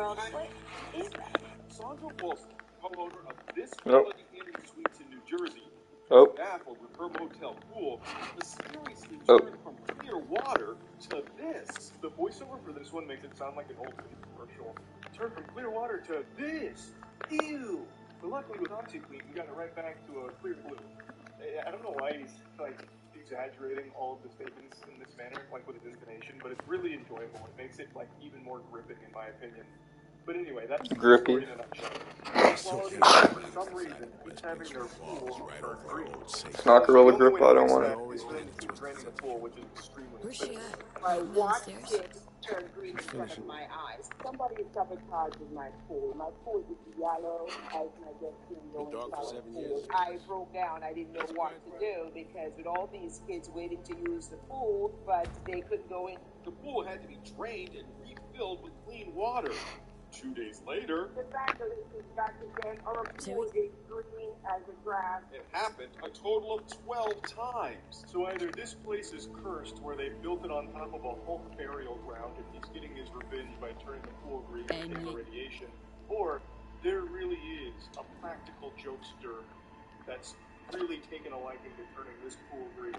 What is that? Sandra Wilson, co-owner of this Nope. quality inn and suites in New Jersey, Oh. is baffled with her motel pool mysteriously turned from clear water to this. The voiceover for this one makes it sound like an old commercial. Turned from clear water to this. Ew. But luckily with OxyClean, we got it right back to a clear blue. I don't know why he's exaggerating all of the statements in this manner, with his intonation, but it's really enjoyable. It makes it even more gripping in my opinion. But anyway, that's the story in a nutshell. Quality, for some reason, keeps having their pool turn green. It's not Gorilla Grip, I don't want it. Is for them to keep draining the pool, which is extremely expensive. I watched it turn green in front of my eyes. Somebody sabotaged my pool. My pool is yellow. I just didn't know pool. I broke down. I didn't know what to do because with all these kids waiting to use the pool, but they couldn't go in. The pool had to be drained and refilled with clean water. 2 days later, The fact that it is back again, our pool is green as a grass. it happened a total of 12 times. So either this place is cursed where they built it on top of a Hulk burial ground and he's getting his revenge by turning the pool green and taking radiation, or there really is a practical jokester that's really taken a liking to turning this pool green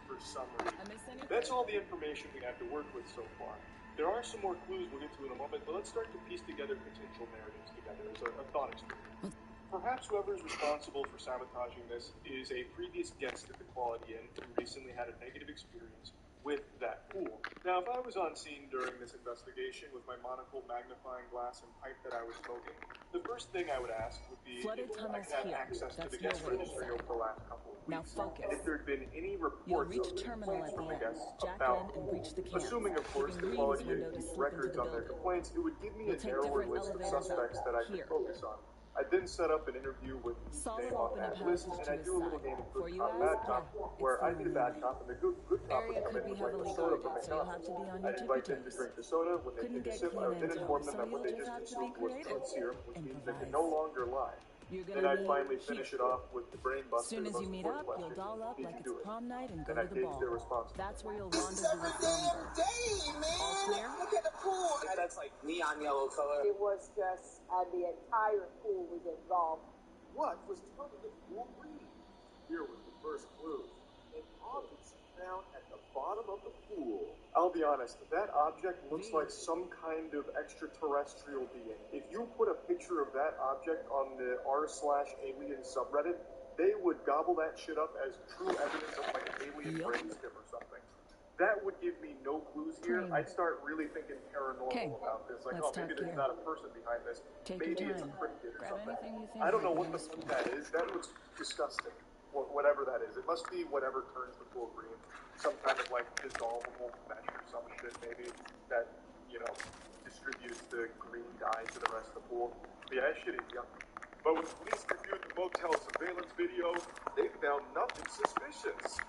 for some reason. That's all the information we have to work with so far. There are some more clues we'll get to in a moment, but let's start to piece together potential narratives together as a thought experiment. Perhaps whoever is responsible for sabotaging this is a previous guest at the Quality Inn who recently had a negative experience with that pool. Now, if I was on scene during this investigation with my monocle, magnifying glass, and pipe that I was smoking, the first thing I would ask would be if I could have access to the guest registry over the last couple of weeks, and if there had been any reports of complaints from the guests about the pool. Assuming, of course, the Quality Inn keeps records on their complaints, it would give me a narrower list of suspects that I could focus on. I'd then set up an interview with each name on that list, and I'd do a little game of good cop, bad cop, where I'd be the bad cop, and the good cop would come in with a soda from McDonald's. I'd invite them to drink the soda. When they take a sip, I would then inform them that what they just consumed was truth serum, which means they can no longer lie. Then I'd finally finish it off with the brain buster, the most important question. Did you do it? Then I'd gauge their response. That's where you'll rendezvous with Songbird. All clear? Look at the pool. That's like neon yellow color. It was just, the entire pool was involved. What was turning the pool green? Here was the first clue. An object found at the bottom of the pool. I'll be honest, that object looks like some kind of extraterrestrial being. If you put a picture of that object on the r/alien subreddit, they would gobble that shit up as true evidence of an alien brainstem or something. That would give me no clues here. I'd start really thinking paranormal about this. Maybe there's not a person behind this. Maybe it's a cryptid or something. I don't know what the fuck that is. That looks disgusting. Whatever that is. It must be whatever turns the pool green. Some kind of dissolvable mesh or some shit maybe that, distributes the green dye to the rest of the pool. But yeah, that shit is yucky. But when police reviewed the motel surveillance video, they found nothing suspicious.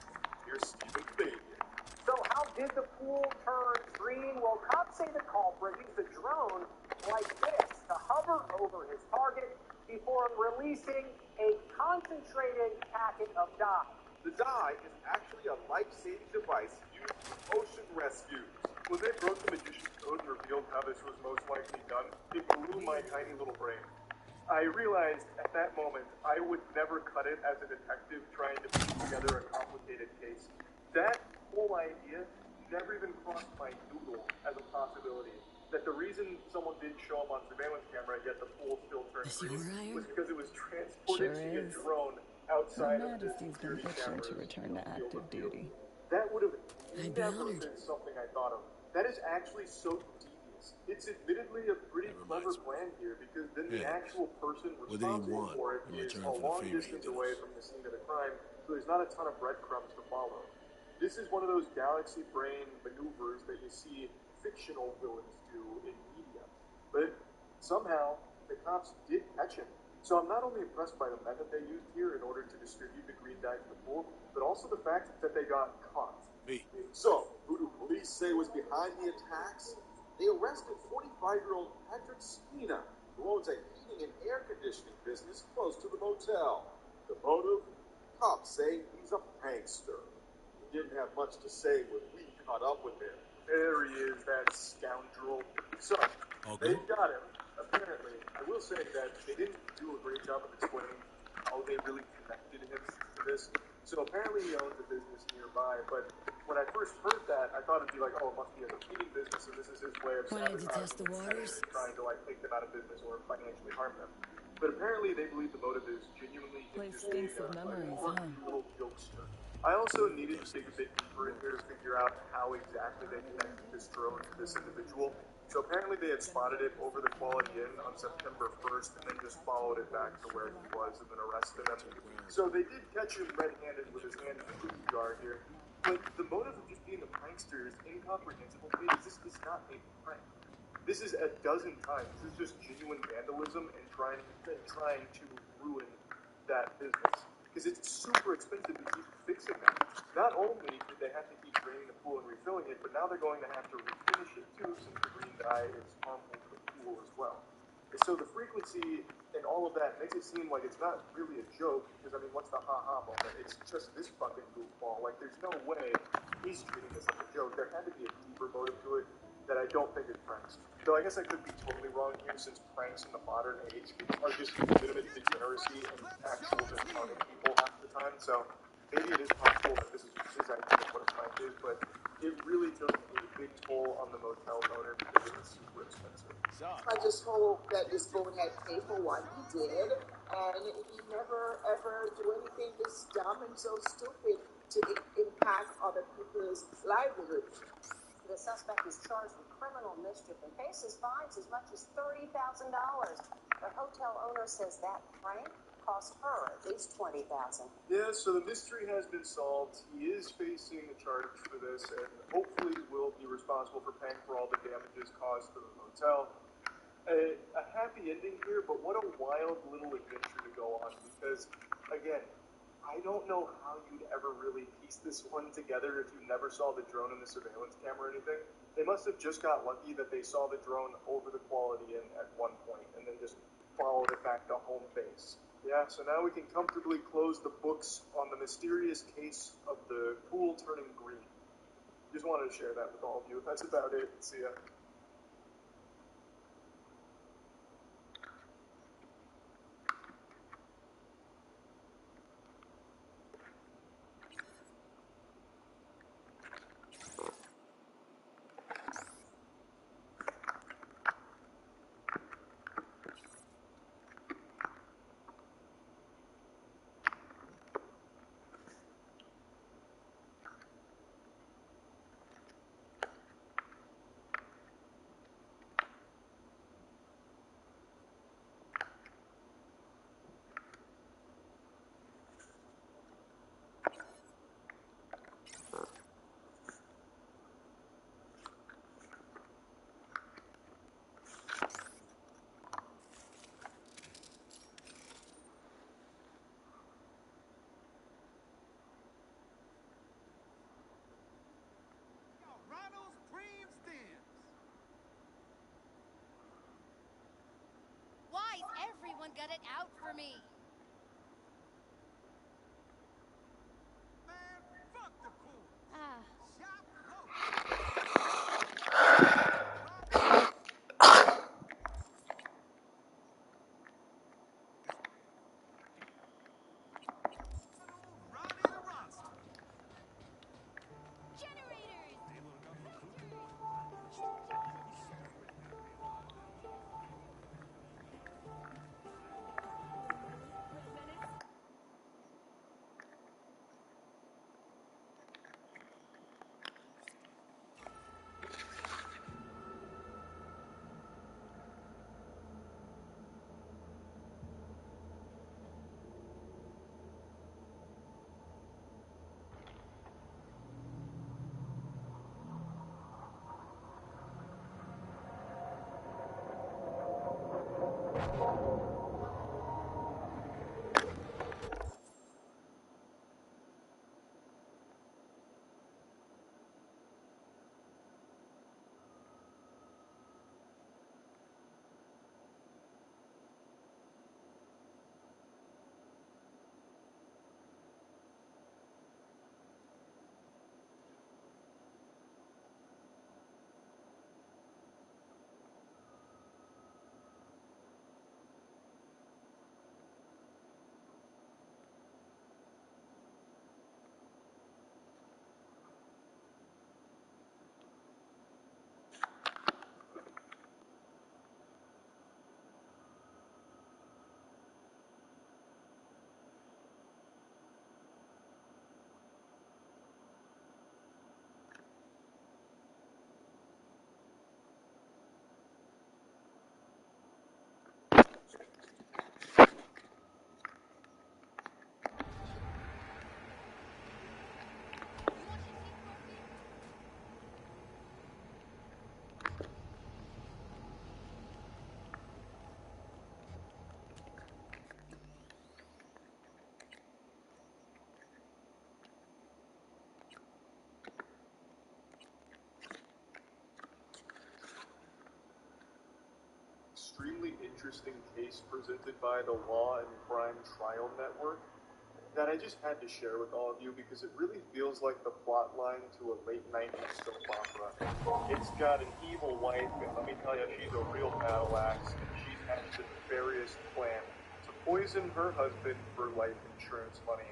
Here's Stephen Fabian. So how did the pool turn green? Well, cops say the culprit used a drone like this to hover over his target before releasing a concentrated packet of dye. The dye is actually a life-saving device used for ocean rescues. When they broke the magician's code and revealed how this was most likely done, it blew my tiny little brain. I realized at that moment I would never cut it as a detective trying to piece together a complicated case. That whole idea never even crossed my noodle as a possibility. That the reason someone didn't show up on surveillance camera yet the pool still turned green was because it was transported via drone outside of the security cameras. To return to active duty. That would have never been something I thought of. That is actually so devious. It's admittedly a pretty clever plan here because then the actual person responsible for it is a long distance away from the scene of the crime, so there's not a ton of breadcrumbs to follow. This is one of those galaxy brain maneuvers that you see fictional villains do in media. But somehow, the cops did catch him. So I'm not only impressed by the method they used here in order to distribute the green dye to the pool, but also the fact that they got caught. So, who do police say was behind the attacks? They arrested 45-year-old Patrick Spina, who owns a heating and air conditioning business close to the motel. The motive? Cops say he's a prankster. He didn't have much to say when we caught up with him. There he is, that scoundrel. So, They've got him, apparently. I will say that they didn't do a great job of explaining how they really connected him to this. So apparently he owns a business nearby, but when I first heard that, I thought it'd be like, oh, it must be a competing business, and this is his way of sabotaging and trying to like take them out of business or financially harm them. But apparently they believe the motive is genuinely just being a little jokester. I also needed to dig a bit deeper in here to figure out how exactly they connected this drone to this individual. So apparently they had spotted it over the Quality Inn on September 1st and then just followed it back to where he was and then arrested him. So they did catch him red-handed with his hand in the cookie jar here. But the motive of just being a prankster is incomprehensible to me because this is not a prank. This is a dozen times. This is just genuine vandalism and trying to ruin that business. Because it's super expensive to keep fixing that. Not only did they have to keep draining the pool and refilling it, but now they're going to have to refinish it too, since the green dye is harmful to the pool as well. And so the frequency and all of that makes it seem like it's not really a joke, because I mean, what's the ha-ha moment? It's just this fucking goofball. Like, there's no way he's treating this like a joke. There had to be a deeper motive to it that I don't think is pranks. Though I guess I could be totally wrong here, since pranks in the modern age are just legitimate degeneracy and actual just harming people half the time. So maybe it is possible that this is his idea of what a prank is, but it really took a big toll on the motel owner because it was super expensive. I just hope that this bonehead paid for what he did, and he never ever do anything this dumb and so stupid to impact other people's livelihoods. The suspect is charged with criminal mischief and faces fines as much as $30,000. The hotel owner says that prank cost her at least $20,000. Yeah, so the mystery has been solved. He is facing a charge for this, and hopefully will be responsible for paying for all the damages caused to the hotel. A happy ending here, but what a wild little adventure to go on, because, again, I don't know how you'd ever really piece this one together if you never saw the drone in the surveillance camera or anything. They must have just got lucky that they saw the drone over the Quality Inn at one point, and then just followed it back to home base. Yeah, so now we can comfortably close the books on the mysterious case of the pool turning green. Just wanted to share that with all of you. That's about it. See ya. Why's everyone got it out for me? Man, fuck the pool. Ah. Shop local. Ronnie the Ronster. Generators! Able enough for food? interesting case presented by the Law and Crime Trial Network that I just had to share with all of you because it really feels like the plot line to a late 90s soap opera. It's got an evil wife, and let me tell you, she's a real battle axe, and she's had the nefarious plan to poison her husband for life insurance money,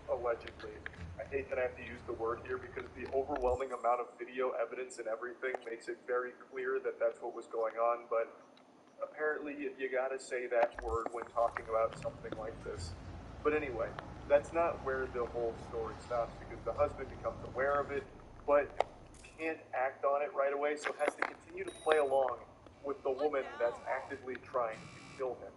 allegedly. I hate that I have to use the word here because the overwhelming amount of video evidence and everything makes it very clear that that's what was going on, but apparently you gotta say that word when talking about something like this. But anyway, that's not where the whole story stops because the husband becomes aware of it, but can't act on it right away, so has to continue to play along with the woman that's actively trying to kill him.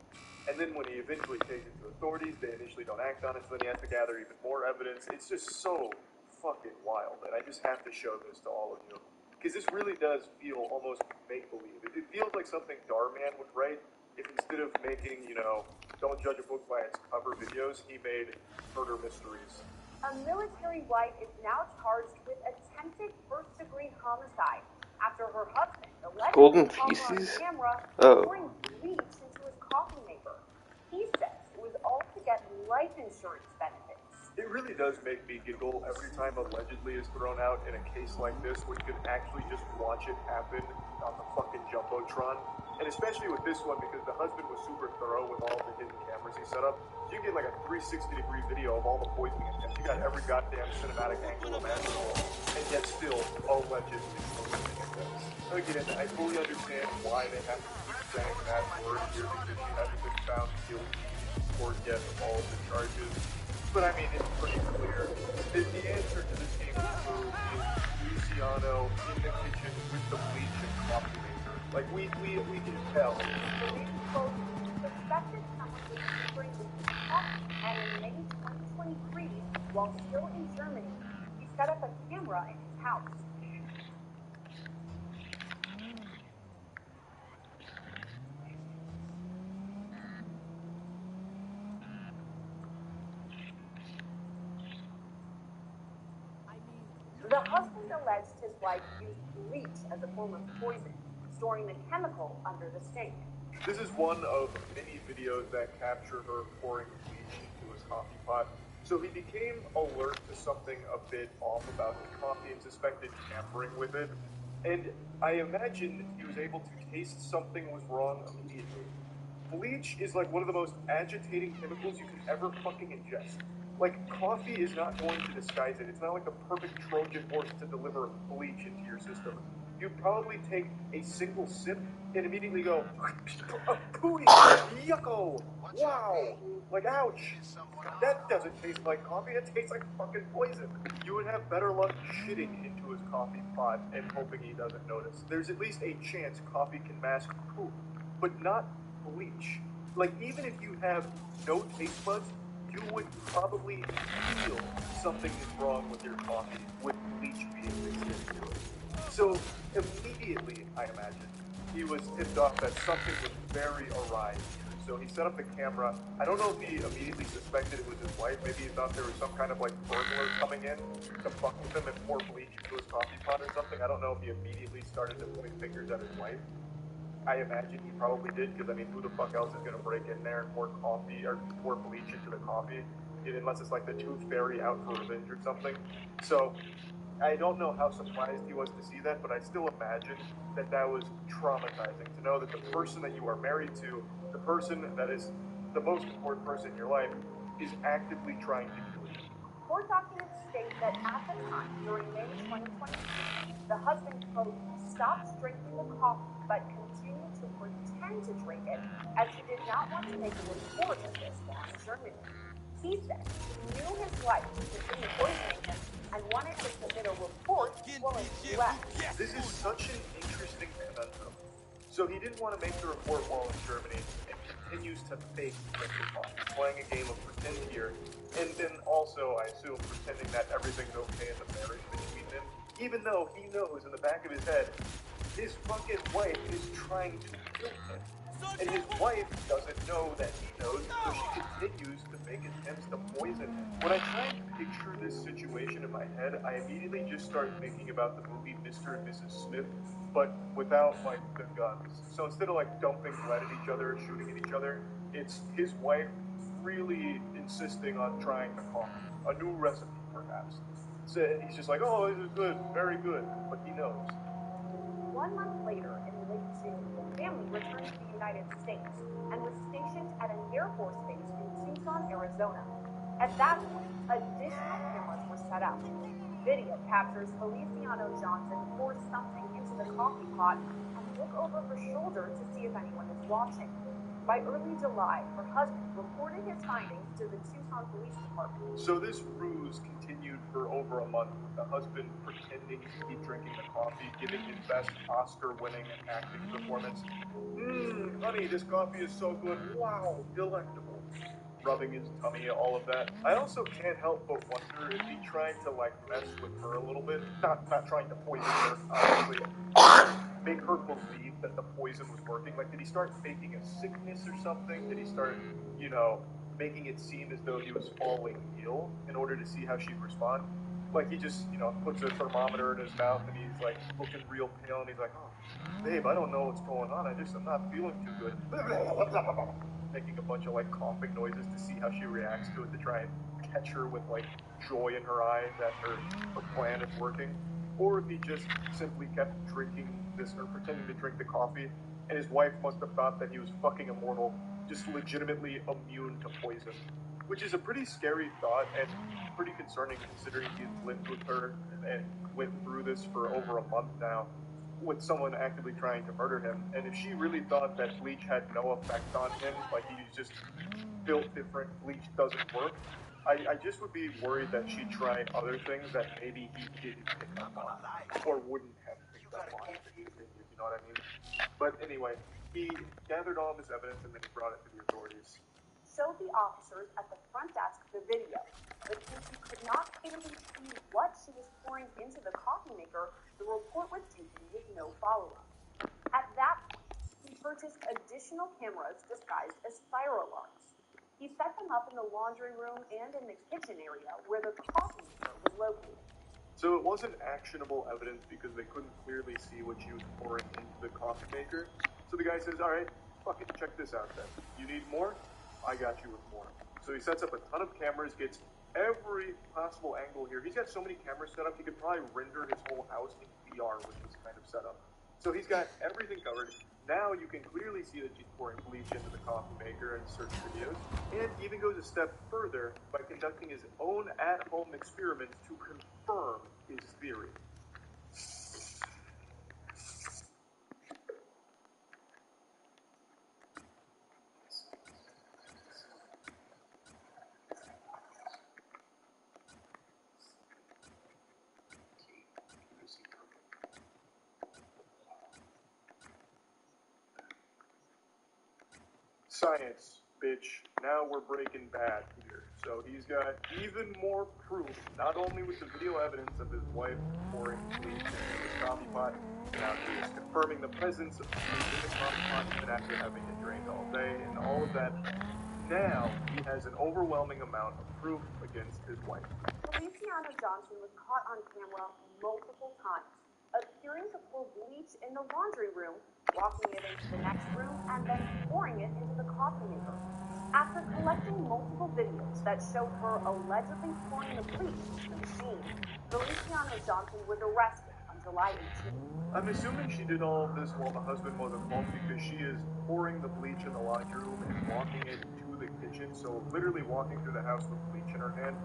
And then when he eventually takes it to authorities, they initially don't act on it, so then he has to gather even more evidence. It's just so fucking wild, and I just have to show this to all of you. Because this really does feel almost make-believe. It feels like something Darman would write if instead of making, don't judge a book by its cover videos, he made murder mysteries. A military wife is now charged with attempted first-degree homicide after her husband Golden allegedly caught her on feces? camera Oh. pouring bleach into his coffee maker. He says it was all to get life insurance benefits. It really does make me giggle every time allegedly is thrown out in a case like this where you can actually just watch it happen on the fucking Jumbotron. And especially with this one because the husband was super thorough with all the hidden cameras he set up. You get like a 360-degree video of all the poisoning attempts. You got every goddamn cinematic angle imaginable. And yet still, allegedly poisoning attempts. Again, I fully understand why they have to keep saying that word here because she hasn't been found guilty or yet of all of the charges. But I mean, it's pretty clear. The answer to this game of clue is Luciano in the kitchen with the bleach and coffee maker. Like, we can tell. Police quote, suspected someone was delivering the coffee, and in May 2023, while still in Germany, he set up a camera in his house. The husband alleged his wife used bleach as a form of poison, storing the chemical under the sink. This is one of many videos that capture her pouring bleach into his coffee pot. So he became alert to something a bit off about his coffee and suspected tampering with it. And I imagine he was able to taste something was wrong immediately. Bleach is like one of the most agitating chemicals you can ever fucking ingest. Like, coffee is not going to disguise it. It's not like the perfect Trojan horse to deliver bleach into your system. You'd probably take a single sip and immediately go, pooey, yucko, wow, like, ouch. That doesn't taste like coffee, it tastes like fucking poison. You would have better luck shitting into his coffee pot and hoping he doesn't notice. There's at least a chance coffee can mask poop, but not bleach. Like, even if you have no taste buds, you would probably feel something is wrong with your coffee with bleach being mixed into it. So, immediately, I imagine, he was tipped off that something was very awry here. So he set up the camera. I don't know if he immediately suspected it was his wife. Maybe he thought there was some kind of like burglar coming in to fuck with him and pour bleach into his coffee pot or something. I don't know if he immediately started to point fingers at his wife. I imagine he probably did, because I mean, who the fuck else is gonna break in there and pour coffee or pour bleach into the coffee? Unless it's like the Tooth Fairy out for revenge or something. So I don't know how surprised he was to see that, but I still imagine that that was traumatizing to know that the person that you are married to, the person that is the most important person in your life, is actively trying to kill you. Court documents state that at the time, during May 2023, the husband, quote, stopped drinking the coffee but continued to pretend to drink it as he did not want to make a report of this while in Germany. He said he knew his wife would continue poisoning him and wanted to submit a report while in the U.S. This is such an interesting conundrum. So he didn't want to make the report while in Germany and continues to fake drink the coffee, playing a game of pretend here, and then also, I assume, pretending that everything's okay in the marriage between them, even though he knows in the back of his head, his fucking wife is trying to kill him. And his wife doesn't know that he knows, so she continues to make attempts to poison him. When I try and picture this situation in my head, I immediately just start thinking about the movie Mr. and Mrs. Smith, but without like the guns. So instead of like dumping lead at each other, shooting at each other, it's his wife really insisting on trying the coffee, a new recipe perhaps. So he's just like, oh, this is good, very good, but he knows. 1 month later, in late June, the family returned to the United States and was stationed at an Air Force base in Tucson, Arizona. At that point, additional cameras were set up. Video captures Feliciano Johnson pour something into the coffee pot and look over her shoulder to see if anyone is watching. By early July, her husband reported his findings to the Tucson Police Department. So this ruse continued for over a month, with the husband pretending to be drinking the coffee, giving his best Oscar-winning acting performance. Honey, this coffee is so good. Wow, delectable. Rubbing his tummy, all of that. I also can't help but wonder if he tried to like mess with her a little bit. Not trying to poison her, obviously. Make her believe that the poison was working. Like, did he start faking a sickness or something? Did he start, making it seem as though he was falling ill in order to see how she'd respond? Like, he just, puts a thermometer in his mouth and he's like looking real pale and he's like, oh, babe, I don't know what's going on. I'm not feeling too good. Making a bunch of like coughing noises to see how she reacts to it, to try and catch her with like joy in her eyes that her plan is working. Or if he just simply kept drinking this, or pretending to drink the coffee, and his wife must have thought that he was fucking immortal, just legitimately immune to poison. Which is a pretty scary thought, and pretty concerning considering he's lived with her and went through this for over a month now, with someone actively trying to murder him. And if she really thought that bleach had no effect on him, like he's just built different, bleach doesn't work, I just would be worried that she tried other things that maybe he didn't pick up on, or wouldn't have picked up on if it continued, you know what I mean? But anyway, he gathered all of this evidence and then he brought it to the authorities. Showed the officers at the front desk the video, but since he could not clearly see what she was pouring into the coffee maker, the report was taken with no follow-up. At that point, he purchased additional cameras disguised as fire alarms. He set them up in the laundry room and in the kitchen area where the coffee maker was located. So it wasn't actionable evidence because they couldn't clearly see what she was pouring into the coffee maker. So the guy says, all right, fuck it, check this out then. You need more? I got you with more. So he sets up a ton of cameras, gets every possible angle here. He's got so many cameras set up, he could probably render his whole house in VR with this kind of setup. So he's got everything covered. Now you can clearly see that she's pouring bleach into the coffee maker in certain videos, and even goes a step further by conducting his own at-home experiments to confirm his theory. Science, bitch. Now we're Breaking Bad here. So he's got even more proof, not only with the video evidence of his wife pouring bleach into his coffee pot, now he is confirming the presence of bleach in the coffee pot even after having it drained all day, and all of that. Now he has an overwhelming amount of proof against his wife. Feliciano Johnson was caught on camera multiple times, appearing to pour bleach in the laundry room, walking it into the next room, and then pouring it into the coffee maker. After collecting multiple videos that showed her allegedly pouring the bleach into the machine, Feliciano Johnson was arrested on July 18th. I'm assuming she did all of this while the husband wasn't home because she is pouring the bleach in the laundry room and walking it to the kitchen, so literally walking through the house with bleach in her hand.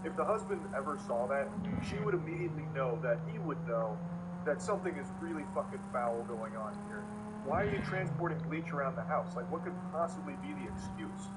If the husband ever saw that, she would immediately know that he would know that something is really fucking foul going on here. Why are you transporting bleach around the house? Like, what could possibly be the excuse,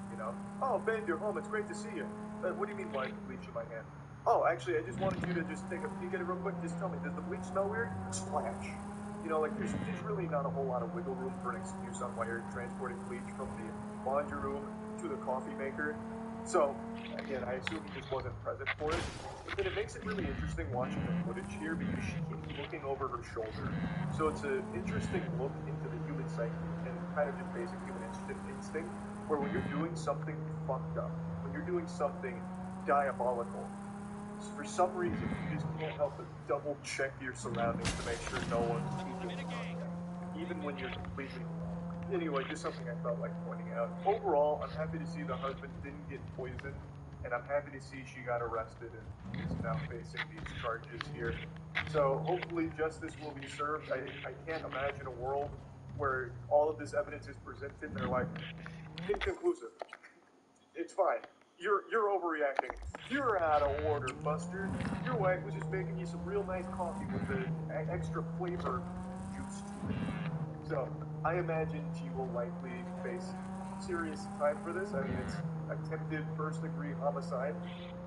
Oh, babe, you're home. It's great to see you. What do you mean, why is the bleach in my hand? Oh, actually, I just wanted you to just take a peek at it real quick. Just tell me, does the bleach smell weird? Splash. There's really not a whole lot of wiggle room for an excuse on why you're transporting bleach from the laundry room to the coffee maker. So, again, I assume he just wasn't present for it. But then it makes it really interesting watching the footage here because she keeps looking over her shoulder. So it's an interesting look into the human psyche and kind of just basic human instinct, where when you're doing something fucked up, when you're doing something diabolical, for some reason, you just can't help but double check your surroundings to make sure no one's peeking, even when you're completely wrong. Anyway, just something I felt like pointing out. Overall, I'm happy to see the husband didn't get poisoned, and I'm happy to see she got arrested and is now facing these charges here. So hopefully justice will be served. I can't imagine a world where all of this evidence is presented and they're like, inconclusive. It's fine. You're overreacting. You're out of order, Buster. Your wife was just making you some real nice coffee with the extra flavor juice to it. So, I imagine she will likely face serious time for this. I mean, it's attempted first-degree homicide,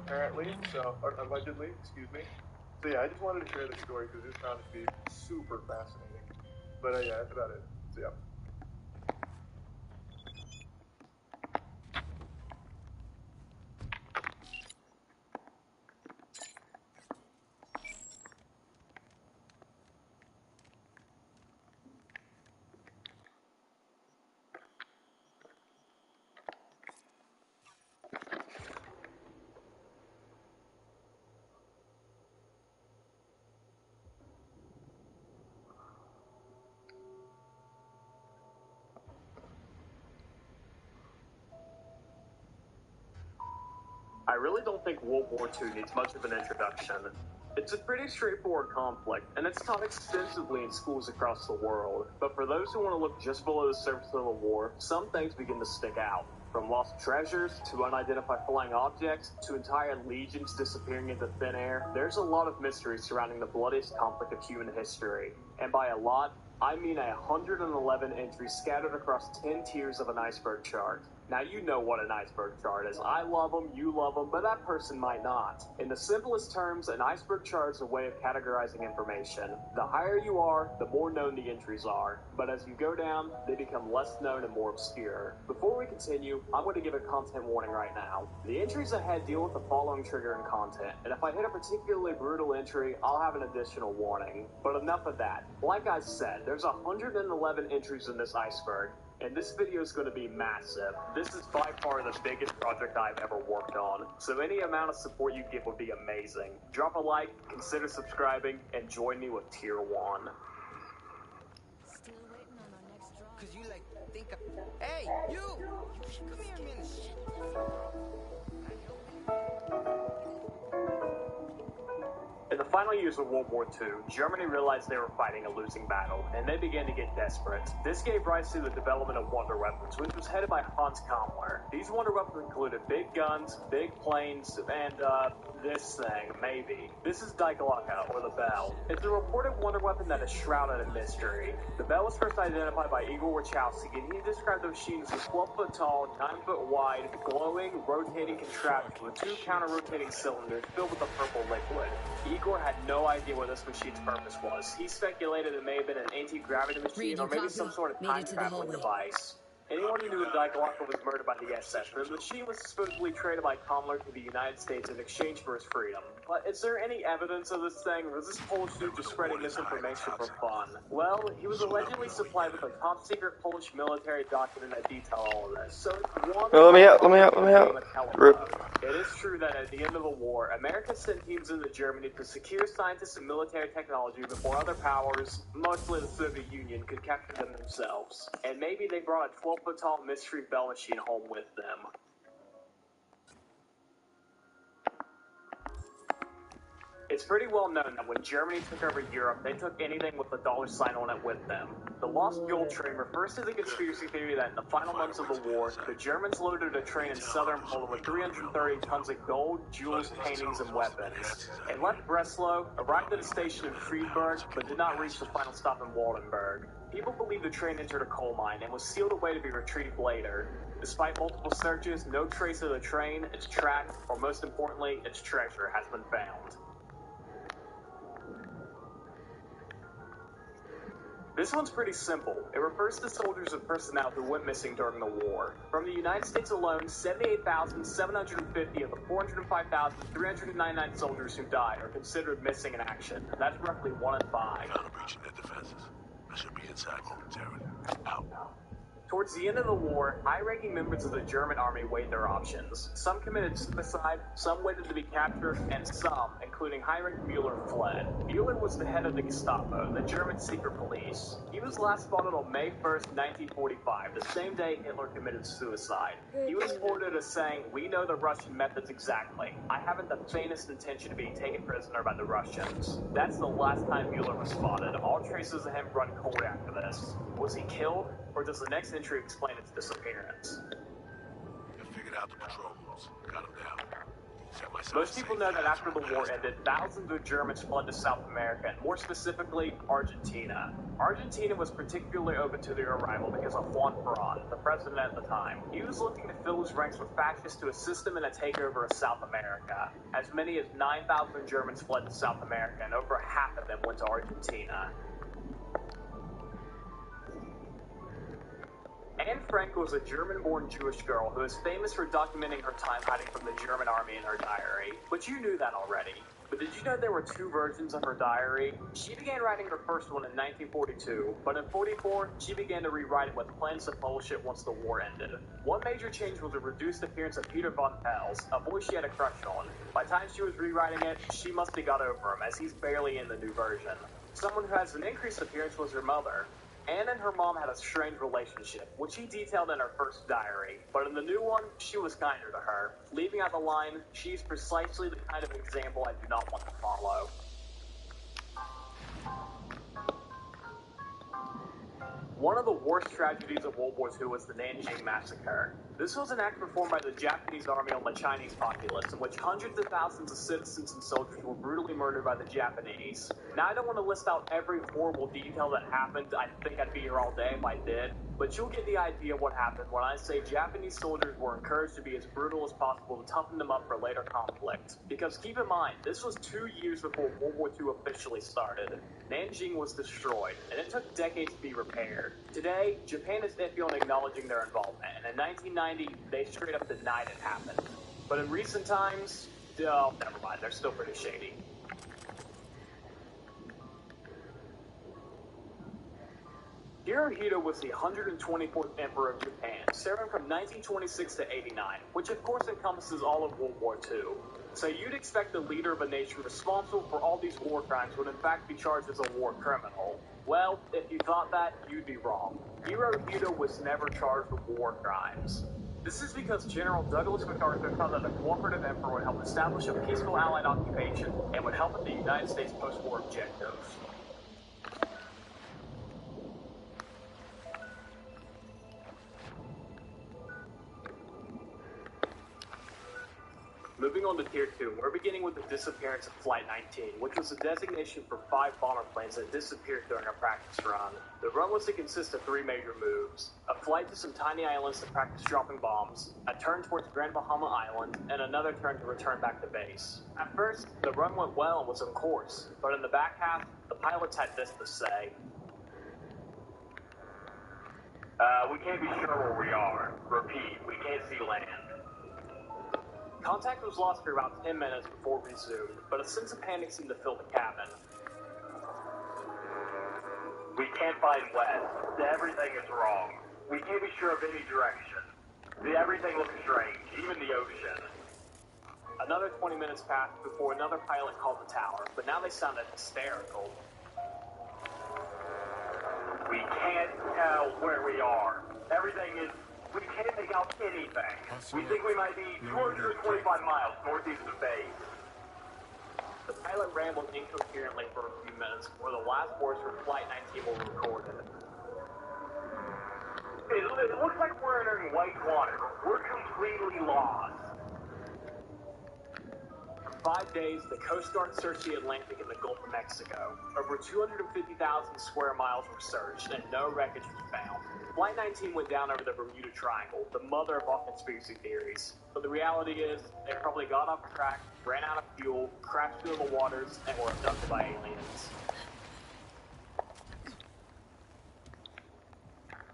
apparently, so, or allegedly, excuse me. So yeah, I just wanted to share this story because it's found to be super fascinating. But yeah, that's about it. So yeah. I really don't think World War II needs much of an introduction. It's a pretty straightforward conflict, and it's taught extensively in schools across the world. But for those who want to look just below the surface of the war, some things begin to stick out. From lost treasures, to unidentified flying objects, to entire legions disappearing into thin air, there's a lot of mystery surrounding the bloodiest conflict of human history. And by a lot, I mean 111 entries scattered across 10 tiers of an iceberg chart. Now you know what an iceberg chart is. I love them, you love them, but that person might not. In the simplest terms, an iceberg chart is a way of categorizing information. The higher you are, the more known the entries are. But as you go down, they become less known and more obscure. Before we continue, I'm going to give a content warning right now. The entries ahead deal with the following triggering content, and if I hit a particularly brutal entry, I'll have an additional warning. But enough of that. Like I said, there's 111 entries in this iceberg, and this video is going to be massive. This is by far the biggest project I've ever worked on, so any amount of support you give would be amazing. Drop a like, consider subscribing, and join me with Tier 1. Still waiting on our next draw. Cause you like think hey, you! Come here a minute. In the final years of World War II, Germany realized they were fighting a losing battle, and they began to get desperate. This gave rise to the development of wonder weapons, which was headed by Hans Kammler. These wonder weapons included big guns, big planes, and, this thing, maybe. This is Die Glocke, or the Bell. It's a reported wonder weapon that is shrouded in mystery. The Bell was first identified by Igor Wachowski, and he described the machine as a 12-foot tall, 9-foot wide, glowing, rotating contraption with 2 counter-rotating cylinders filled with a purple liquid. Igor had no idea what this machine's purpose was. He speculated it may have been an anti-gravity machine or maybe some sort of time-traveling device. Anyone who knew Die Glocke was murdered by the SS, but the machine was supposedly traded by Kammler to the United States in exchange for his freedom. But is there any evidence of this thing, or is this Polish dude just spreading misinformation for fun? Well, he was allegedly supplied with a top-secret Polish military document that detailed all of this. So one... Let me out. Rip. It is true that at the end of the war, America sent teams into Germany to secure scientists and military technology before other powers, mostly the Soviet Union, could capture them themselves. And maybe they brought a 12-foot tall mystery Bell machine home with them. It's pretty well known that when Germany took over Europe, they took anything with a dollar sign on it with them. The Lost Gold Train refers to the conspiracy theory that in the final months of the war, the Germans loaded a train in southern Poland with 330 tons of gold, jewels, paintings, and weapons. It left Breslau, arrived at a station in Friedberg, but did not reach the final stop in Waldenberg. People believe the train entered a coal mine and was sealed away to be retrieved later. Despite multiple searches, no trace of the train, its track, or most importantly, its treasure has been found. This one's pretty simple. It refers to soldiers and personnel who went missing during the war. From the United States alone, 78,750 of the 405,399 soldiers who died are considered missing in action. That's roughly 1 in 5. Found breaching their defenses. I should be inside momentarily. Out. Towards the end of the war, high-ranking members of the German army weighed their options. Some committed suicide, some waited to be captured, and some, including Heinrich Müller, fled. Müller was the head of the Gestapo, the German secret police. He was last spotted on May 1st, 1945, the same day Hitler committed suicide. He was quoted as saying, "We know the Russian methods exactly. I haven't the faintest intention of being taken prisoner by the Russians." That's the last time Müller was spotted. All traces of him run cold after this. Was he killed? Or does the next entry explain its disappearance? I figured out the patrol routes. Got him down. Set myself Most people know that after the war ended, thousands of Germans fled to South America, and more specifically, Argentina. Argentina was particularly open to their arrival because of Juan Perón, the president at the time. He was looking to fill his ranks with fascists to assist him in a takeover of South America. As many as 9,000 Germans fled to South America, and over half of them went to Argentina. Anne Frank was a German-born Jewish girl who is famous for documenting her time hiding from the German army in her diary. But you knew that already. But did you know there were two versions of her diary? She began writing her first one in 1942, but in 1944, she began to rewrite it with plans to publish it once the war ended. One major change was the reduced appearance of Peter von Pels, a boy she had a crush on. By the time she was rewriting it, she must have got over him, as he's barely in the new version. Someone who has an increased appearance was her mother. Anne and her mom had a strained relationship, which she detailed in her first diary. But in the new one, she was kinder to her. Leaving out the line, she's precisely the kind of example I do not want to follow. One of the worst tragedies of World War II was the Nanjing Massacre. This was an act performed by the Japanese army on the Chinese populace, in which hundreds of thousands of citizens and soldiers were brutally murdered by the Japanese. Now, I don't want to list out every horrible detail that happened. I think I'd be here all day if I did. But you'll get the idea of what happened when I say Japanese soldiers were encouraged to be as brutal as possible to toughen them up for later conflict. Because keep in mind, this was 2 years before World War II officially started. Nanjing was destroyed, and it took decades to be repaired. Today, Japan is iffy on acknowledging their involvement, and in 1990, they straight up denied it happened. But in recent times, oh, never mind, they're still pretty shady. Hirohito was the 124th Emperor of Japan, serving from 1926 to 89, which of course encompasses all of World War II. So you'd expect the leader of a nation responsible for all these war crimes would in fact be charged as a war criminal. Well, if you thought that, you'd be wrong. Hirohito was never charged with war crimes. This is because General Douglas MacArthur thought that a cooperative emperor would help establish a peaceful Allied occupation and would help with the United States post-war objectives. Moving on to Tier 2, we're beginning with the disappearance of Flight 19, which was a designation for 5 bomber planes that disappeared during a practice run. The run was to consist of 3 major moves: a flight to some tiny islands to practice dropping bombs, a turn towards Grand Bahama Island, and another turn to return back to base. At first, the run went well and was on course, but in the back half, the pilots had this to say. We can't be sure where we are. Repeat, we can't see land. Contact was lost for about 10 minutes before we resumed, but a sense of panic seemed to fill the cabin. We can't find west. Everything is wrong. We can't be sure of any direction. Everything looks strange, even the ocean. Another 20 minutes passed before another pilot called the tower, but now they sounded hysterical. We can't tell where we are. We can't make out anything. We think we might be 225 miles northeast of base. The pilot rambled incoherently for a few minutes before the last words from Flight 19 were recorded. It looks like we're entering white water. We're completely lost. For 5 days, the Coast Guard searched the Atlantic and the Gulf of Mexico. Over 250,000 square miles were searched, and no wreckage was found. Flight 19 went down over the Bermuda Triangle, the mother of all conspiracy theories. But the reality is, they probably got off track, ran out of fuel, crashed through the waters, and were abducted by aliens.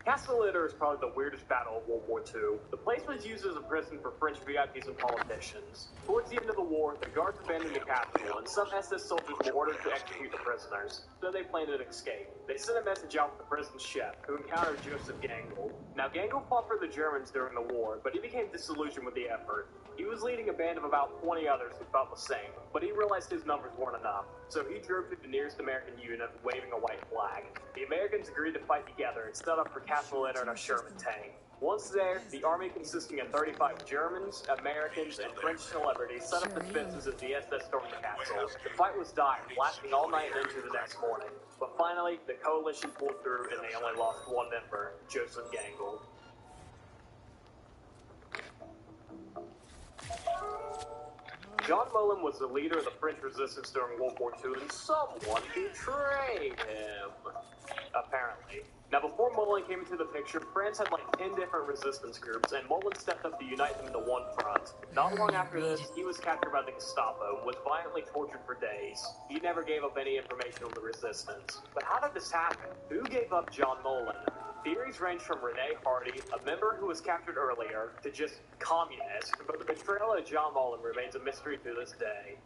Castellitter is probably the weirdest battle of World War II. The place was used as a prison for French VIPs and politicians. Towards the end of the war, the guards abandoned the capital, and some SS soldiers were ordered to execute the prisoners, so they planned an escape. They sent a message out to the prison chef, who encountered Joseph Gangel. Now, Gangel fought for the Germans during the war, but he became disillusioned with the effort. He was leading a band of about 20 others who felt the same, but he realized his numbers weren't enough, so he drove to the nearest American unit waving a white flag. The Americans agreed to fight together and set up for Castellitter in a Sherman tank. Once there, the army consisting of 35 Germans, Americans, and French celebrities set up defenses as the SS stormed the castle. The fight was dire, lasting all night and into the next morning. But finally, the coalition pulled through and they only lost one member, Joseph Gangel. John Mullen was the leader of the French resistance during World War II, and someone betrayed him. Apparently. Now, before Mullen came into the picture, France had like 10 different resistance groups, and Mullen stepped up to unite them into one front. Not long after this, he was captured by the Gestapo and was violently tortured for days. He never gave up any information on the resistance. But how did this happen? Who gave up John Mullen? Theories range from Renee Hardy, a member who was captured earlier, to just communists, but the betrayal of John Mullen remains a mystery to this day.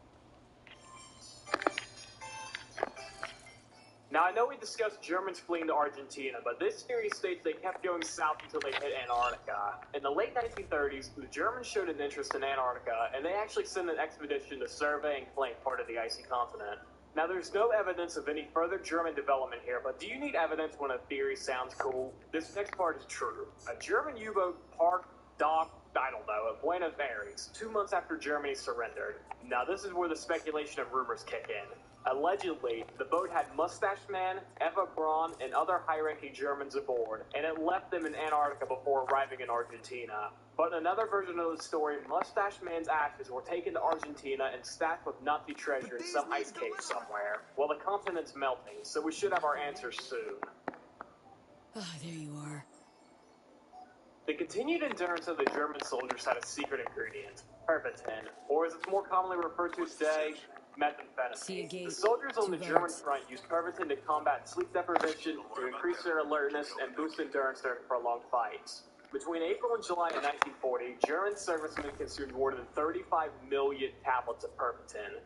Now, I know we discussed Germans fleeing to Argentina, but this theory states they kept going south until they hit Antarctica. In the late 1930s, the Germans showed an interest in Antarctica, and they actually sent an expedition to survey and claim part of the icy continent. Now, there's no evidence of any further German development here, but do you need evidence when a theory sounds cool? This next part is true. A German U-boat docked, at Buenos Aires, 2 months after Germany surrendered. Now, this is where the speculation and rumors kick in. Allegedly, the boat had Mustache Man, Eva Braun, and other high-ranking Germans aboard, and it left them in Antarctica before arriving in Argentina. But in another version of the story, Mustache Man's ashes were taken to Argentina and stacked with Nazi treasure in some ice cave somewhere. Well, the continent's melting, so we should have our answers soon. Ah, there you are. The continued endurance of the German soldiers had a secret ingredient, pervitin, or as it's more commonly referred to today, methamphetamine. The soldiers on the German front used pervitin to combat sleep deprivation, to increase their alertness, and boost endurance during prolonged fights. Between April and July of 1940, German servicemen consumed more than 35 million tablets of pervitin.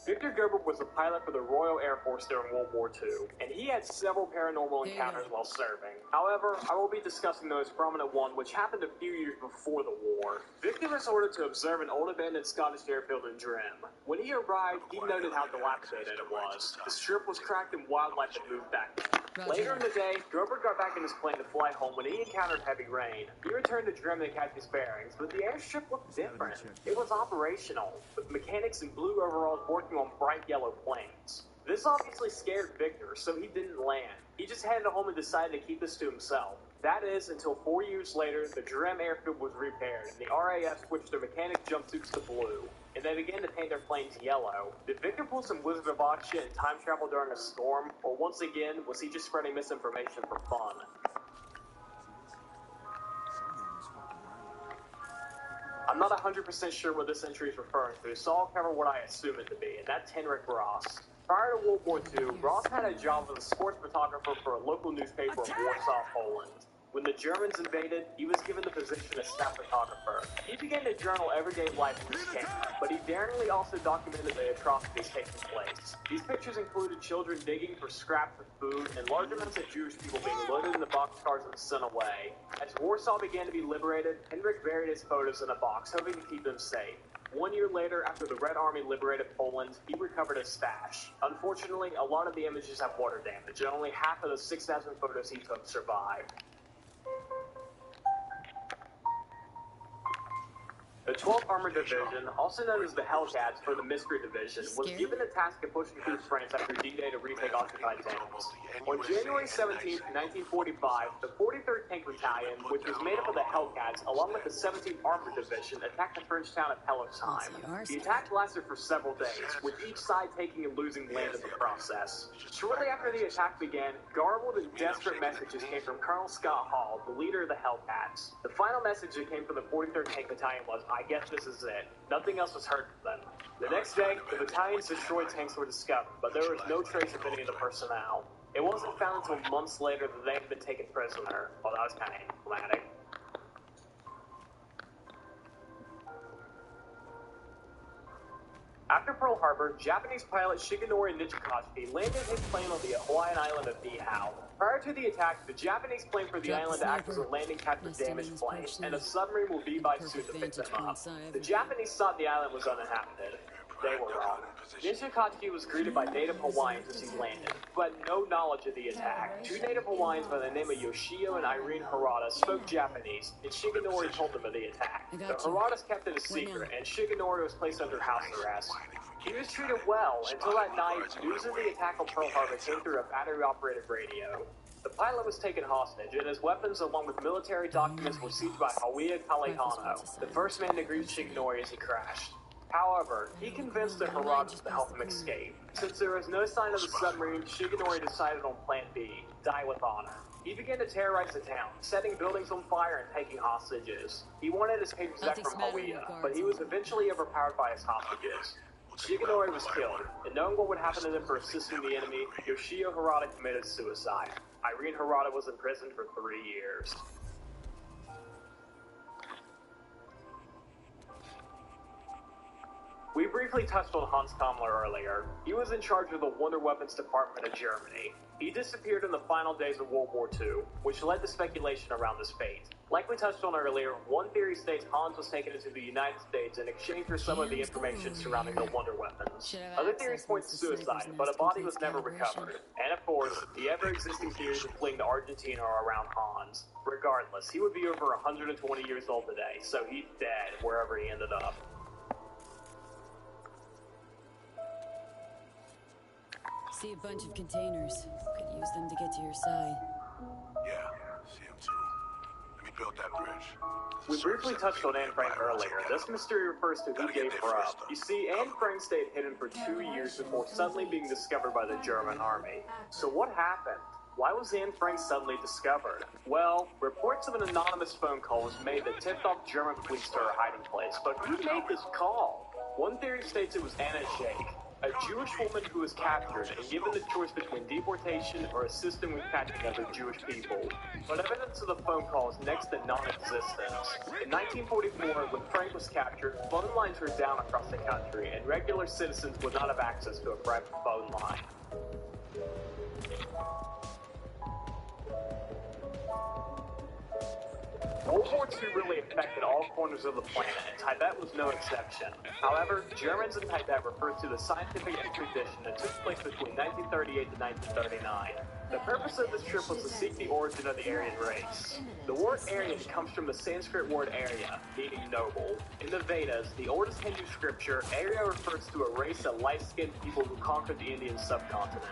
Victor Gerber was a pilot for the Royal Air Force during World War II, and he had several paranormal encounters while serving. However, I will be discussing the most prominent one, which happened a few years before the war. Victor was ordered to observe an old abandoned Scottish airfield in Drim. When he arrived, he noted how dilapidated it was. The strip was cracked and wildlife had moved back then. Later in the day, Gerber got back in his plane to fly home when he encountered heavy rain. He returned to Drim to catch his bearings, but the airstrip looked different. It was operational, with mechanics in blue overalls working on bright yellow planes. This obviously scared Victor, so he didn't land. He just headed home and decided to keep this to himself. That is, until 4 years later, the Drim airfield was repaired, and the RAF switched their mechanic jumpsuits to blue, and they began to paint their planes yellow. Did Victor pull some Wizard of Oz shit and time travel during a storm, or once again, was he just spreading misinformation for fun? I'm not 100% sure what this entry is referring to, so I'll cover what I assume it to be, and that's Henrik Ross. Prior to World War II, Ross had a job as a sports photographer for a local newspaper in Warsaw, Poland. When the Germans invaded, he was given the position as staff photographer. He began to journal everyday life with his camera, but he daringly also documented the atrocities taking place. These pictures included children digging for scraps of food and large amounts of Jewish people being loaded into boxcars and sent away. As Warsaw began to be liberated, Henrik buried his photos in a box, hoping to keep them safe. 1 year later, after the Red Army liberated Poland, he recovered his stash. Unfortunately, a lot of the images have water damage, and only half of the 6,000 photos he took survived. The 12th Armored Division, also known as the Hellcats for the Mystery Division, was given the task of pushing through France after D-Day to retake occupied towns. On January 17, 1945, the 43rd Tank Battalion, which was made up of the Hellcats, along with the 17th Armored Division, attacked the French town of Pelosheim. The attack lasted for several days, with each side taking and losing land in the process. Shortly after the attack began, garbled and desperate messages came from Colonel Scott Hall, the leader of the Hellcats. The final message that came from the 43rd Tank Battalion was, "I I guess this is it. Nothing else was heard from them. The next day, the battalion's destroyed tanks were discovered, but there was no trace of any of the personnel. It wasn't found until months later that they had been taken prisoner. Well, that was kind of anticlimactic. After Pearl Harbor, Japanese pilot Shigenori Nichikashi landed his plane on the Hawaiian island of Niihau. Prior to the attack, the Japanese planned for the island to act as a landing pad for damaged planes, and a submarine will be by soon to pick them up. The Japanese thought the island was uninhabited. They were wrong. Nichikashi was greeted by native Hawaiians as he landed, who had no knowledge of the attack. Two native Hawaiians by the name of Yoshio and Irene Harada spoke Japanese, and Shigenori told them of the attack. The Haradas kept it a secret, and Shigenori was placed under house arrest. He was treated well until that night, news of the attack on Pearl Harbor came through a battery-operated radio. The pilot was taken hostage, and his weapons, along with military documents, were seized by Hawea Kalehano, the first man to greet Shigenori as he crashed. However, he convinced the Haradas to help him escape. Since there was no sign of the submarine, Shigenori decided on Plan B, die with honor. He began to terrorize the town, setting buildings on fire and taking hostages. He wanted his papers back from Hawea, but he was eventually overpowered by his hostages. Shigenori was killed, and knowing what would happen to them for assisting the enemy, Yoshio Harada committed suicide. Irene Harada was imprisoned for 3 years. We briefly touched on Hans Kammler earlier. He was in charge of the Wonder Weapons Department of Germany. He disappeared in the final days of World War II, which led to speculation around his fate. Like we touched on earlier, one theory states Hans was taken into the United States in exchange for some of the information surrounding the Wonder Weapons. Other theories point to suicide, but a body was never recovered. And of course, the ever-existing theories of fleeing to Argentina are around Hans. Regardless, he would be over 120 years old today, so he's dead wherever he ended up. See a bunch of containers. Could use them to get to your side. Yeah, see him too. Let me build that bridge. We briefly touched on Anne Frank earlier. This mystery refers to who gave her up. You see, Anne Frank stayed hidden for 2 years before suddenly being discovered by the German army. So what happened? Why was Anne Frank suddenly discovered? Well, reports of an anonymous phone call was made that tipped off German police to her hiding place. But who made this call? One theory states it was Anna Sheikh, a Jewish woman who was captured and given the choice between deportation or assisting with catching other Jewish people. But evidence of the phone call is next to non-existent. In 1944, when Frank was captured, phone lines were down across the country, and regular citizens would not have access to a private phone line. World War II really affected all corners of the planet, and Tibet was no exception. However, Germans in Tibet referred to the scientific expedition that took place between 1938 to 1939. The purpose of this trip was to seek the origin of the Aryan race. The word Aryan comes from the Sanskrit word Arya, meaning noble. In the Vedas, the oldest Hindu scripture, Arya refers to a race of light-skinned people who conquered the Indian subcontinent.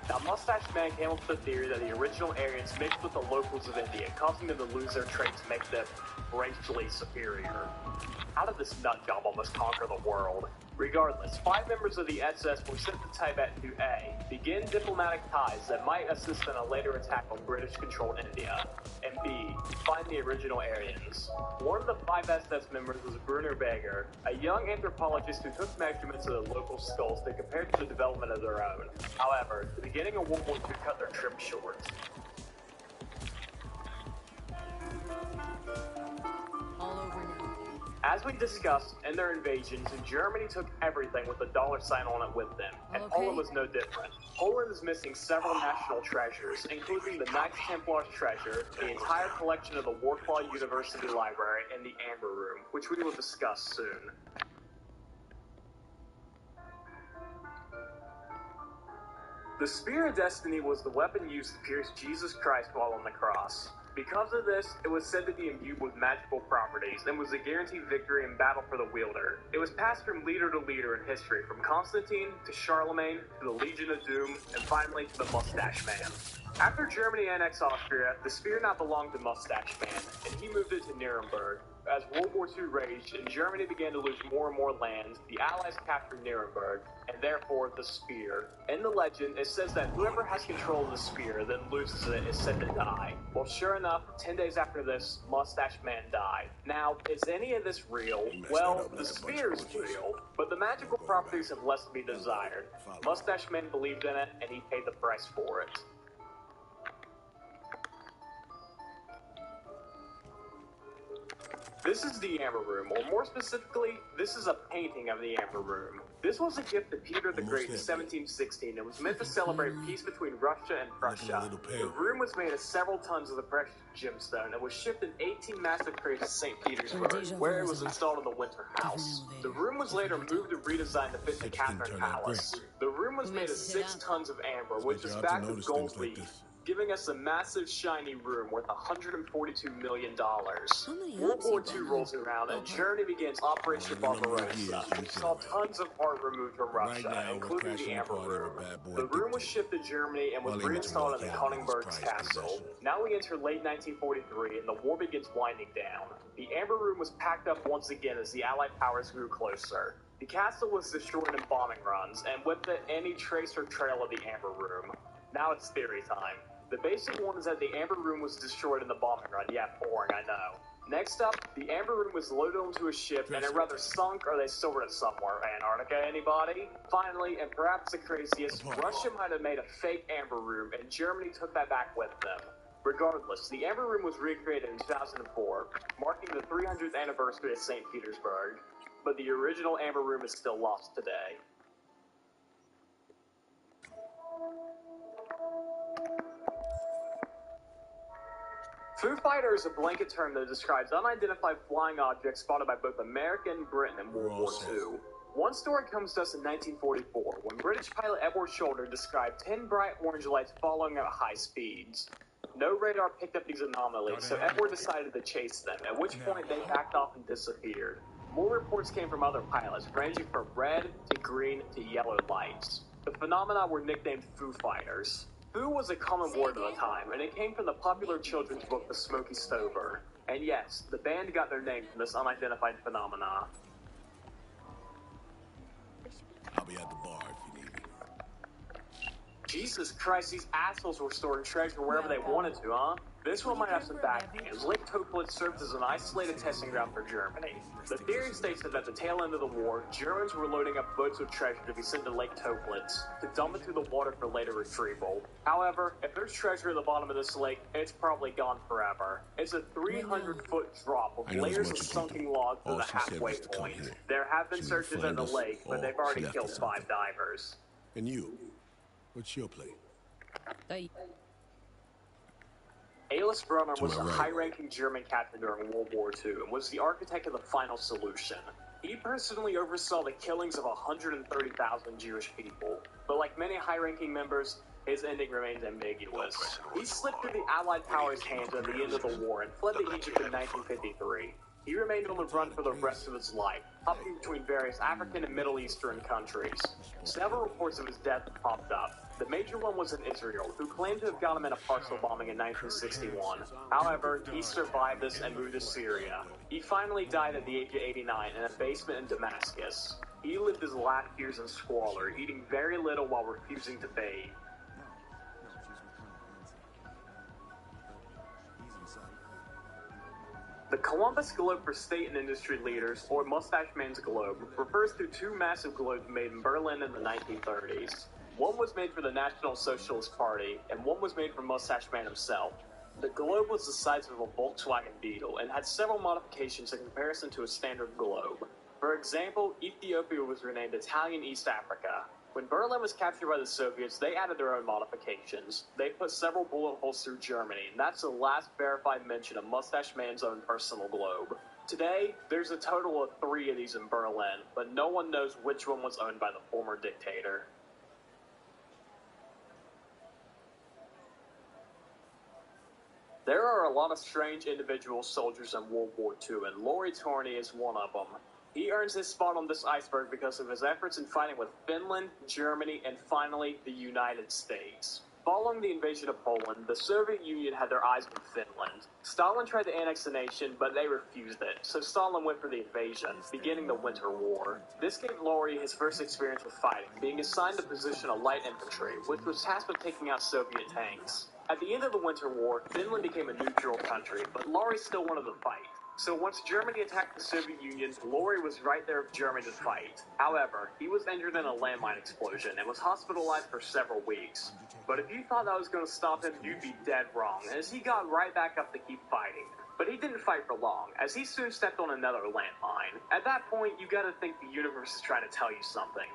Now, Mustache Man came up with the theory that the original Aryans mixed with the locals of India, causing them to lose their traits to make them racially superior. How did this nut job almost conquer the world? Regardless, 5 members of the SS were sent to Tibet to A, begin diplomatic ties that might assist in a later attack on British-controlled India, and B, find the original Aryans. One of the 5 SS members was Bruner Beger, a young anthropologist who took measurements of the local skulls to compare to the development of their own. However, the beginning of World War II cut their trip short. All over now. As we discussed, in their invasions, Germany took everything with a dollar sign on it with them, and Poland was no different. Poland is missing several national treasures, including the Knights Templar's treasure, the entire collection of the Warclaw University Library, and the Amber Room, which we will discuss soon. The Spear of Destiny was the weapon used to pierce Jesus Christ while on the cross. Because of this, it was said to be imbued with magical properties and was a guaranteed victory in battle for the wielder. It was passed from leader to leader in history, from Constantine to Charlemagne to the Legion of Doom, and finally to the Mustache Man. After Germany annexed Austria, the spear now belonged to Mustache Man, and he moved it to Nuremberg. As World War II raged and Germany began to lose more and more land, the Allies captured Nuremberg, and therefore the spear. In the legend, it says that whoever has control of the spear, then loses it, is said to die. Well, sure enough, 10 days after this, Mustache Man died. Now, is any of this real? Well, the spear is real, but the magical properties have left to be desired. Mustache Man believed in it, and he paid the price for it. This is the Amber Room, or more specifically, this is a painting of the Amber Room. This was a gift to Peter the Great in 1716 and was meant to celebrate peace between Russia and Prussia. The room was made of several tons of the precious gemstone and was shipped in 18 massive crates to St. Petersburg, where it was installed in the Winter House. The room was later moved and redesigned to fit the Catherine Palace. The room was made of 6 tons of amber, which is backed with gold leaf, giving us a massive, shiny room worth $142 million. World War II rolls around and Germany begins Operation Barbarossa, which saw tons of art removed from Russia, including the Amber Room. The room was shipped to Germany and was reinstalled in the Königsberg's castle. Now we enter late 1943 and the war begins winding down. The Amber Room was packed up once again as the Allied powers grew closer. The castle was destroyed in bombing runs, and with it, any trace or trail of the Amber Room. Now it's theory time. The basic one is that the Amber Room was destroyed in the bombing run. Yeah, boring, I know. Next up, the Amber Room was loaded onto a ship and it rather sunk or they stored it somewhere. Antarctica, anybody? Finally, and perhaps the craziest, Russia might have made a fake Amber Room and Germany took that back with them. Regardless, the Amber Room was recreated in 2004, marking the 300th anniversary of St. Petersburg. But the original Amber Room is still lost today. Foo Fighter is a blanket term that describes unidentified flying objects spotted by both America and Britain in World War II. One story comes to us in 1944, when British pilot Edward Shoulder described 10 bright orange lights following at high speeds. No radar picked up these anomalies, so Edward decided to chase them, at which point they backed off and disappeared. More reports came from other pilots, ranging from red to green to yellow lights. The phenomena were nicknamed Foo Fighters. Foo was a common word at the time, and it came from the popular children's book The Smoky Stover. And yes, the band got their name from this unidentified phenomena. I'll be at the bar if you need me. Jesus Christ, these assholes were storing treasure wherever they wanted to, huh? This one might have some backing, as Lake Toplitz served as an isolated testing ground for Germany. The theory states that at the tail end of the war, Germans were loading up boats with treasure to be sent to Lake Toplitz, to dump it through the water for later retrieval. However, if there's treasure at the bottom of this lake, it's probably gone forever. It's a 300-foot drop with layers of sunken logs to the halfway point. There have been searches at the lake, but they've already killed 5 divers. And you? What's your play? Alice Brunner was a high-ranking German captain during World War II and was the architect of the final solution. He personally oversaw the killings of 130,000 Jewish people, but like many high-ranking members, his ending remains ambiguous. He slipped through the Allied powers' hands at the end of the war and fled to Egypt in 1953. He remained on the run for the rest of his life, hopping between various African and Middle Eastern countries. Several reports of his death popped up. The major one was in Israel, who claimed to have got him in a parcel bombing in 1961. However, he survived this and moved to Syria. He finally died at the age of 89 in a basement in Damascus. He lived his last years in squalor, eating very little while refusing to bathe. The Columbus Globe for state and industry leaders, or Mustache Man's Globe, refers to 2 massive globes made in Berlin in the 1930s. One was made for the National Socialist Party, and one was made for Mustache Man himself. The globe was the size of a Volkswagen Beetle, and had several modifications in comparison to a standard globe. For example, Ethiopia was renamed Italian East Africa. When Berlin was captured by the Soviets, they added their own modifications. They put several bullet holes through Germany, and that's the last verified mention of Mustache Man's own personal globe. Today, there's a total of 3 of these in Berlin, but no one knows which one was owned by the former dictator. There are a lot of strange individual soldiers in World War II, and Laurie Torney is one of them. He earns his spot on this iceberg because of his efforts in fighting with Finland, Germany, and finally, the United States. Following the invasion of Poland, the Soviet Union had their eyes on Finland. Stalin tried to annex the nation, but they refused it, so Stalin went for the invasion, beginning the Winter War. This gave Laurie his first experience with fighting, being assigned the position of light infantry, which was tasked with taking out Soviet tanks. At the end of the Winter War, Finland became a neutral country, but Laurie still wanted to fight. So once Germany attacked the Soviet Union, Laurie was right there with Germany to fight. However, he was injured in a landmine explosion and was hospitalized for several weeks. But if you thought that was going to stop him, you'd be dead wrong, as he got right back up to keep fighting. But he didn't fight for long, as he soon stepped on another landmine. At that point, you gotta think the universe is trying to tell you something.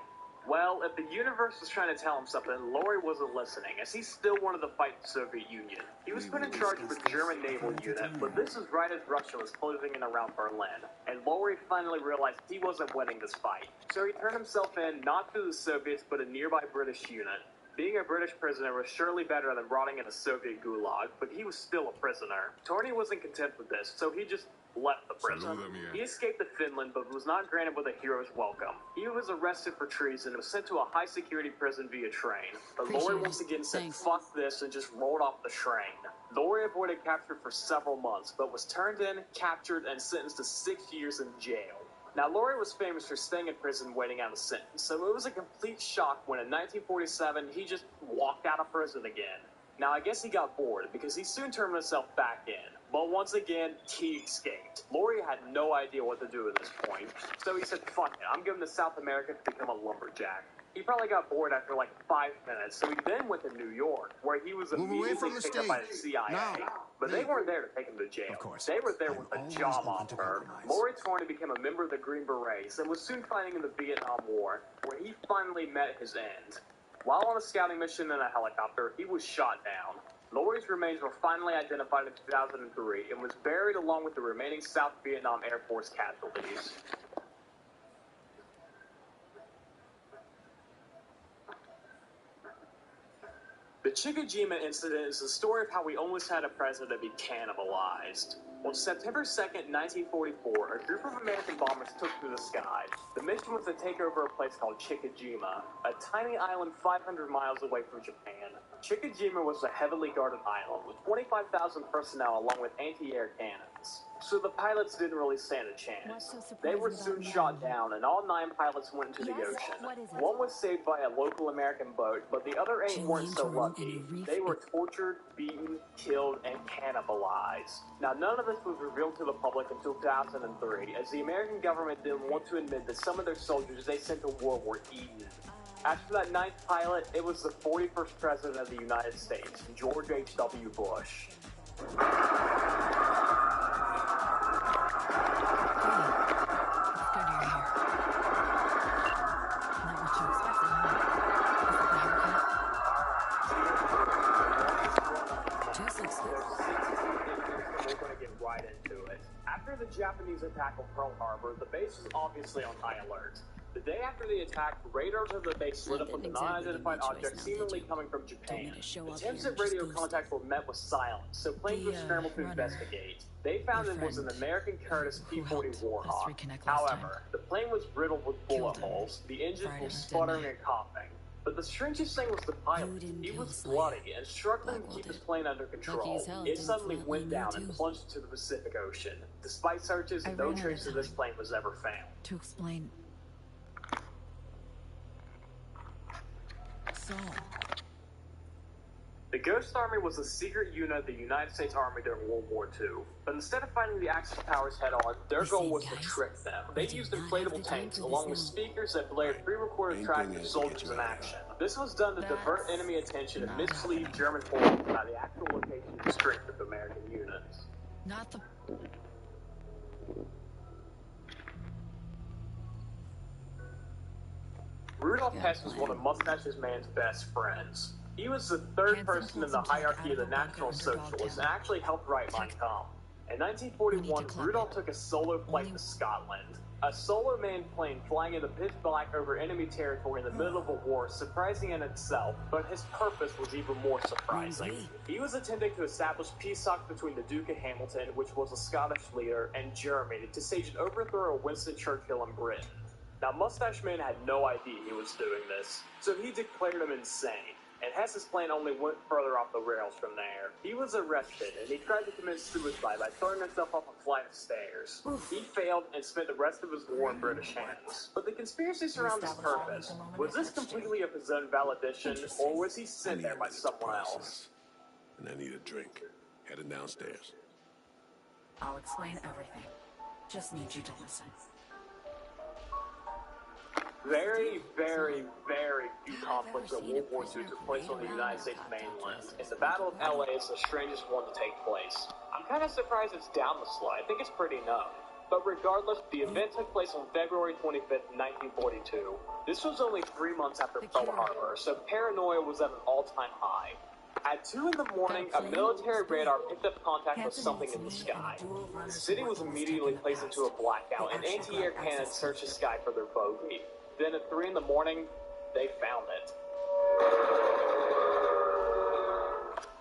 Well, if the universe was trying to tell him something, Laurie wasn't listening, as he still wanted to fight the Soviet Union. He was put in charge of a German naval unit, but this was right as Russia was closing in around Berlin, and Laurie finally realized he wasn't winning this fight. So he turned himself in, not to the Soviets, but a nearby British unit. Being a British prisoner was surely better than rotting in a Soviet gulag, but he was still a prisoner. Tony wasn't content with this, so he just left the prison. He escaped to Finland, but was not granted with a hero's welcome. He was arrested for treason and was sent to a high-security prison via train. But Laurie once again said, fuck this, and just rolled off the train. Laurie avoided capture for several months, but was turned in, captured, and sentenced to 6 years in jail. Now, Laurie was famous for staying in prison waiting out a sentence, so it was a complete shock when in 1947 he just walked out of prison again. Now, I guess he got bored, because he soon turned himself back in. But once again, he escaped. Laurie had no idea what to do at this point, so he said, fuck it, I'm going to South America to become a lumberjack. He probably got bored after like 5 minutes, so he then went to New York, where he was immediately picked up by the CIA. But they weren't there to take him to jail. They were there with a job offer. Laurie Tony became a member of the Green Berets and was soon fighting in the Vietnam War, where he finally met his end. While on a scouting mission in a helicopter, he was shot down. Laurie's remains were finally identified in 2003 and was buried along with the remaining South Vietnam Air Force casualties. The Chickajima incident is the story of how we almost had a president be cannibalized. On September 2nd, 1944, a group of American bombers took to the sky. The mission was to take over a place called Chickajima, a tiny island 500 miles away from Japan. Chickajima was a heavily guarded island with 25,000 personnel along with anti-air cannons. So the pilots didn't really stand a chance. They were soon shot down, and all 9 pilots went into the ocean. One was saved by a local American boat, but the other 8 weren't so lucky. They were tortured, beaten, killed, and cannibalized. Now, none of this was revealed to the public until 2003, as the American government didn't want to admit that some of their soldiers they sent to war were eaten. As for that 9th pilot, it was the 41st President of the United States, George H.W. Bush. After the Japanese attack on Pearl Harbor, the base was obviously on high alert. The day after the attack, radars of the base lit up with an unidentified object seemingly coming from Japan. Attempts at radio contact were met with silence, so planes were scrambled to investigate. They found it was an American Curtiss P-40 Warhawk. However, the plane was riddled with bullet holes, the engines were sputtering and coughing. But the strangest thing was the pilot. He was bloody and struggling to keep his plane under control. It suddenly went down and plunged into the Pacific Ocean. Despite searches, no trace of this plane was ever found. To explain... Saul. The Ghost Army was a secret unit of the United States Army during World War II. But instead of fighting the Axis powers head-on, their goal was to trick them. They used inflatable tanks along with speakers that blared pre-recorded tracks of soldiers in action. This was done to divert enemy attention and mislead German forces about the actual location and strength of American units. Not the... Rudolf Hess was one of Mustache's man's best friends. He was the 3rd person in the hierarchy of the National Socialists and actually helped write Mein Kampf. In 1941, Rudolf took a solo flight to Scotland. A solo manned plane flying in the pitch black over enemy territory in the middle of a war, surprising in itself, but his purpose was even more surprising. He was attempting to establish peace talks between the Duke of Hamilton, which was a Scottish leader, and Germany to stage an overthrow of Winston Churchill in Britain. Now, Mustache Man had no idea he was doing this, so he declared him insane. and Hess's plan only went further off the rails from there. He was arrested, and he tried to commit suicide by throwing himself off a flight of stairs. He failed and spent the rest of his war in British hands. But the conspiracy surrounds his purpose. Was this completely of his own validation, or was he sent there by someone else? And I need a drink. Headed downstairs. I'll explain everything. Just need you to listen. Very, very, very few conflicts of World War II took place on the United States mainland, and the Battle of LA is the strangest one to take place. I'm kind of surprised it's down the slide. I think it's pretty known. But regardless, the event took place on February 25th, 1942. This was only 3 months after Pearl Harbor, so paranoia was at an all-time high. At 2 in the morning, a military radar picked up contact with something in the sky. The city was immediately placed into a blackout, and anti-air cannons searched the sky for their bogey. Then at 3 in the morning, they found it.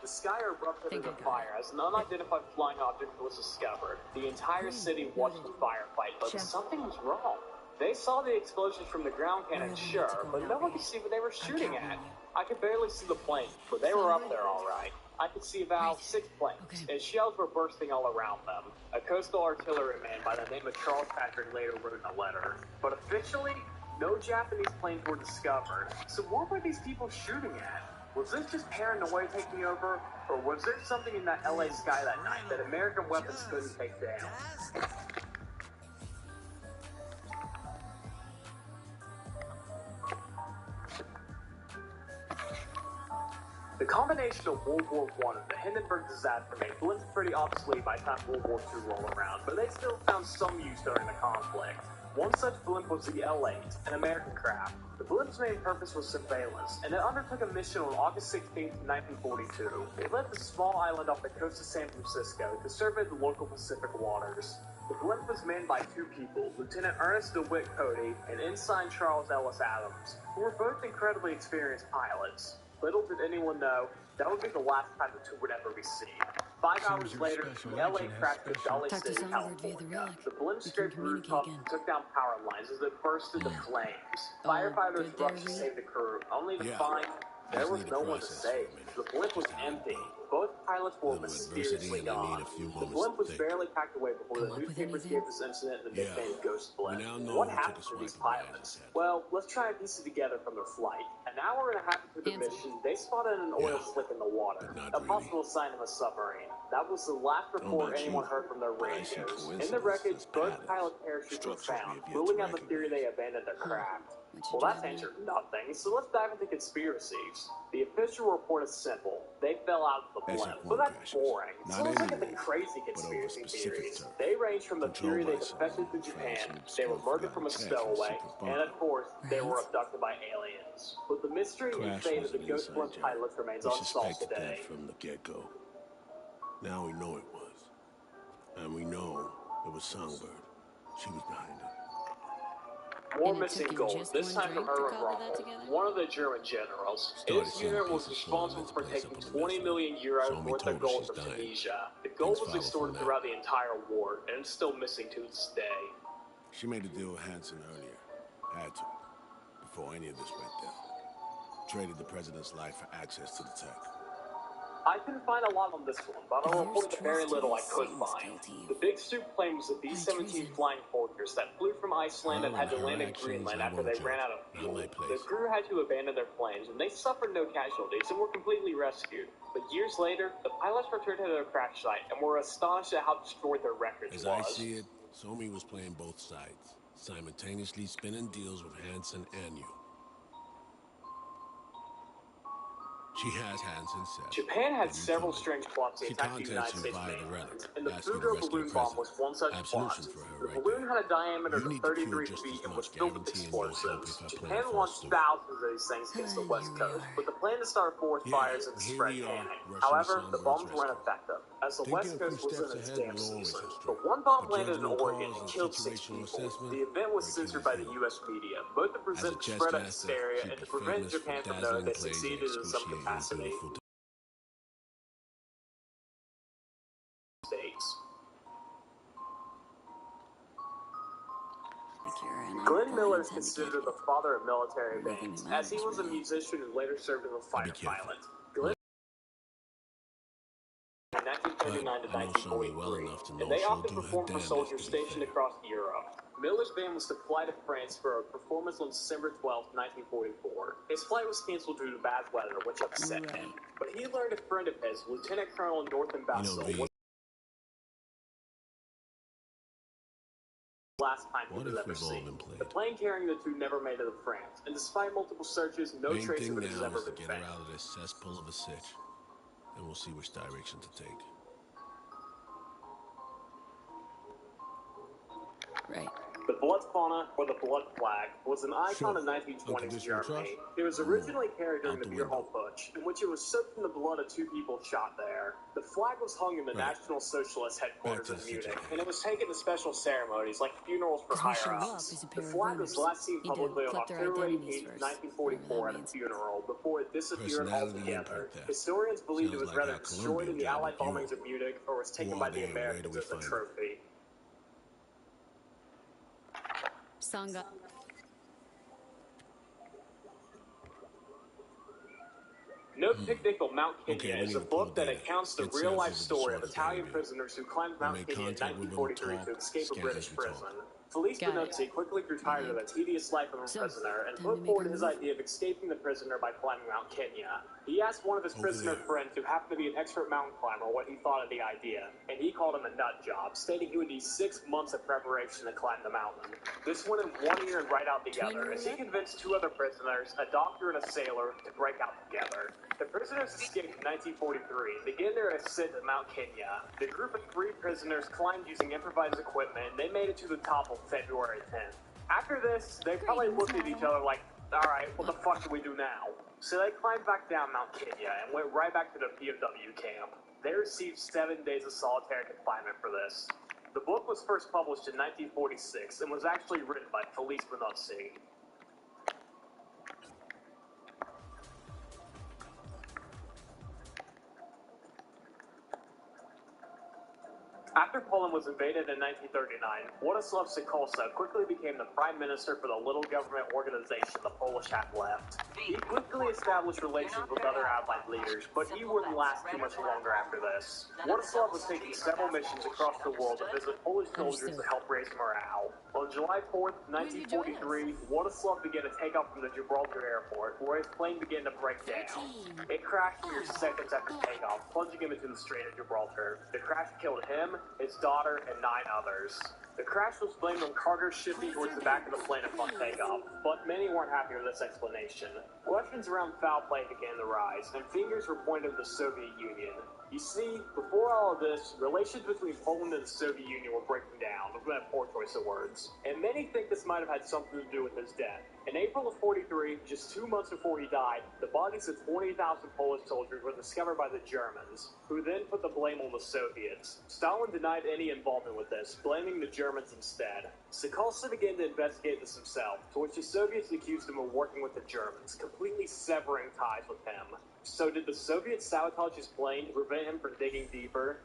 The sky erupted into fire as an unidentified flying object was discovered. The entire city watched the firefight, but something was wrong. They saw the explosions from the ground cannon, sure, but no one could see what they were shooting at. I could barely see the planes, but they were up there all right. I could see about 6 planes, and shells were bursting all around them. A coastal artilleryman by the name of Charles Patrick later wrote in a letter. But officially, no Japanese planes were discovered. So what were these people shooting at? Was this just paranoia taking over, or was there something in that LA sky that night that American weapons couldn't take down? The combination of World War I and the Hindenburg disaster made blimps pretty obsolete by the time World War II rolled around, but they still found some use during the conflict. One such blimp was the L-8, an American craft. The blimp's main purpose was surveillance, and it undertook a mission on August 16, 1942. It left a small island off the coast of San Francisco to survey the local Pacific waters. The blimp was manned by 2 people, Lieutenant Ernest DeWitt Cody and Ensign Charles Ellis Adams, who were both incredibly experienced pilots. Little did anyone know, that would be the last time the 2 would ever be seen. 5 hours later, the LA crashed at Valley City, California. The blimp scraped rooftops and took down power lines as it burst into flames. Firefighters rushed to save the crew, only to find there was no one to save. The blimp was empty. Both pilots were mysteriously gone. The blimp was barely packed away before the newspapers gave this incident the nickname Ghost Blimp. What happened to these pilots? Well, let's try and piece it together from their flight. An hour and a half into the mission, they spotted an oil slick in the water, a possible sign of a submarine. That was the last report anyone heard from their radios. In the wreckage, both pilot parachutes were found, ruling out the theory they abandoned their craft. Well, that's answered nothing, so let's dive into conspiracies. The official report is simple. They fell out of the blimp, but that's boring. So let's look at the crazy conspiracy theories. They range from the theory they defected to Japan, they were murdered from a stowaway, and of course, they were abducted by aliens. But the mystery and fate of the Ghost Blimp pilots remains unsolved today. From the get-go. Now we know it was. And we know it was Songbird. She was behind it. More missing gold, this time from Erwin Rommel, one of the German generals. His unit was responsible for taking 20 million euros worth of gold from Tunisia. The gold was extorted throughout the entire war, and it's still missing to this day. She made a deal with Hansen earlier. Had to. Before any of this went down. Traded the president's life for access to the tech. I couldn't find a lot on this one, but I'll report the very little I could find. The Big Soup plane was a B-17 Flying Fortress that flew from Iceland and had to land in Greenland after they ran out of fuel. The crew had to abandon their planes, and they suffered no casualties and were completely rescued. But years later, the pilots returned to their crash site and were astonished at how destroyed their wreckage was. As I see it, Somi was playing both sides, simultaneously spinning deals with Hansen and you. She has Hansen set. Japan had several strange plots to attack the United States mainland, and the Fugo balloon bomb was one such plot. The balloon had a diameter of 33 feet and was filled with explosives. Japan launched thousands of these things against the West Coast, with the plan to start forest fires and to spread panic. However, the bombs were ineffective, as the West Coast was in its damn season. But one bomb landed in Oregon and killed 6 people. The event was censored by the U.S. media, both to present the spread of hysteria and to prevent Japan from knowing they succeeded in some capacity. secure, and I Glenn fully Miller is intend to get considered it. the father of military Everything bands, that as he matters, was a really. musician who later served as a fighter careful. pilot. Glenn in 1939 to But I know Sonya well 1943, enough to and know they she'll often do her performed for damnedest soldiers to be stationed fair. across Europe. Miller's band was to fly to France for a performance on December 12, 1944. His flight was canceled due to bad weather, which upset him. But he learned a friend of his, Lieutenant Colonel Northern Bassel, V, was the last time he what was if ever we've all seen. been played? The plane carrying the two never made it to France, and despite multiple searches, no Main trace thing of it has now ever is to been get her found. out of this cesspool of a sitch. Then we'll see which direction to take. Right. The blood fauna, or the blood flag, was an icon Sure. of 1920s Unconditional Germany. trust? It was No originally more. carried during Out the the beer hall window. putsch, in which it was soaked in the blood of two people shot there. The flag was hung in the Right. National Socialist Back headquarters to in the Munich, situation. and it was taken to special ceremonies like funerals for Because we show up higher-ups. as a The pair of flag was winners. last seen Need to publicly on collect their October identities 18, first, 1944 whatever at that a means. funeral, before it disappeared Personality altogether. input there. Historians believe it Sounds was like rather how destroyed Columbia in the job Allied at bombings Europe. of Munich, or was taken Who by are the they and where do Americans we as a find them? trophy. Sangha. No Picnic on Mount Okay, Kenya we is need a to pull book that data. accounts the Get real-life samples of the story of sorted Italian behavior. prisoners who climbed We'll Mount make Kenya in contact with them, 1943 to talk, escape a scan British as we prison. talk. Felice Got it. Benozzi quickly grew tired of the tedious life of a So, prisoner and time to put make forward our his move? idea of escaping the prisoner by climbing Mount Kenya. He asked one of his Over prisoner there. friends, who happened to be an expert mountain climber, what he thought of the idea, and he called him a nut job, stating he would need 6 months of preparation to climb the mountain. This went in 1 year and right out the other, as he convinced 2 other prisoners, a doctor and a sailor, to break out together. The prisoners escaped in 1943 and began their ascent to Mount Kenya. The group of 3 prisoners climbed using improvised equipment, and they made it to the top on February 10th. After this, they probably looked at each other like, alright, what the fuck do we do now? So they climbed back down Mount Kenya and went right back to the POW camp. They received 7 days of solitary confinement for this. The book was first published in 1946 and was actually written by Felice Benozzi. After Poland was invaded in 1939, Władysław Sikorski quickly became the prime minister for the little government organization the Polish had left. He quickly established relations with other Allied leaders, but he wouldn't last too much longer after this. Władysław was taking several missions across the world to visit Polish soldiers to help raise morale. On July 4th, 1943, Władysław began to take off from the Gibraltar airport, where his plane began to break down. It crashed mere seconds after takeoff, plunging him into the Strait of Gibraltar. The crash killed him, his daughter, and 9 others. The crash was blamed on cargo shifting towards the back of the plane upon takeoff, but many weren't happy with this explanation. Questions around foul play began to rise, and fingers were pointed at the Soviet Union. You see, before all of this, relations between Poland and the Soviet Union were breaking down, with that poor choice of words. And many think this might have had something to do with his death. In April of 43, just 2 months before he died, the bodies of 20,000 Polish soldiers were discovered by the Germans, who then put the blame on the Soviets. Stalin denied any involvement with this, blaming the Germans instead. Sikorski began to investigate this himself, to which the Soviets accused him of working with the Germans, completely severing ties with him. So did the Soviets sabotage his plane to prevent him from digging deeper?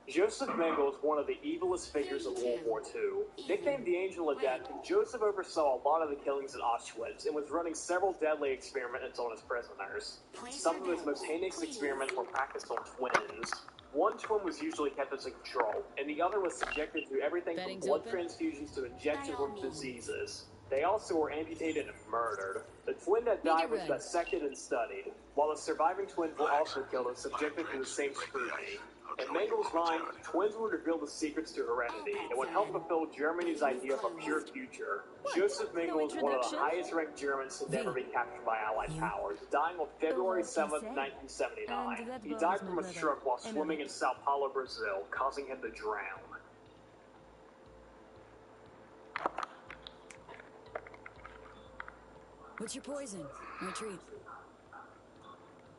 Joseph Mengele is one of the evilest figures of World War II. Nicknamed the Angel of Death, Joseph oversaw a lot of the killings at Auschwitz and was running several deadly experiments on his prisoners. Some of his most heinous experiments were practiced on twins. One twin was usually kept as a control, and the other was subjected to everything from blood transfusions to injections with diseases. They also were amputated and murdered. The twin that died was dissected and studied, while the surviving twins were also killed and subjected to the same scrutiny. In Mengele's mind, twins would reveal the secrets to heredity and would help fulfill Germany's idea of a pure future. Joseph Mengele is one of the highest-ranked Germans to never be captured by Allied powers, dying on February 7th, 1979. He died from a stroke while swimming in Sao Paulo, Brazil, causing him to drown. What's your poison? My treat.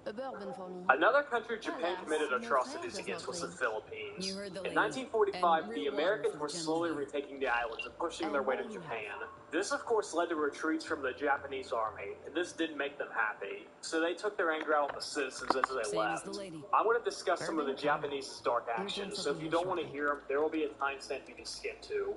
A bourbon for me. Another country Japan Alas, committed mon atrocities frère does against not was the drink. Philippines. You heard the In lady. 1945, And the real water Americans for were the slowly gentleman. retaking the islands and pushing And their way what to do you Japan. This, of course, led to retreats from the Japanese army, and this didn't make them happy. So they took their anger out on the citizens as they Same as left. the lady. I want to discuss some of the Bourbon time. Japanese dark actions, so if you don't want to hear them, there will be a timestamp you can skip to.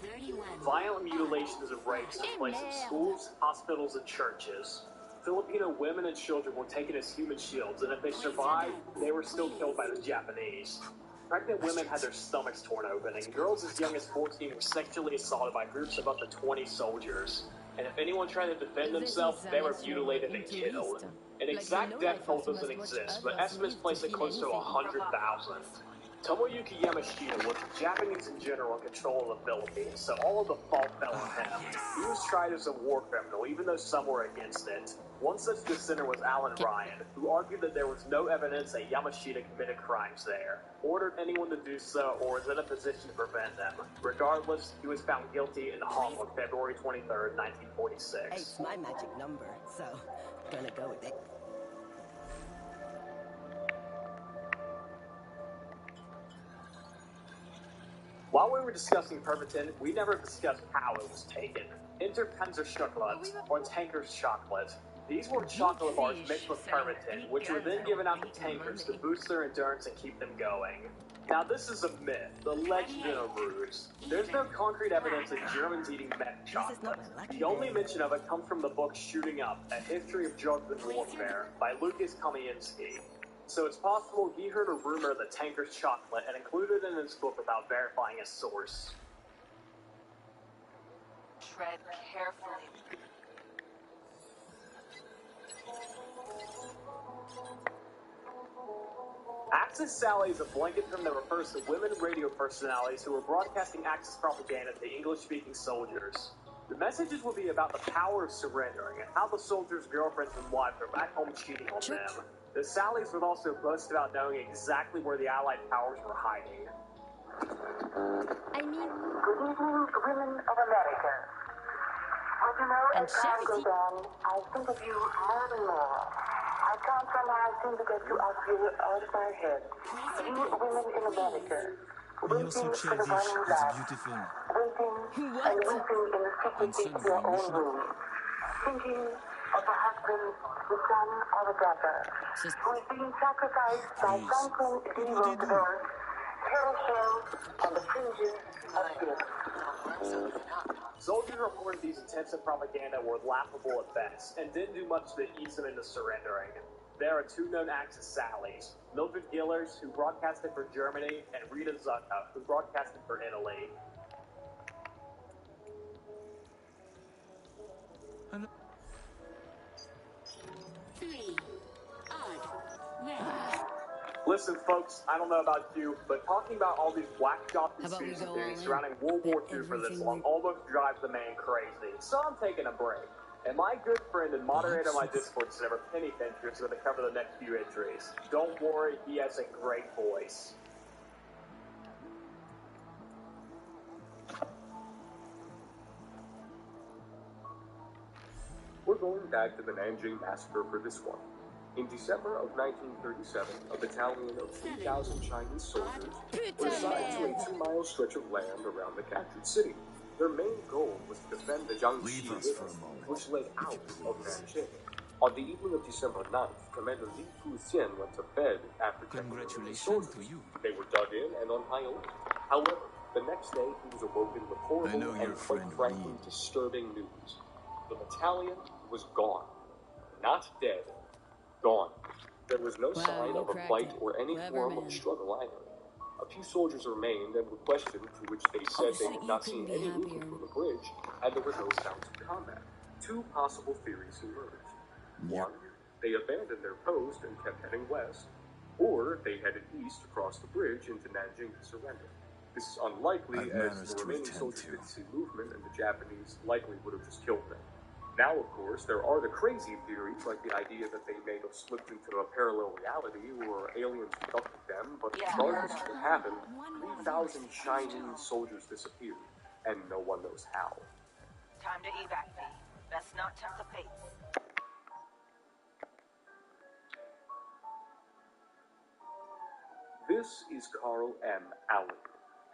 31. Violent mutilations and rapes took place in schools, hospitals, and churches. Filipino women and children were taken as human shields, and if they survived, they were still killed by the Japanese. Pregnant women had their stomachs torn open, and girls as young as 14 were sexually assaulted by groups of up to 20 soldiers. And if anyone tried to defend themselves, they were mutilated and killed. An exact death toll doesn't exist, but estimates place it close to 100,000. Tomoyuki Yamashita was the Japanese in general in control of the Philippines, so all of the fault fell on him. He was tried as a war criminal, even though some were against it. One such dissenter was Alan Ryan, who argued that there was no evidence that Yamashita committed crimes there, ordered anyone to do so, or was in a position to prevent them. Regardless, he was found guilty and hung on February 23rd, 1946. Eight's my magic number, so gonna go with it. While we were discussing Pervitin, we never discussed how it was taken. Enter Panzerchokolade, or tanker's chocolate. These were chocolate bars mixed with Pervitin, which were then given out to tankers to boost their endurance and keep them going. Now this is a myth, the legend and a ruse. There's no concrete evidence that Germans eating meth chocolate. The only mention of it comes from the book Shooting Up, A History of Drugs and Warfare, by Lucas Kamiensky. So it's possible he heard a rumor of the tanker's chocolate and included it in his book without verifying his source. Tread carefully. Axis Sally is a blanket term that refers to women radio personalities who were broadcasting Axis propaganda to English-speaking soldiers. The messages will be about the power of surrendering and how the soldiers' girlfriends and wives are back home cheating on them. The Sallies would also boast about knowing exactly where the Allied powers were hiding. I mean, good evening, women of America. Well, you know, as time goes on, I think of you more and more. I can't somehow seem to get you out of my head. You women in America, waiting for the one you love, waiting and weeping in the secrecy of your own room, thinking of a husband, the son, or a brother, who is being sacrificed by Franklin D. Roosevelt, perishing on the fringes of death. Soldiers reported these attempts at propaganda were laughable at best, and didn't do much to ease them into surrendering. There are two known Axis Sallies, Mildred Gillers, who broadcasted for Germany, and Rita Zucca, who broadcasted for Italy. Listen, folks, I don't know about you, but talking about all these whack job conspiracy theories surrounding World War II for this long almost drives the man crazy. So I'm taking a break. And my good friend and moderator of my Discord server, Penny Fincher, is going to cover the next few entries. Don't worry, he has a great voice. We're going back to the Nanjing Massacre for this one. In December of 1937, a battalion of 3,000 Chinese soldiers were assigned to a 2-mile stretch of land around the captured city. Their main goal was to defend the Jiangxi River, which led out of Nanjing. On the evening of December 9th, Commander Li Fuxian went to bed after checking in with the soldiers. They were dug in and on high alert. However, the next day he was awoken with horrible and, quite frankly, disturbing news. The battalion was gone. Not dead. Gone. There was no sign of a fight or any form of struggle either. A few soldiers remained and were questioned, to which they said they had not seen any movement from the bridge, and there were no sounds of combat. Two possible theories emerged. One, they abandoned their post and kept heading west, or they headed east across the bridge into Nanjing to surrender. This is unlikely, as the remaining soldiers didn't see movement, and the Japanese likely would have just killed them. Now, of course, there are the crazy theories, like the idea that they may have slipped into a parallel reality or aliens abducted them, but regardless of what happened, 3,000 Chinese soldiers disappeared, and no one knows how. Time to evac, V. Best not tempt the fates. This is Carl M. Allen.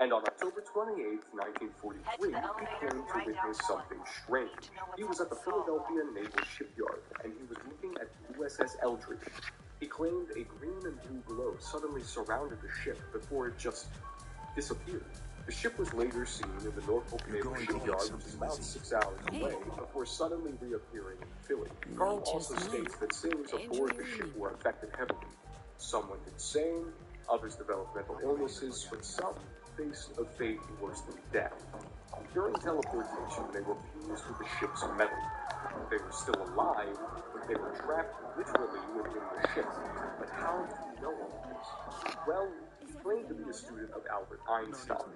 And on October 28, 1943, he claimed to witness something strange. He was at the Philadelphia Naval Shipyard, and he was looking at the USS Eldridge. He claimed a green and blue glow suddenly surrounded the ship before it just disappeared. The ship was later seen in the Norfolk Naval Shipyard, which is about 6 hours away, before suddenly reappearing in Philly. Carl also states that sailors aboard the ship were affected heavily. Some went insane, others developed mental illnesses, but some faced a fate worse than death. During teleportation, they were fused with the ship's metal. They were still alive, but they were trapped literally within the ship. But how did he know all this? Well, he claimed to be a student of Albert Einstein,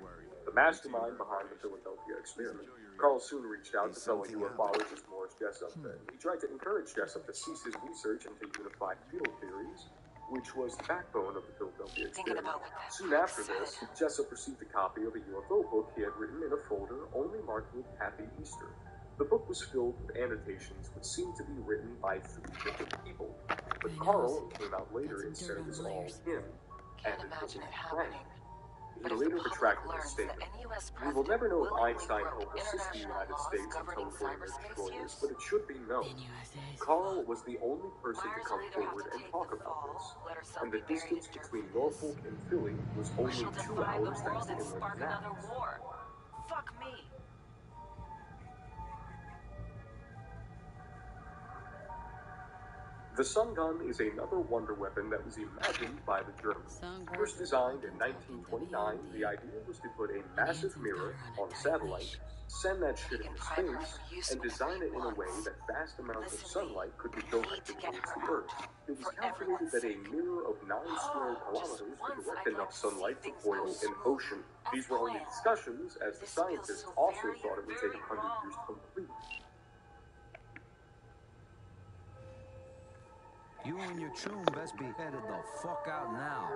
the mastermind behind the Philadelphia experiment. Carl soon reached out to fellow ufologist Morris Jessup, and he tried to encourage Jessup to cease his research into unified field theories, which was the backbone of the Philadelphia experiment. Soon after this, Jessup received a copy of a UFO book he had written in a folder only marked with Happy Easter. The book was filled with annotations which seemed to be written by 3 different people. But Carl, it came out later, it said it was all him, and it wasn't Frank. He later retracted his statement. We will never know if Einstein helped assist the United States in teleporting their destroyers, but it should be known. Carl was the only person to come forward and talk about this, and the distance between Norfolk and Philly was only 2 hours thanks to inland canals. Fuck me. The Sun Gun is another wonder weapon that was imagined by the Germans. First designed in 1929, the idea was to put a massive mirror on a satellite, send that shit into space, and design it in a way that vast amounts of sunlight could be directed towards the Earth. It was calculated that a mirror of 9 square kilometers could direct enough sunlight to boil an ocean. These were only discussions, as the scientists also thought it would take 100 years to complete. You and your tune best be headed the fuck out now.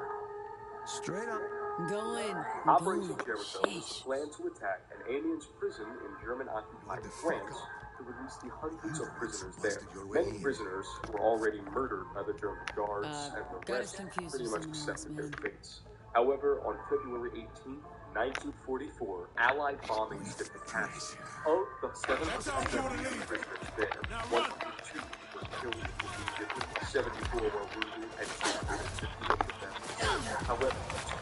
Straight up. Going. Operation Jericho was a plan to attack an aliens prison in German-occupied France to release the hundreds of prisoners there. Many prisoners were already murdered by the German guards, and the rest pretty much accepted their fates. However, on February 18, 1944, Allied bombings hit the castle. Of the 770 prisoners there, 102 were killed immediately, 74 were wounded, and 250 of them. However,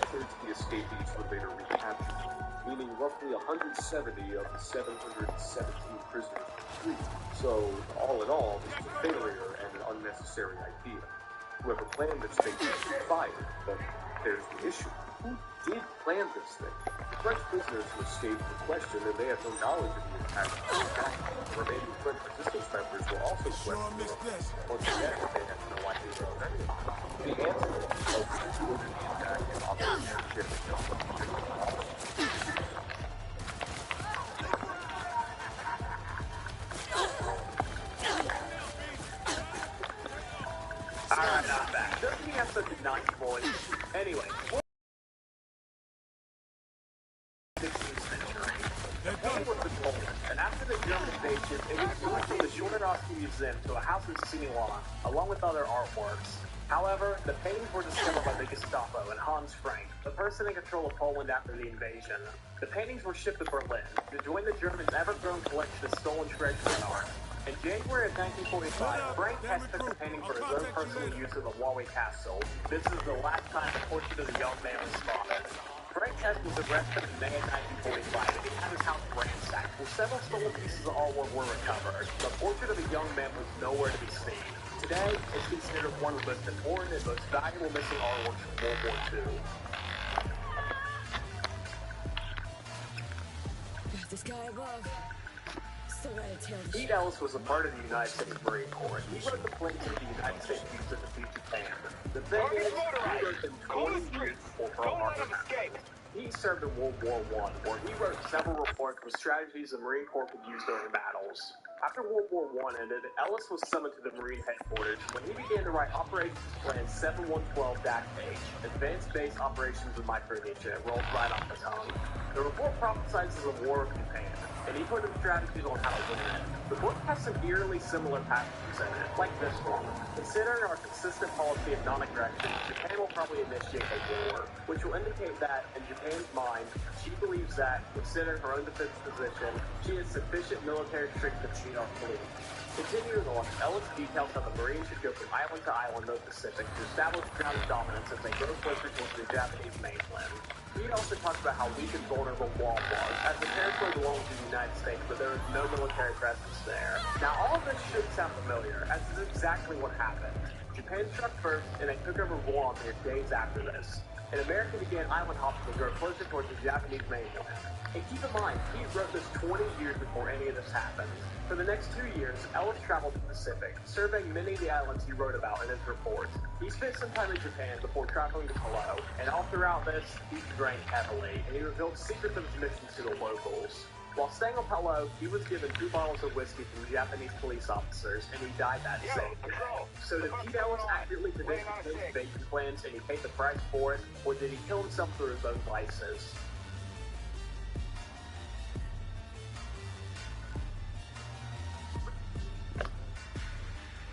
2/3 of the escapees were later recaptured, meaning roughly 170 of the 717 prisoners were free. So, all in all, this was a failure and an unnecessary idea. Whoever planned this thing was fired, but there's the issue. Who did plan this thing? The French prisoners who escaped were questioned, and they had no knowledge of the attack. The remaining French resistance members were also questioned. Once again, they had no idea of anything. The answer of the attack and Operation Jericho. Alright, I'm back. Doesn't he have such a nice voice? Anyway, and after the German invasion, it was moved from the Schuldenowski Museum to a house in Ceylon, along with other artworks. However, the paintings were discovered by the Gestapo and Hans Frank, the person in control of Poland after the invasion. The paintings were shipped to Berlin to join the Germans' ever-growing collection of stolen treasure and art. In January of 1945, Frank took the painting for his own personal use of the Warwick Castle. This is the last time the portrait of the young man was spotted. Frank Hess was arrested in May of 1945 and he had his house ransacked, where several stolen pieces of artwork were recovered. The portrait of the young man was nowhere to be seen. Today, it's considered one of the most important and most valuable missing artworks from World War II. This guy above. Still gotta tail the Pete Ellis was a part of the United States Marine Corps. He wrote the planes that the United States used to defeat Japan. The thing is, he wrote them 20 years before Pearl Harbor happened. He served in World War I, where he wrote several reports with strategies the Marine Corps could use during battles. After World War I ended, Ellis was summoned to the Marine headquarters when he began to write Operations Plan 7112-H, Advanced Base Operations in Micronesia. It rolls right off the tongue. The report prophesizes a war of Japan. and he put in strategies on how to win it. The book has some eerily similar passages in it, like this one. Considering our consistent policy of non-aggression, Japan will probably initiate a war, which will indicate that, in Japan's mind, she believes that, considering her own defense position, she has sufficient military strength to defeat our fleet. Continuing on, Ellis details how the Marines should go from island to island in the Pacific to establish ground dominance as they grow closer towards the Japanese mainland. He also talks about how weak and vulnerable Guam was, as the territory belongs to the United States, but there is no military presence there. Now, all of this should sound familiar, as this is exactly what happened. Japan struck first, and they took over Guam mere days after this. And America began island hopping to grow closer towards the Japanese mainland. And keep in mind, he wrote this 20 years before any of this happened. For the next 2 years, Ellis traveled to the Pacific, surveying many of the islands he wrote about in his report. He spent some time in Japan before traveling to Palau, and all throughout this, he drank heavily, and he revealed secrets of his missions to the locals. While staying on Palau, he was given 2 bottles of whiskey from Japanese police officers, and he died that same day. So did Pete Ellis accurately predict his invasion plans, and he paid the price for it, or did he kill himself through his own vices?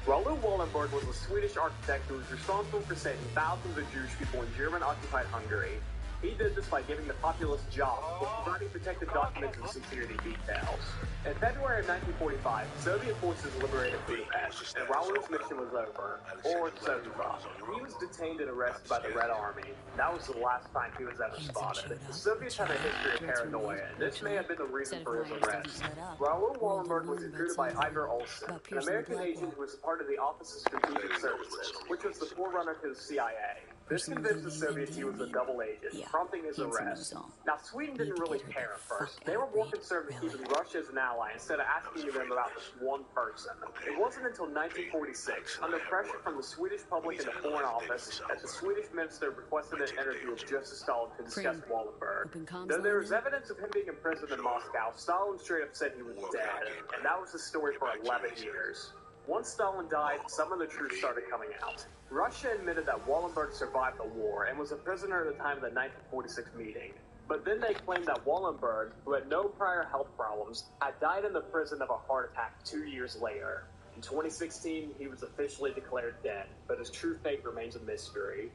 Raoul Wallenberg was a Swedish architect who was responsible for saving thousands of Jewish people in German-occupied Hungary. He did this by giving the populace jobs, while providing protected documents and security details. In February of 1945, Soviet forces liberated Budapest, and Raoul's mission was over, or so he thought. He was detained and arrested by the Red Army. That was the last time he was ever spotted. The Soviets had a history of paranoia, and this may have been the reason for his arrest. Raoul Wallenberg was recruited by Ivar Olsen, an American agent who was a part of the Office of Strategic Services, which was the forerunner to the CIA. This convinced the Soviets he was a double agent, prompting his arrest. Now, Sweden didn't really care at first. They were more concerned with keeping Russia as an ally instead of asking them about this one person. It wasn't until 1946, under pressure from the Swedish public and the Foreign Office, that the Swedish minister requested an interview with Joseph Stalin to discuss Wallenberg. Though there was evidence of him being imprisoned in Moscow, Stalin straight up said he was dead, and that was the story for 11 years. Once Stalin died, some of the truth started coming out. Russia admitted that Wallenberg survived the war and was a prisoner at the time of the 1946 meeting. But then they claimed that Wallenberg, who had no prior health problems, had died in the prison of a heart attack 2 years later. In 2016, he was officially declared dead, but his true fate remains a mystery.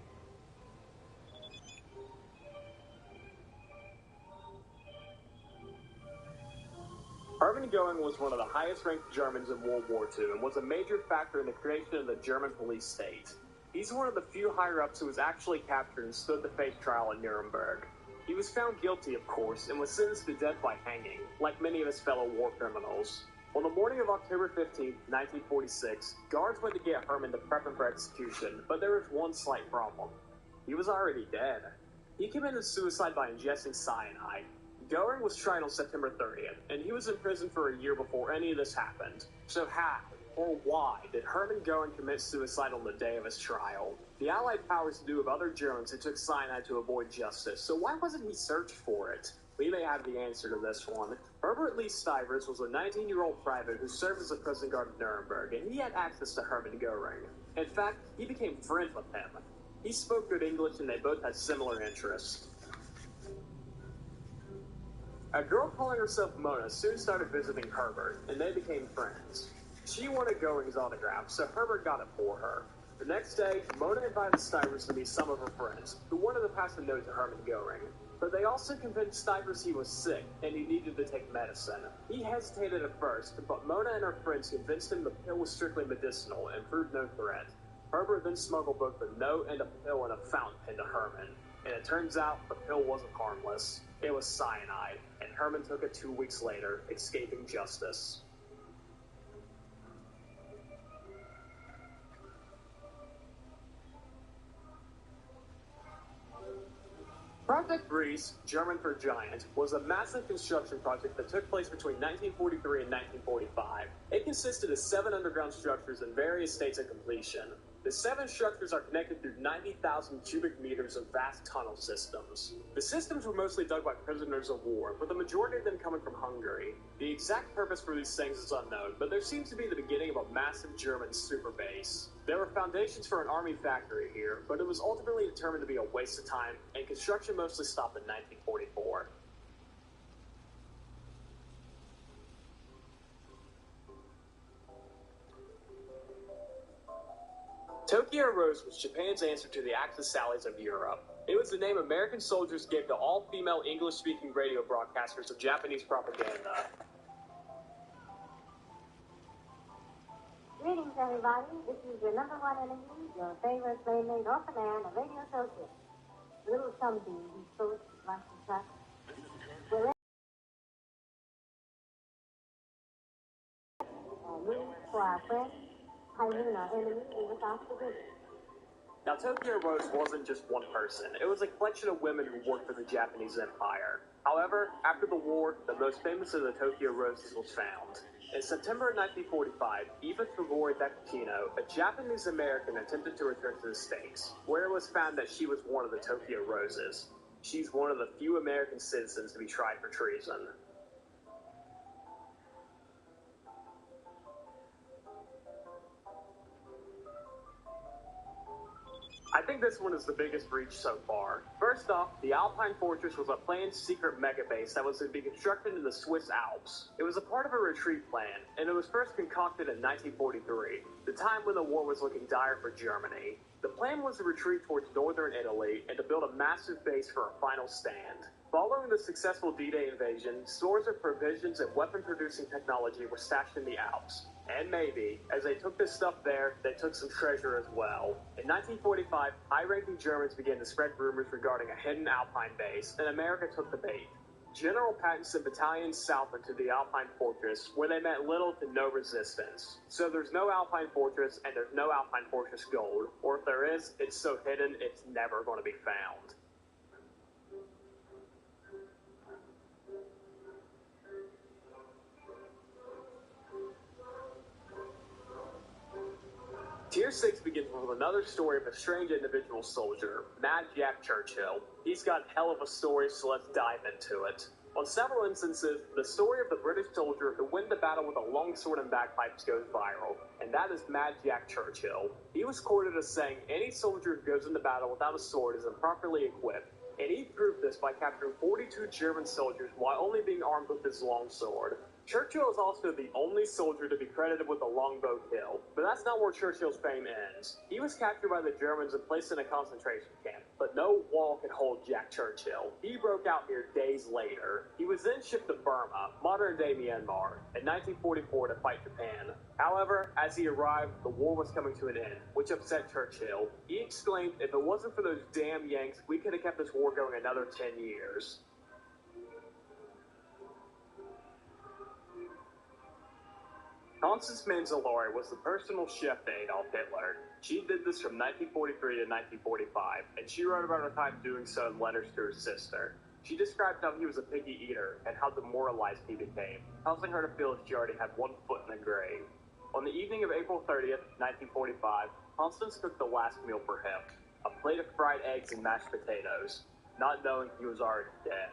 Hermann Göring was one of the highest-ranked Germans in World War II and was a major factor in the creation of the German police state. He's one of the few higher-ups who was actually captured and stood the face trial at Nuremberg. He was found guilty, of course, and was sentenced to death by hanging, like many of his fellow war criminals. On the morning of October 15, 1946, guards went to get Hermann to prep him for execution, but there was one slight problem. He was already dead. He committed suicide by ingesting cyanide. Göring was tried on September 30th, and he was in prison for a year before any of this happened. So how, or why, did Hermann Göring commit suicide on the day of his trial? The Allied powers knew of other Germans who took cyanide to avoid justice, so why wasn't he searched for it? We may have the answer to this one. Herbert Lee Stivers was a 19-year-old private who served as a prison guard in Nuremberg, and he had access to Hermann Göring. In fact, he became friends with him. He spoke good English, and they both had similar interests. A girl calling herself Mona soon started visiting Herbert, and they became friends. She wanted Göring's autograph, so Herbert got it for her. The next day, Mona invited Stivers to meet some of her friends, who wanted to pass a note to Hermann Göring. But they also convinced Stivers he was sick, and he needed to take medicine. He hesitated at first, but Mona and her friends convinced him the pill was strictly medicinal and proved no threat. Herbert then smuggled both the note and a pill in a fountain pen to Hermann. And it turns out the pill wasn't harmless. It was cyanide, and Hermann took it 2 weeks later, escaping justice. Project Grease, German for Giant, was a massive construction project that took place between 1943 and 1945. It consisted of 7 underground structures in various states of completion. The 7 structures are connected through 90,000 cubic meters of vast tunnel systems. The systems were mostly dug by prisoners of war, with the majority of them coming from Hungary. The exact purpose for these things is unknown, but there seems to be the beginning of a massive German super base. There were foundations for an army factory here, but it was ultimately determined to be a waste of time, and construction mostly stopped in 1944. Tokyo Rose was Japan's answer to the Axis Sallies of Europe. It was the name American soldiers gave to all female English-speaking radio broadcasters of Japanese propaganda. Greetings, everybody. This is your number one enemy, your favorite playmate, Orphan, a radio associate. Little something he thought like the truck. We're news for our friends, hiding our enemy in the South Pacific. Now, Tokyo Rose wasn't just one person. It was a collection of women who worked for the Japanese Empire. However, after the war, the most famous of the Tokyo Roses was found. In September of 1945, Eva Togori Takutino, a Japanese-American, attempted to return to the States, where it was found that she was one of the Tokyo Roses. She's one of the few American citizens to be tried for treason. I think this one is the biggest breach so far. First off, the Alpine Fortress was a planned secret mega base that was to be constructed in the Swiss Alps. It was a part of a retreat plan, and it was first concocted in 1943, the time when the war was looking dire for Germany. The plan was to retreat towards northern Italy and to build a massive base for a final stand. Following the successful D-Day invasion, stores of provisions and weapon-producing technology were stashed in the Alps. And maybe, as they took this stuff there, they took some treasure as well. In 1945, high-ranking Germans began to spread rumors regarding a hidden Alpine base, and America took the bait. General Patton sent battalions south into the Alpine Fortress, where they met little to no resistance. So there's no Alpine Fortress, and there's no Alpine Fortress gold. Or if there is, it's so hidden, it's never going to be found. Tier 6 begins with another story of a strange individual soldier, Mad Jack Churchill. He's got hell of a story, so let's dive into it. On several instances, the story of the British soldier who won the battle with a longsword and bagpipes goes viral, and that is Mad Jack Churchill. He was quoted as saying, "Any soldier who goes into battle without a sword is improperly equipped," and he proved this by capturing 42 German soldiers while only being armed with his longsword. Churchill is also the only soldier to be credited with a longbow kill, but that's not where Churchill's fame ends. He was captured by the Germans and placed in a concentration camp, but no wall could hold Jack Churchill. He broke out here days later. He was then shipped to Burma, modern-day Myanmar, in 1944 to fight Japan. However, as he arrived, the war was coming to an end, which upset Churchill. He exclaimed, "If it wasn't for those damn Yanks, we could have kept this war going another 10 years. Constance Manzolari was the personal chef to Adolf Hitler. She did this from 1943 to 1945, and she wrote about her time doing so in letters to her sister. She described how he was a picky eater and how demoralized he became, causing her to feel as she already had one foot in the grave. On the evening of April 30th, 1945, Constance cooked the last meal for him, a plate of fried eggs and mashed potatoes, not knowing he was already dead.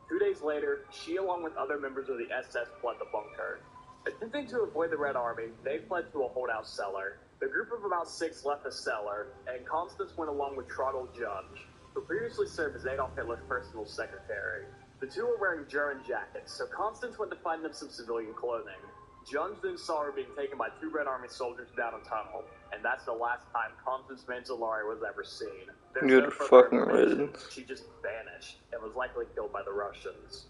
2 days later, she along with other members of the SS fled the bunker. Attempting to avoid the Red Army, they fled to a holdout cellar. The group of about 6 left the cellar, and Constance went along with Trottel Junge, who previously served as Adolf Hitler's personal secretary. The two were wearing German jackets, so Constance went to find them some civilian clothing. Junge then saw her being taken by 2 Red Army soldiers down a tunnel, and that's the last time Constance Manzolari was ever seen. There's Good no further fucking information. riddance. She just vanished, and was likely killed by the Russians.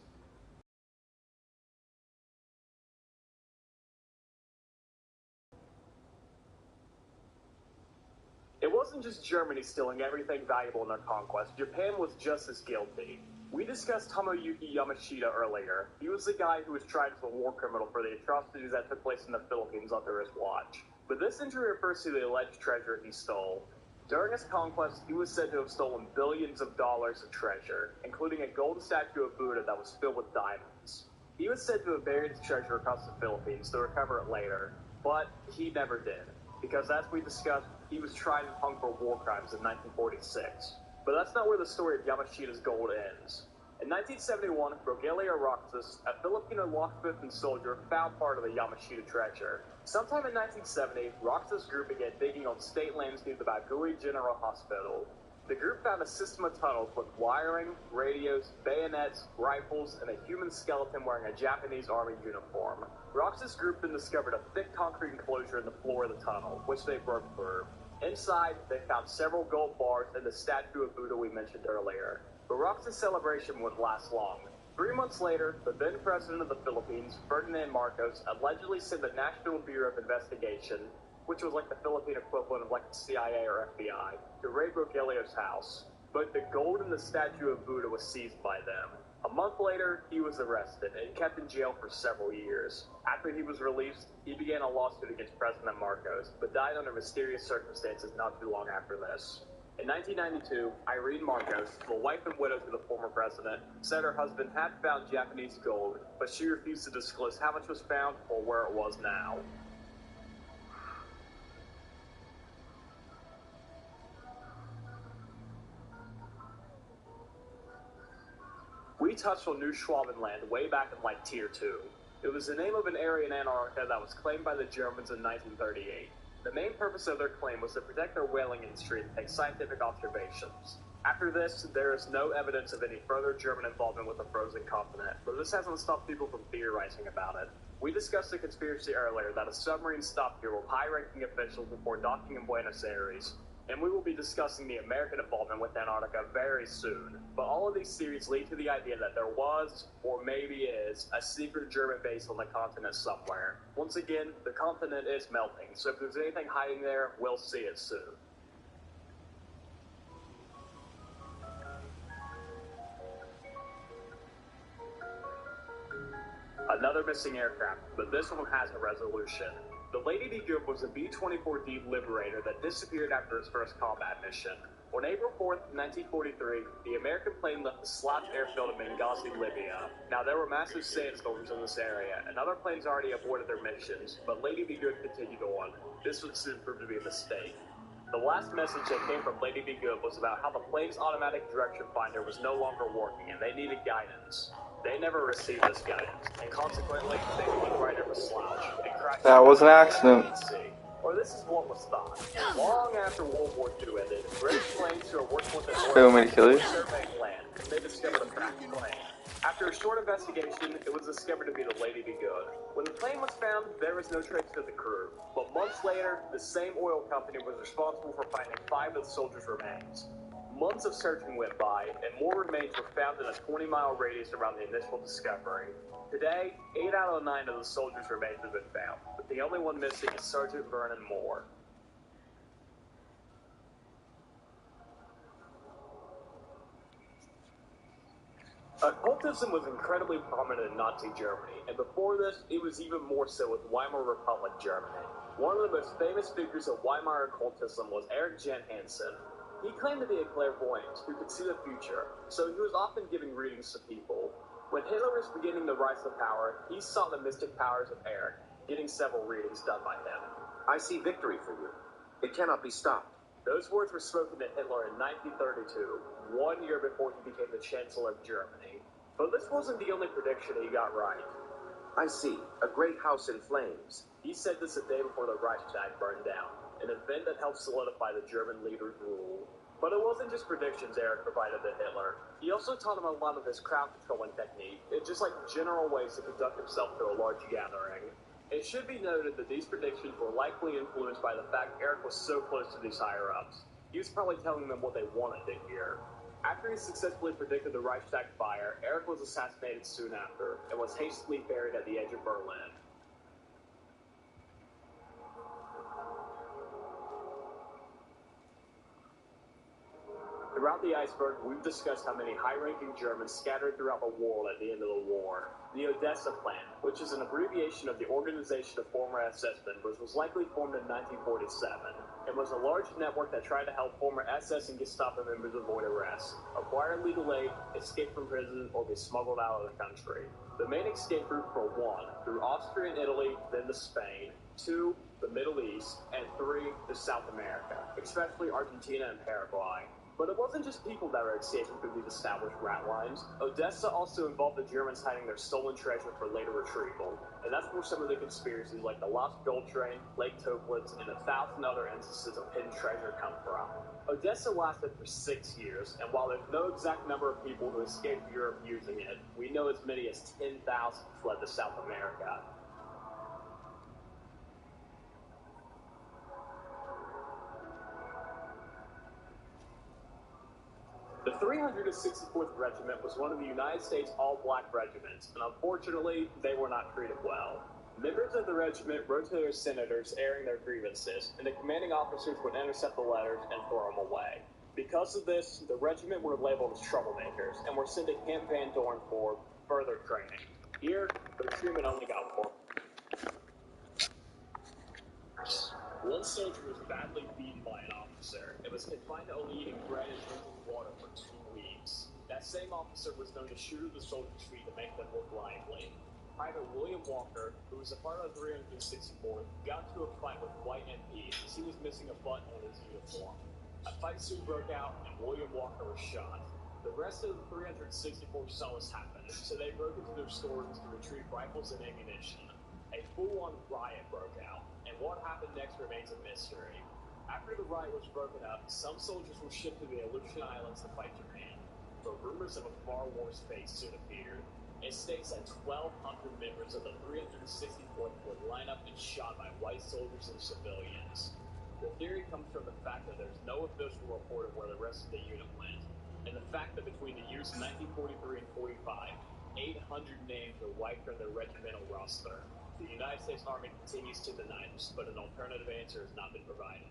It wasn't just Germany stealing everything valuable in their conquest. Japan was just as guilty. We discussed Tomoyuki Yamashita earlier. He was the guy who was tried as a war criminal for the atrocities that took place in the Philippines under his watch. But this entry refers to the alleged treasure he stole. During his conquest, he was said to have stolen billions of dollars of treasure, including a gold statue of Buddha that was filled with diamonds. He was said to have buried his treasure across the Philippines to recover it later, but he never did. Because as we discussed, he was tried and hung for war crimes in 1946. But that's not where the story of Yamashita's gold ends. In 1971, Rogelio Roxas, a Filipino locksmith and soldier, found part of the Yamashita treasure. Sometime in 1970, Roxas' group began digging on state lands near the Bagui General Hospital. The group found a system of tunnels with wiring, radios, bayonets, rifles, and a human skeleton wearing a Japanese army uniform. Roxas' group then discovered a thick concrete enclosure in the floor of the tunnel, which they broke through. Inside, they found several gold bars and the statue of Buddha we mentioned earlier. But Rox's celebration wouldn't last long. 3 months later, the then president of the Philippines, Ferdinand Marcos, allegedly sent the National Bureau of Investigation, which was like the Philippine equivalent of like the CIA or FBI, to raid Rogelio's house. But the gold in the statue of Buddha was seized by them. A month later, he was arrested and kept in jail for several years. After he was released, he began a lawsuit against President Marcos, but died under mysterious circumstances not too long after this. In 1992, Irene Marcos, the wife and widow to the former president, said her husband had found Japanese gold, but she refused to disclose how much was found or where it was now. We touched on New Schwabenland way back in like Tier 2. It was the name of an area in Antarctica that was claimed by the Germans in 1938. The main purpose of their claim was to protect their whaling industry and take scientific observations. After this, there is no evidence of any further German involvement with the frozen continent, but this hasn't stopped people from theorizing about it. We discussed the conspiracy earlier that a submarine stopped here with high-ranking officials before docking in Buenos Aires, and we will be discussing the American involvement with Antarctica very soon. But all of these theories lead to the idea that there was, or maybe is, a secret German base on the continent somewhere. Once again, the continent is melting, so if there's anything hiding there, we'll see it soon. Another missing aircraft, but this one has a resolution. The Lady Be Good was a B-24D Liberator that disappeared after its first combat mission. On April 4th, 1943, the American plane left the Slash airfield in Benghazi, Libya. Now, there were massive sandstorms in this area, and other planes already aborted their missions, but Lady Be Good continued on. This would soon prove to be a mistake. The last message that came from Lady Be Good was about how the plane's automatic direction finder was no longer working, and they needed guidance. They never received this guidance, and consequently, they flew right over Slouch and crashed. That was an accident. Or this is what was thought. Long after World War II ended, British planes who were working with the Fail me to kill you. surveying land, they discovered a cracked plane. After a short investigation, it was discovered to be the Lady Be Good. When the plane was found, there was no trace of the crew. But months later, the same oil company was responsible for finding 5 of the soldiers' remains. Months of searching went by, and more remains were found in a 20-mile radius around the initial discovery. Today, 8 out of 9 of the soldiers' remains have been found, but the only one missing is Sergeant Vernon Moore. Occultism was incredibly prominent in Nazi Germany, and before this, it was even more so with Weimar Republic Germany. One of the most famous figures of Weimar occultism was Erich Janhansen. He claimed to be a clairvoyant who could see the future, so he was often giving readings to people. When Hitler was beginning to rise to power, he saw the mystic powers of Erich, getting several readings done by him. I see victory for you. It cannot be stopped. Those words were spoken to Hitler in 1932, 1 year before he became the Chancellor of Germany. But this wasn't the only prediction he got right. I see. A great house in flames. He said this a day before the Reichstag burned down, an event that helped solidify the German leader's rule. But it wasn't just predictions Erich provided to Hitler. He also taught him a lot of his crowd controlling technique, and just like general ways to conduct himself to a large gathering. It should be noted that these predictions were likely influenced by the fact Erich was so close to these higher-ups. He was probably telling them what they wanted to hear. After he successfully predicted the Reichstag fire, Erich was assassinated soon after, and was hastily buried at the edge of Berlin. Throughout the iceberg, we've discussed how many high-ranking Germans scattered throughout the world at the end of the war. The Odessa Plan, which is an abbreviation of the Organization of Former SS Members, was likely formed in 1947. It was a large network that tried to help former SS and Gestapo members avoid arrest, acquire legal aid, escape from prison, or be smuggled out of the country. The main escape routes were 1, through Austria and Italy, then to Spain, 2, the Middle East, and 3, to South America, especially Argentina and Paraguay. But it wasn't just people that were escaping through these established rat lines. Odessa also involved the Germans hiding their stolen treasure for later retrieval. And that's where some of the conspiracies like the Lost Gold Train, Lake Toplitz, and 1,000 other instances of hidden treasure come from. Odessa lasted for 6 years, and while there's no exact number of people who escaped Europe using it, we know as many as 10,000 fled to South America. 364th Regiment was one of the United States all-black regiments, and unfortunately, they were not treated well. Members of the regiment wrote to their senators airing their grievances, and the commanding officers would intercept the letters and throw them away. Because of this, the regiment were labeled as troublemakers, and were sent to Camp Van Dorn for further training. Here, the treatment only got worse. One soldier was badly beaten by an officer and was confined to only eating bread and drinking water for 2 weeks. That same officer was known to shoot at the soldiers' feet to make them look lively. Private William Walker, who was a part of the 364th, got into a fight with white MPs as he was missing a button on his uniform. A fight soon broke out and William Walker was shot. The rest of the 364 saw this happen, so they broke into their stores to retrieve rifles and ammunition. A full-on riot broke out, and what happened next remains a mystery. After the riot was broken up, some soldiers were shipped to the Aleutian Islands to fight Japan. But rumors of a far worse fate soon appeared. It states that 1,200 members of the 364th would line up and shot by white soldiers and civilians. The theory comes from the fact that there's no official report of where the rest of the unit went, and the fact that between the years 1943 and 45, 800 names were wiped from their regimental roster. The United States Army continues to deny this, but an alternative answer has not been provided.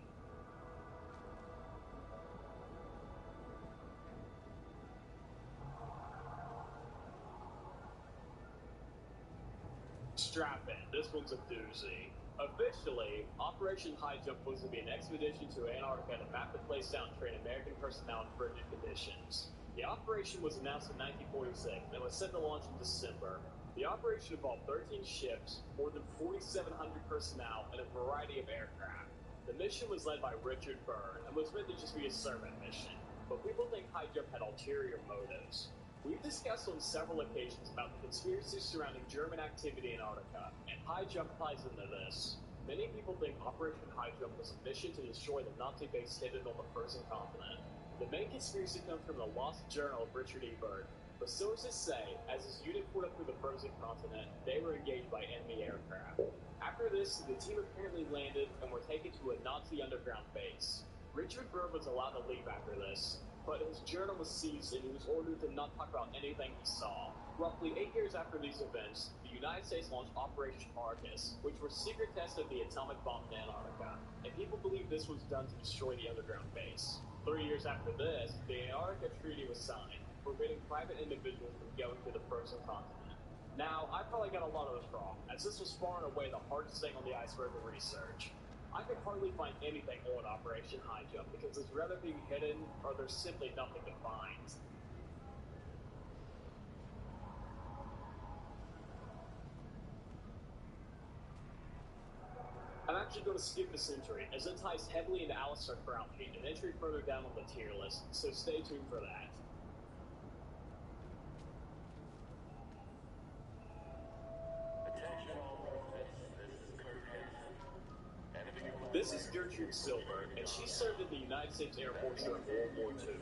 Strap in, this one's a doozy. Officially, Operation High Jump was to be an expedition to Antarctica to map the place out and train American personnel in frigid conditions. The operation was announced in 1946 and was set to launch in December. The operation involved 13 ships, more than 4,700 personnel, and a variety of aircraft. The mission was led by Richard Byrne and was meant to just be a servant mission, but people think High Jump had ulterior motives. We've discussed on several occasions about the conspiracy surrounding German activity in Antarctica, and High Jump ties into this. Many people think Operation High Jump was a mission to destroy the Nazi base hidden on the frozen continent. The main conspiracy comes from the lost journal of Richard E. Byrne, but sources say, as his unit pulled up through the frozen continent, they were engaged by enemy aircraft. After this, the team apparently landed and were taken to a Nazi underground base. Richard Byrne was allowed to leave after this, but his journal was seized and he was ordered to not talk about anything he saw. Roughly 8 years after these events, the United States launched Operation Argus, which was secret tests of the atomic bomb in Antarctica, and people believe this was done to destroy the underground base. 3 years after this, the Antarctica Treaty was signed, forbidding private individuals from going to the frozen continent. Now, I probably got a lot of this wrong, as this was far and away the hardest thing on the iceberg of research. I could hardly find anything on Operation High Jump because it's rather being hidden or there's simply nothing to find. I'm actually going to skip this entry, as it ties heavily into Alistair Crowley, an entry further down on the tier list, so stay tuned for that. This is Gertrude Silver, and she served in the United States Air Force during World War II.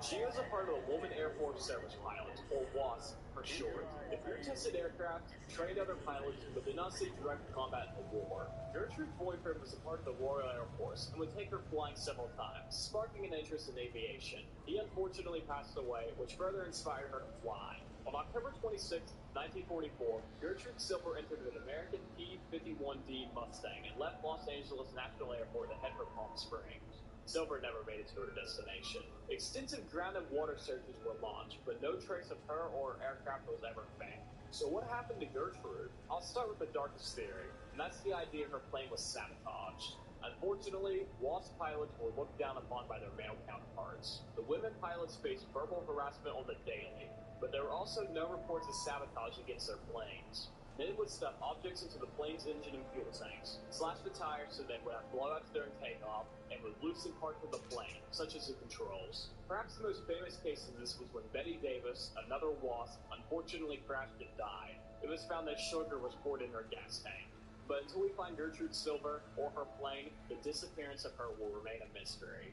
She was a part of the Woman Air Force Service Pilots, or WASP for short. The group tested aircraft, trained other pilots, but did not see direct combat in the war. Gertrude's boyfriend was a part of the Royal Air Force and would take her flying several times, sparking an interest in aviation. He unfortunately passed away, which further inspired her to fly. On October 26, 1944, Gertrude Silver entered an American P-51D Mustang and left Los Angeles National Airport to head for Palm Springs. Silver never made it to her destination. Extensive ground and water searches were launched, but no trace of her or her aircraft was ever found. So what happened to Gertrude? I'll start with the darkest theory, and that's the idea her plane was sabotaged. Unfortunately, WASP pilots were looked down upon by their male counterparts. The women pilots faced verbal harassment on the daily, but there were also no reports of sabotage against their planes. Men would stuff objects into the plane's engine and fuel tanks, slash the tires so they would have blowouts during takeoff, and would loosen parts of the plane, such as the controls. Perhaps the most famous case of this was when Betty Davis, another WASP, unfortunately crashed and died. It was found that sugar was poured in her gas tank. But until we find Gertrude Silver or her plane, the disappearance of her will remain a mystery.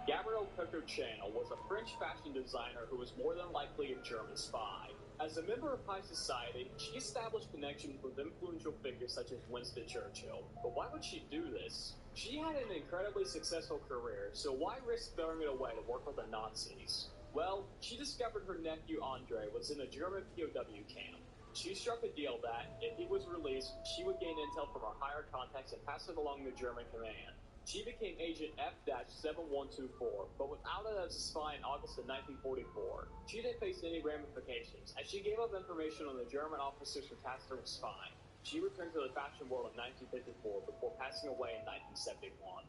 Gabrielle Coco-Chanel was a French fashion designer who was more than likely a German spy. As a member of high society, she established connections with influential figures such as Winston Churchill. But why would she do this? She had an incredibly successful career, so why risk throwing it away to work with the Nazis? Well, she discovered her nephew Andre was in a German POW camp. She struck a deal that, if he was released, she would gain intel from her higher contacts and pass it along to German command. She became Agent F-7124, but was outed as a spy in August of 1944. She didn't face any ramifications, as she gave up information on the German officers who tasked her with spying. She returned to the fashion world in 1954 before passing away in 1971.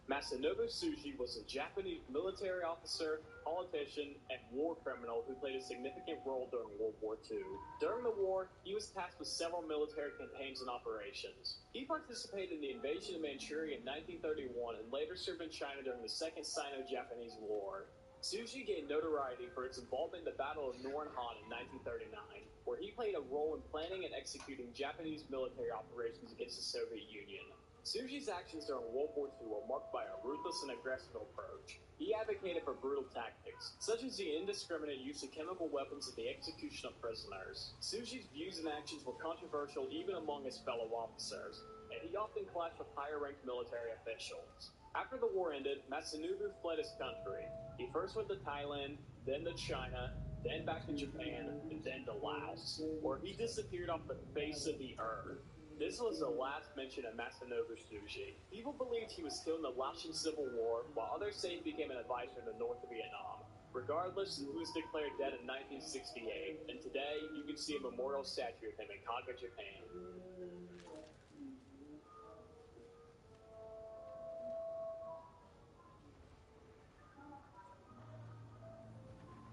Masanobu Tsuji was a Japanese military officer, politician, and war criminal who played a significant role during World War II. During the war, he was tasked with several military campaigns and operations. He participated in the invasion of Manchuria in 1931 and later served in China during the Second Sino-Japanese War. Tsuji gained notoriety for his involvement in the Battle of Noronhan in 1939, where he played a role in planning and executing Japanese military operations against the Soviet Union. Tsuji's actions during World War II were marked by a ruthless and aggressive approach. He advocated for brutal tactics, such as the indiscriminate use of chemical weapons and the execution of prisoners. Tsuji's views and actions were controversial even among his fellow officers, and he often clashed with higher-ranked military officials. After the war ended, Masanobu fled his country. He first went to Thailand, then to China, then back to Japan, and then to Laos, where he disappeared off the face of the earth. This was the last mention of Masanobu Tsuji. People believed he was killed in the Laotian Civil War, while others say he became an advisor in the north of Vietnam. Regardless, he was declared dead in 1968, and today you can see a memorial statue of him in Kaga, Japan.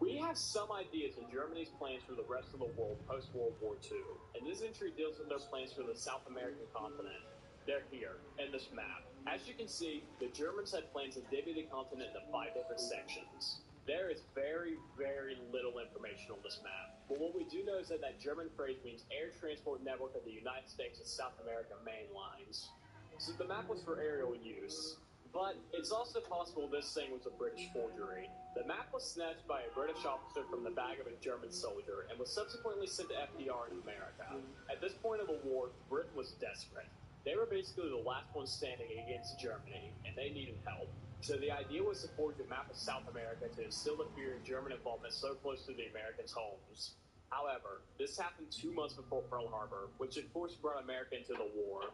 We have some ideas of Germany's plans for the rest of the world post-World War II, and this entry deals with their plans for the South American continent. They're here, in this map. As you can see, the Germans had plans to divvy the continent into 5 different sections. There is very, very little information on this map, but what we do know is that German phrase means air transport network of the United States and South America main lines. So the map was for aerial use. But it's also possible this thing was a British forgery. The map was snatched by a British officer from the bag of a German soldier and was subsequently sent to FDR in America. At this point of the war, Britain was desperate. They were basically the last ones standing against Germany, and they needed help. So the idea was to forge a map of South America to instill the fear of German involvement so close to the Americans' homes. However, this happened 2 months before Pearl Harbor, which of course brought America into the war.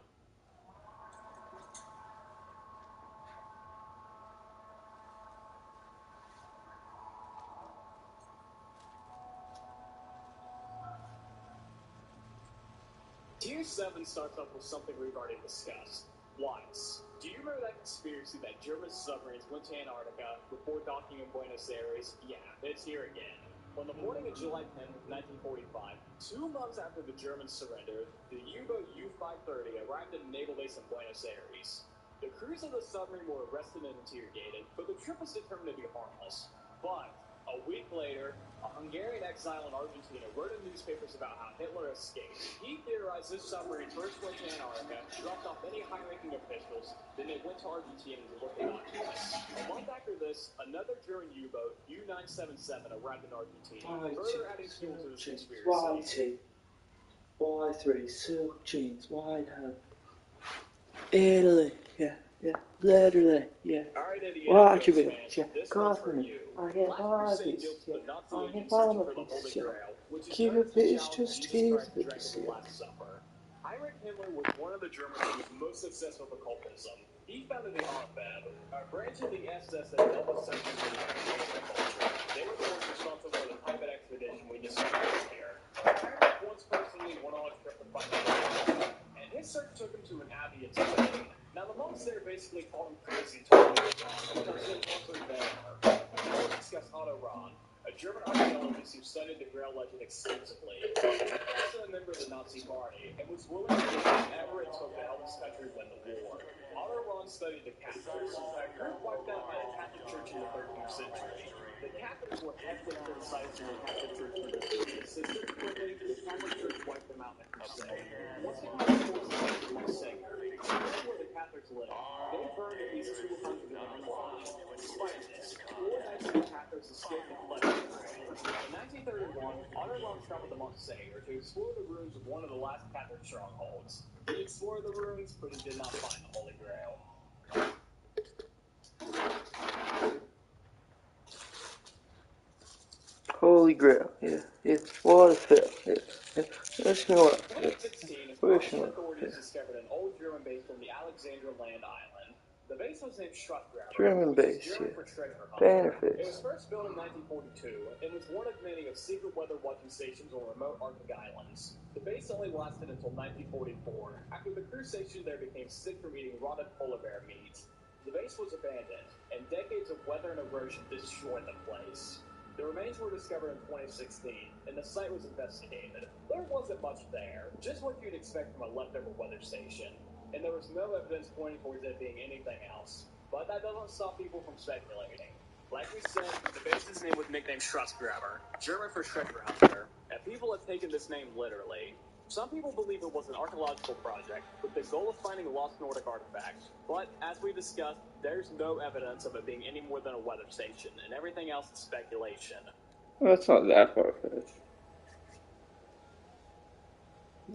Tier 7 starts off with something we've already discussed. Flights. Do you remember that conspiracy that German submarines went to Antarctica before docking in Buenos Aires? Yeah, it's here again. On the morning of July 10, 1945, 2 months after the Germans surrendered, the U-boat U-530 arrived at a naval base in Buenos Aires. The crews of the submarine were arrested and interrogated, but the trip was determined to be harmless. But a week later, a Hungarian exile in Argentina wrote in newspapers about how Hitler escaped. He theorized this submarine first went to Antarctica, dropped off many high-ranking officials, then they went to Argentina to look at documents. A month after this, another German U-boat, U-977, arrived in Argentina, further adding fuel to this conspiracy. Y3, silk jeans, wide hand. Italy, yeah, literally, yeah. Watch a bit, yeah. Coffee, I have hobbies, yeah. I have hobbies, yeah. Keep a bitch, just keep a bitch, yeah. Heinrich Himmler was one of the Germans who was most obsessed with occultism. He founded the AFB, a branch of the SS that dealt with subjects of American culture. They were the ones responsible for the private expedition we discussed here. Heinrich once personally went on a trip to find out, and his search took him to an abbey in Spain. Now the monks there basically called him crazy and told him he was wrong because they conquered them. Now let's discuss Otto Rahn, a German archaeologist who studied the Grail legend extensively. He was also a member of the Nazi Party and was willing to do whatever it took to help his country win the war. Otto Rahn studied the Catholics, a group wiped out by the Catholic Church in the 13th century. The Catholics were heavily criticizing the Catholic Church for their beliefs, so subsequently the Catholic Church wiped them out in a crusade. Once the Catholic forces entered Marseille, where the Catholics lived, they crusader to explore the ruins of one of the last Catholic strongholds. He explored the ruins, but he did not find the Holy Grail. Holy Grail, yeah. Waterfill, yeah. Let's know what. 2016, Russian Russian authorities discovered an old German base on the Alexandria Land Island. The base was named Schutzgraben, German which is base, German yeah. for treasure hunt. Benefits. It was first built in 1942 and was one of many of secret weather watching stations on remote Arctic islands. The base only lasted until 1944. After the crew stationed there became sick from eating rotted polar bear meat. The base was abandoned, and decades of weather and erosion destroyed the place. The remains were discovered in 2016, and the site was investigated. There wasn't much there, just what you'd expect from a leftover weather station, and there was no evidence pointing towards it being anything else. But that doesn't stop people from speculating. Like we said, the base's name was nicknamed Schutzgraber, German for treasure hunter, and people have taken this name literally. Some people believe it was an archaeological project with the goal of finding lost Nordic artifacts, but as we discussed, there's no evidence of it being any more than a weather station, and everything else is speculation. Well, that's not that far-fetched.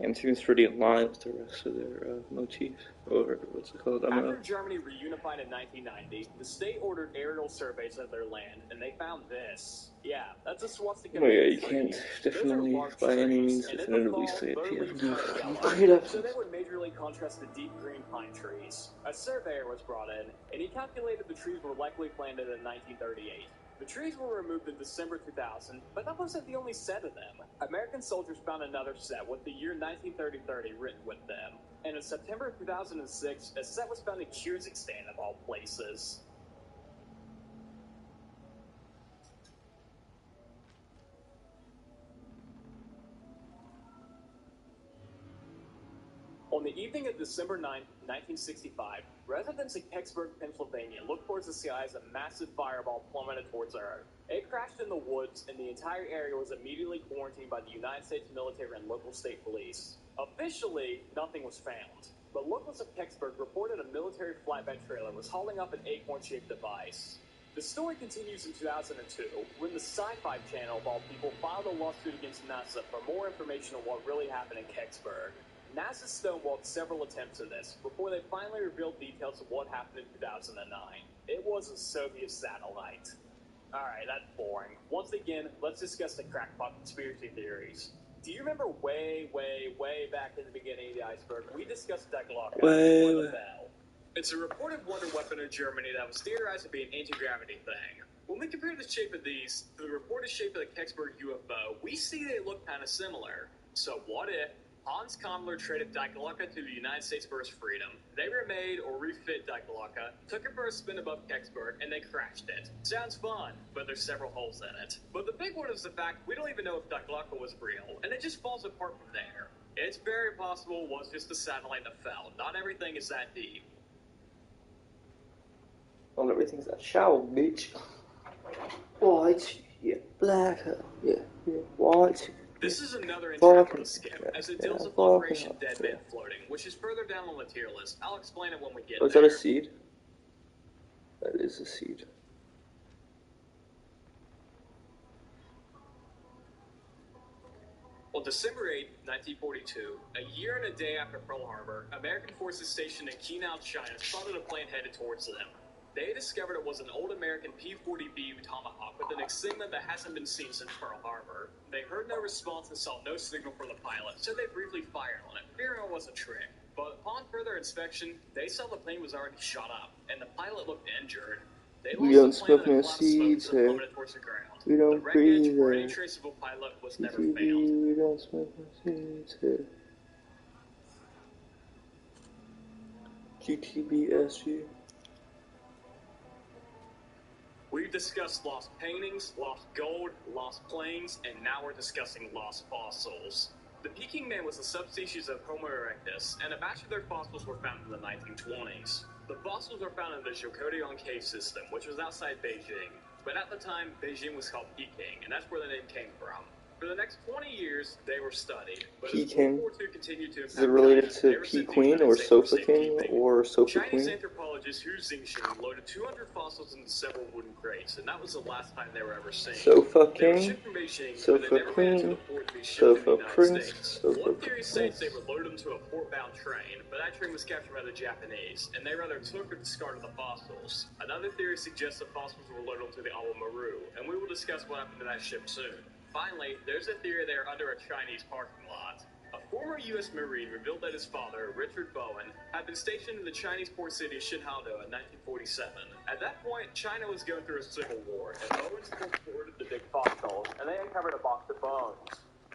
And seems pretty in line with the rest of their motifs, or what's it called? After Germany reunified in 1990, the state ordered aerial surveys of their land, and they found this. Yeah, that's a swastika. Oh yeah, you can't definitely by any means definitively say it. So they would majorly contrast the deep green pine trees. A surveyor was brought in, and he calculated the trees were likely planted in 1938. The trees were removed in December 2000, but that wasn't the only set of them. American soldiers found another set with the year 1930 written with them. And in September 2006, a set was found in Kyrgyzstan of all places. On the evening of December 9, 1965, residents in Kecksburg, Pennsylvania looked towards the sky as a massive fireball plummeted towards Earth. It crashed in the woods, and the entire area was immediately quarantined by the United States military and local state police. Officially, nothing was found, but locals of Kecksburg reported a military flatbed trailer was hauling up an acorn-shaped device. The story continues in 2002, when the Sci-Fi Channel, of all people, filed a lawsuit against NASA for more information on what really happened in Kecksburg. NASA stonewalled several attempts at this before they finally revealed details of what happened in 2009. It was a Soviet satellite. Alright, that's boring. Once again, let's discuss the crackpot conspiracy theories. Do you remember way back in the beginning of the iceberg, we discussed Decaloca before the bell? It's a reported wonder weapon in Germany that was theorized to be an anti-gravity thing. When we compare the shape of these to the reported shape of the Kecksburg UFO, we see they look kind of similar. So what if Hans Kammler traded Decaloca to the United States for his freedom? They remade or refit Decaloca, took it for a spin above Kecksburg, and they crashed it. Sounds fun, but there's several holes in it. But the big one is the fact we don't even know if Decaloca was real, and it just falls apart from there. It's very possible it was just a satellite that fell. Not everything is that deep. Well, everything's that shallow, bitch. White, yeah, black, yeah, white. This is another entry I'm going to skip, as it deals with Operation Dead Man Floating, which is further down on the tier list. I'll explain it when we get there. Is that a seed? That is a seed. On December 8, 1942, a year and a day after Pearl Harbor, American forces stationed in Kinao, China, spotted a plane headed towards them. They discovered it was an old American P-40B Tomahawk with an insignia that hasn't been seen since Pearl Harbor. They heard no response and saw no signal from the pilot, so they briefly fired on it, fearing it was a trick. But upon further inspection, they saw the plane was already shot up, and the pilot looked injured. They We don't lost the plane smoke in a no cloud of smoke seeds and here. plummeted towards the ground. We don't The wreckage breathe or any there. traceable pilot was never CTV, found. we don't smoke no seeds here. GTBSG. We've discussed lost paintings, lost gold, lost planes, and now we're discussing lost fossils. The Peking man was a subspecies of Homo erectus, and a batch of their fossils were found in the 1920s. The fossils were found in the Zhoukoudian cave system, which was outside Beijing. But at the time, Beijing was called Peking, and that's where the name came from. For the next 20 years, they were studied, but as Peking. World War II continued to Is impact it related China, to they were P sent to Queen the or United States for Sofa King safekeeping. or Sofa Chinese Queen? anthropologist Hu Xingxin loaded 200 fossils into several wooden crates, and that was the last time they were ever seen. Sofa They were King, shipped from Beijing, but they Sofa never made it to Queen, the port to be shipped to the Sofa United Prince, States. Sofa One theory states they Princess. were loaded into a port-bound train, but that train was captured by the Japanese, and they rather took or discarded the fossils. Another theory suggests the fossils were loaded onto the Maru, and we will discuss what happened to that ship soon. Finally, there's a theory they are under a Chinese parking lot. A former U.S. Marine revealed that his father, Richard Bowen, had been stationed in the Chinese port city of Xinhao in 1947. At that point, China was going through a civil war, and Bowen's force boarded the big fossils, and they uncovered a box of bones.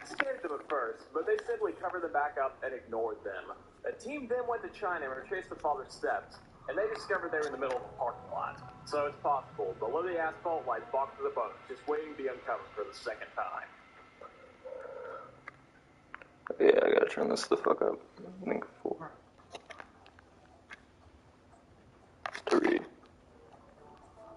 It scared them at first, but they simply covered them back up and ignored them. A team then went to China and retraced the father's steps, and they discovered they were in the middle of the parking lot. So it's possible, below the asphalt lies boxes of bones, just waiting to be uncovered for the second time. Yeah, I gotta turn this the fuck up. I think 4. 3.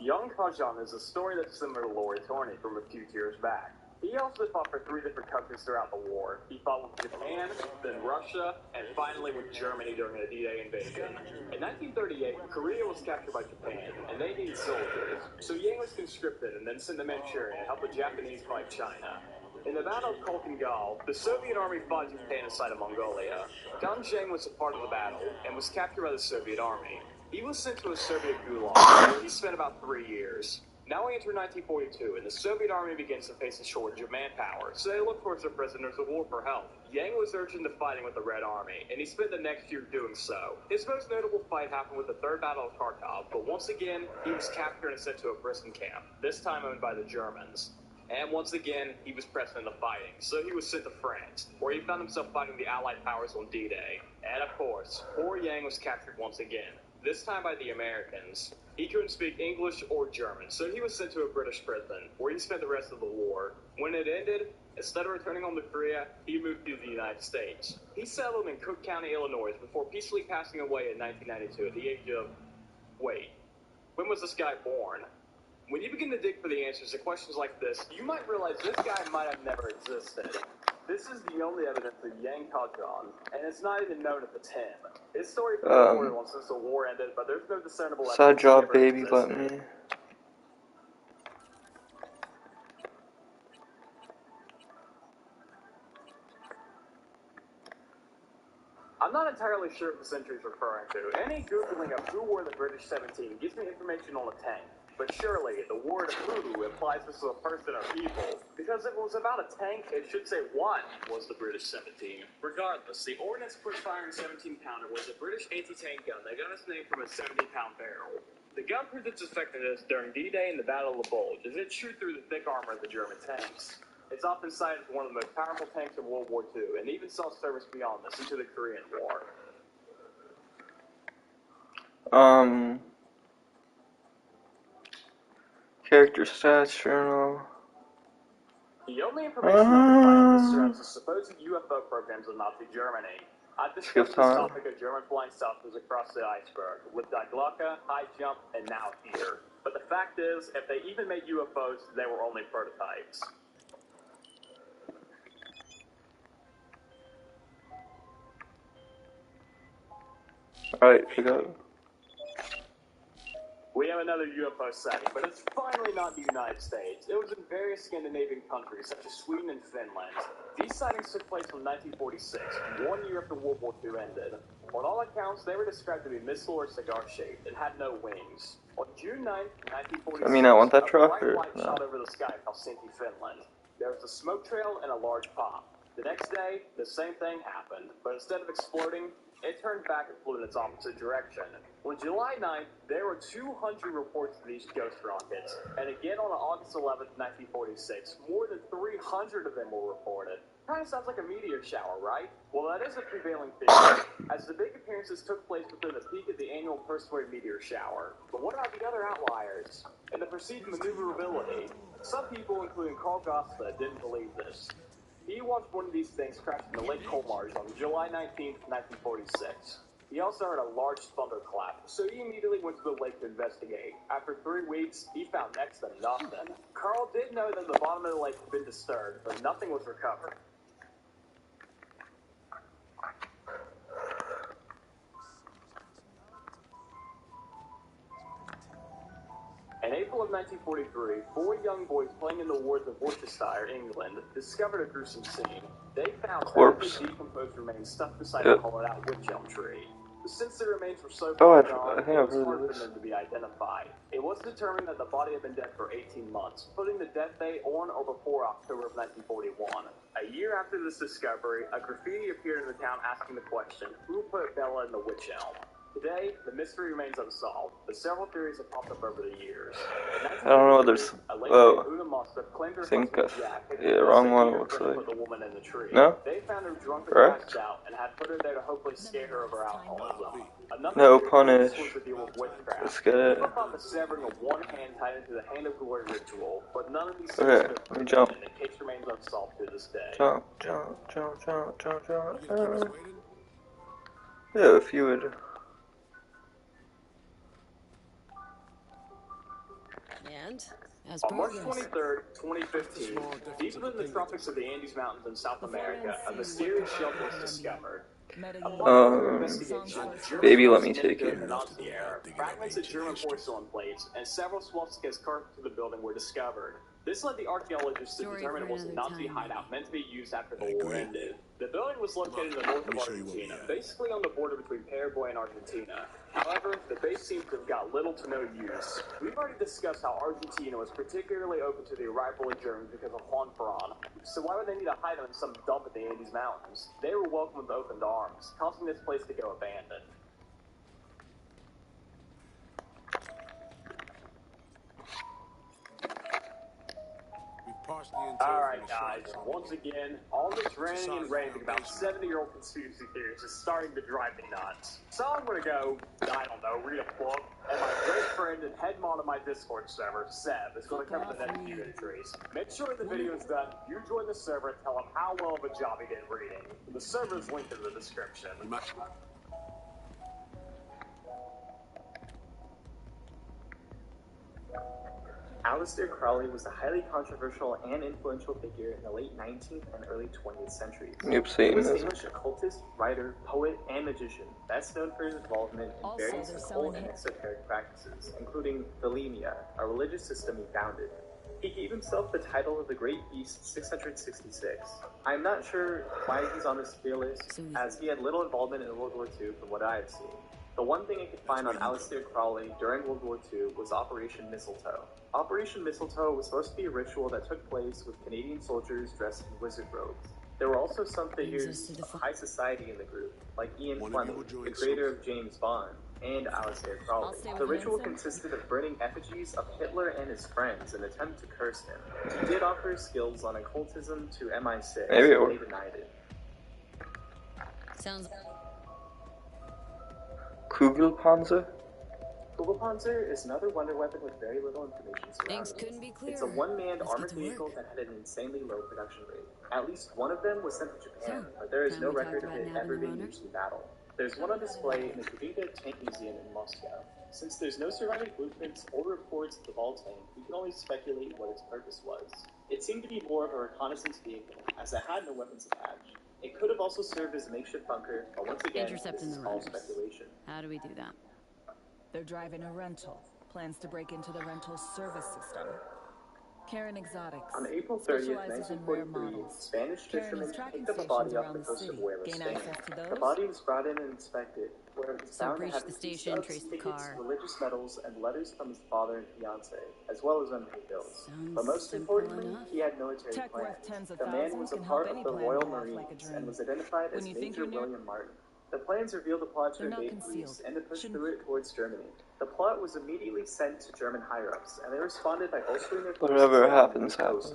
Young Kajan is a story that's similar to Lori Torney from a few years back. He also fought for 3 different countries throughout the war. He fought with Japan, then Russia, and finally with Germany during the D-Day invasion. In 1938, Korea was captured by Japan, and they needed soldiers. So Yang was conscripted and then sent to Manchuria to help the Japanese fight China. In the Battle of Khalkhin-Gol, the Soviet army fought Japan inside of Mongolia. Gang Zheng was a part of the battle and was captured by the Soviet army. He was sent to a Soviet gulag, where he spent about 3 years. Now we enter 1942, and the Soviet army begins to face a shortage of manpower, so they look towards their prisoners of war for help. Yang was urged into fighting with the Red Army, and he spent the next year doing so. His most notable fight happened with the Third Battle of Kharkov, but once again, he was captured and sent to a prison camp, this time owned by the Germans. And once again, he was pressed into fighting, so he was sent to France, where he found himself fighting the Allied powers on D-Day. And of course, poor Yang was captured once again, this time by the Americans. He couldn't speak English or German, so he was sent to a British prison, where he spent the rest of the war. When it ended, instead of returning home to Korea, he moved to the United States. He settled in Cook County, Illinois, before peacefully passing away in 1992 at the age of... Wait, when was this guy born? When you begin to dig for the answers to questions like this, you might realize this guy might have never existed. This is the only evidence of Yang Kajan, and it's not even known if it's him. His story has been reported on since the war ended, but there's no discernible evidence. Side job, baby, let me. I'm not entirely sure what this entry is referring to. Any Googling of who wore the British 17 gives me information on a tank. But surely, the word who implies this was a person or people. Because if it was about a tank, it should say what was the British 17. Regardless, the ordnance push-firing 17-pounder was a British anti-tank gun that got its name from a 70-pound barrel. The gun proved its effectiveness during D-Day and the Battle of the Bulge, as it chewed through the thick armor of the German tanks. It's often cited as one of the most powerful tanks of World War II, and even saw service beyond this into the Korean War. Character stats journal. The only information I can find this surrounds the supposed UFO programs of Nazi Germany. I've discussed this topic of German flying saucers across the iceberg, with Die Glocke, High Jump, and now here. But the fact is, if they even made UFOs, they were only prototypes. Alright, pick up. We have another UFO sighting, but it's finally not the United States. It was in various Scandinavian countries, such as Sweden and Finland. These sightings took place in 1946, 1 year after World War II ended. On all accounts, they were described to be missile or cigar-shaped and had no wings. On June 9, 1946, I want that a truck, bright or light no? shot over the sky of Helsinki, Finland. There was a smoke trail and a large pop. The next day, the same thing happened, but instead of exploding, it turned back and flew in its opposite direction. On July 9th, there were 200 reports of these ghost rockets, and again on August 11th, 1946, more than 300 of them were reported. Kind of sounds like a meteor shower, right? Well, that is a prevailing theory, as the big appearances took place within the peak of the annual Perseid meteor shower. But what about the other outliers? And the perceived maneuverability? Some people, including Carl Gosta, didn't believe this. He watched one of these things crash into Lake Colmars on July 19th, 1946. He also heard a large thunderclap, so he immediately went to the lake to investigate. After 3 weeks, he found next to nothing. Carl did know that the bottom of the lake had been disturbed, but nothing was recovered. In April of 1943, 4 young boys playing in the wards of Worcestershire, England, discovered a gruesome scene. They found corpse. decomposed remains stuck beside Yep. a hollowed-out wych elm tree. Since the remains were so Oh, far I gone, think it I've was heard hard of for this. them to be identified. It was determined that the body had been dead for 18 months, putting the death date on or before October of 1941. A year after this discovery, a graffiti appeared in the town asking the question, who put Bella in the wych elm? Today, the mystery remains unsolved, but several theories have popped up over the years. I don't know what there's. Oh, I think yeah, wrong one. It looks like. No. They found her drunk and Correct. passed out and had put her there to hopefully scare her over alcoholism. No punish. Let's get it. The severing of one hand tied into the hand of glory ritual, but none of these Okay, let me jump. and the case remains unsolved to this day. Jump. Yeah, if you would. And as On March progress. 23rd, 2015, deep within the tropics of the Andes Mountains in South America, a mysterious shelf was discovered. Baby, let me take you. Fragments of German porcelain plates and several swastikas carved to the building were discovered. This led the archaeologists to determine it was a Nazi hideout meant to be used after the war ended. The building was located in the north of Argentina, basically on the border between Paraguay and Argentina. However, the base seems to have got little to no use. We've already discussed how Argentina was particularly open to the arrival of Germans because of Juan Perón. So why would they need to hide them in some dump in the Andes Mountains? They were welcomed with open arms, causing this place to go abandoned. Alright guys, once again, all this ranting and raving about 70-year-old conspiracy theories is starting to drive me nuts. So I'm gonna go, I don't know, read a book, and my great friend and head mod of my Discord server, Seb, is gonna cover the next few entries. Make sure when the video is done, you join the server and tell him how well of a job he did reading. The server is linked in the description. Aleister Crowley was a highly controversial and influential figure in the late 19th and early 20th centuries. You've He seen was an this. English occultist, writer, poet, and magician, best known for his involvement in various occult and esoteric practices, including Thelema, a religious system he founded. He gave himself the title of the Great Beast 666. I'm not sure why he's on this tier list, as he had little involvement in World War II from what I have seen. The one thing I could find on Aleister Crowley during World War II was Operation Mistletoe. Operation Mistletoe was supposed to be a ritual that took place with Canadian soldiers dressed in wizard robes. There were also some figures of high society in the group, like Ian Fleming, the creator of James Bond, and Aleister Crowley. The ritual consisted of burning effigies of Hitler and his friends in an attempt to curse him. He did offer his skills on occultism to MI6, but they denied it. Sounds... Kugelpanzer? Kugelpanzer is another wonder weapon with very little information surrounding Things couldn't be clearer. It's a one-manned armored vehicle that had an insanely low production rate. At least one of them was sent to Japan, but there is no record of it ever being used in battle. There's one on display in the Kavita Tank Museum in Moscow. Since there's no surviving blueprints or reports of the Vol tank, we can only speculate what its purpose was. It seemed to be more of a reconnaissance vehicle, as it had no weapons attached. It could have also served as a makeshift bunker, but once again, this is all speculation. How do we do that? They're driving a rental. Plans to break into the rental service system. Karen Exotics. On April 30th, 1943, Spanish fishermen picked up a body off the coast of Wales, Spain. The body was brought in and inspected, where it was found to have tickets, religious medals, and letters from his father and fiancé, as well as unpaid bills. But most importantly, he had military plans. The man was a part of the Royal Marines and was identified as Major William Martin. The plans revealed a plot to invade Greece and to push through it towards Germany. The plot was immediately sent to German higher-ups, and they responded by bolstering their forces. Whatever happens, happens.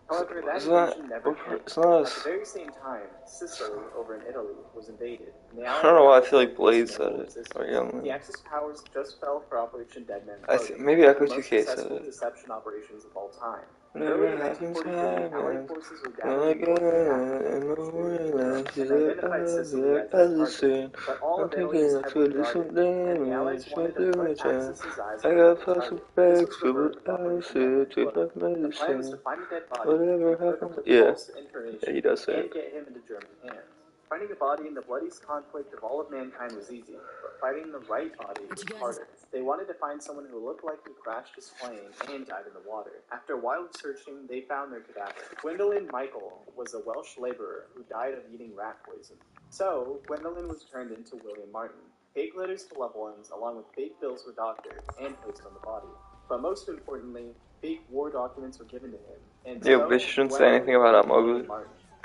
However, that invasion never came. At the very same time, Sicily, over in Italy, was invaded. I don't know why I feel like Blade said it. Or Young. The Axis powers just fell for Operation Deadman. Maybe Echo 2K said successful it. deception operations of all time. Whatever happens, happens. When I get in the morning, is it Allison? I'm thinking I feel this some damage. Can't do my time. I got plastic bags filled with acid. Take my medicine. Whatever happens. Yeah. Yeah, he does say it. And get him into German hands. Finding the body in the bloodiest conflict of all of mankind was easy, but finding the right body was harder. They wanted to find someone who looked like he crashed his plane and died in the water. After a while of searching, they found their cadaver. Gwendolyn Michael was a Welsh laborer who died of eating rat poison. So, Gwendolyn was turned into William Martin. Fake letters to loved ones, along with fake bills for doctors, and placed on the body. But most importantly, fake war documents were given to him. And Yeah, bitch shouldn't say anything about I'm ugly.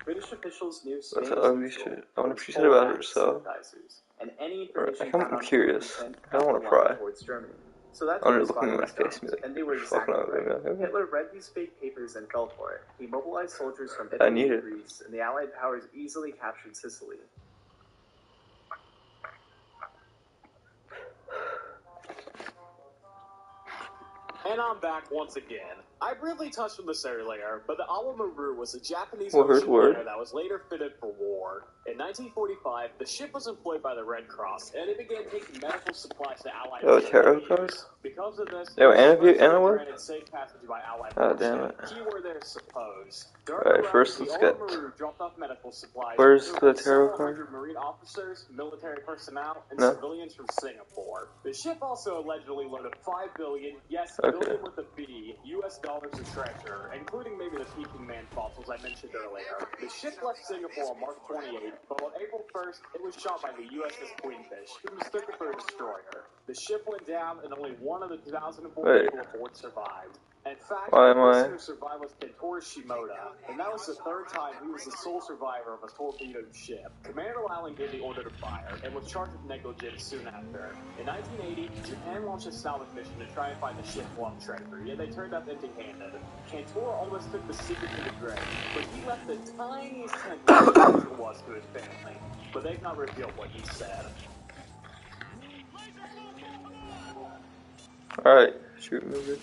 British officials knew That's Spain an was ugly neutral, shit. I wonder if she said about herself. and any Or, information I'm curious. I don't want to pry. Germany. So that's I'm where just his looking body in my was face found, and be and they like, were fucking exactly ugly. right. Okay. Hitler read these fake papers and fell for it. He mobilized soldiers from I Italy need and it. Greece, and the Allied powers easily captured Sicily. And I'm back once again. I briefly touched on this earlier, but the Awamaru was a Japanese Word, ocean word. liner that was later fitted for war. In 1945, the ship was employed by the Red Cross, and it began taking medical supplies to Allied Oh, tarot soldiers. cards? Because of this, Yo, it was supposed to Anna be what? granted safe passage by Allied Oh, warship. damn it. Keyword there is suppose. During Alright, the first route, let's the get... Awamaru dropped off medical supplies Where's to the tarot several card? hundred Marine officers, military personnel, and No? civilians from Singapore. The ship also allegedly loaded 5 billion, yes, Okay. billion with a B, US dollars of treasure, including maybe the Peking Man fossils I mentioned earlier. The ship left Singapore on March 28th, but on April 1st, it was shot by the USS Queenfish, who mistook it for a destroyer. The ship went down, and only one of the 2004 Wait. people aboard survived. In fact, Why the am I- person who survived was Kentaro Shimoda, and that was the third time he was the sole survivor of a torpedoed ship. Commander Allen gave the order to fire, and was charged with negligence soon after. In 1980, Japan launched a salvage mission to try and find the ship's lost treasure, yet they turned up empty-handed. Kentaro almost took the secret to the grave, but he left the tiniest hint what the treasure was to his family. But they've not revealed what he said. Alright, shoot me, bitch.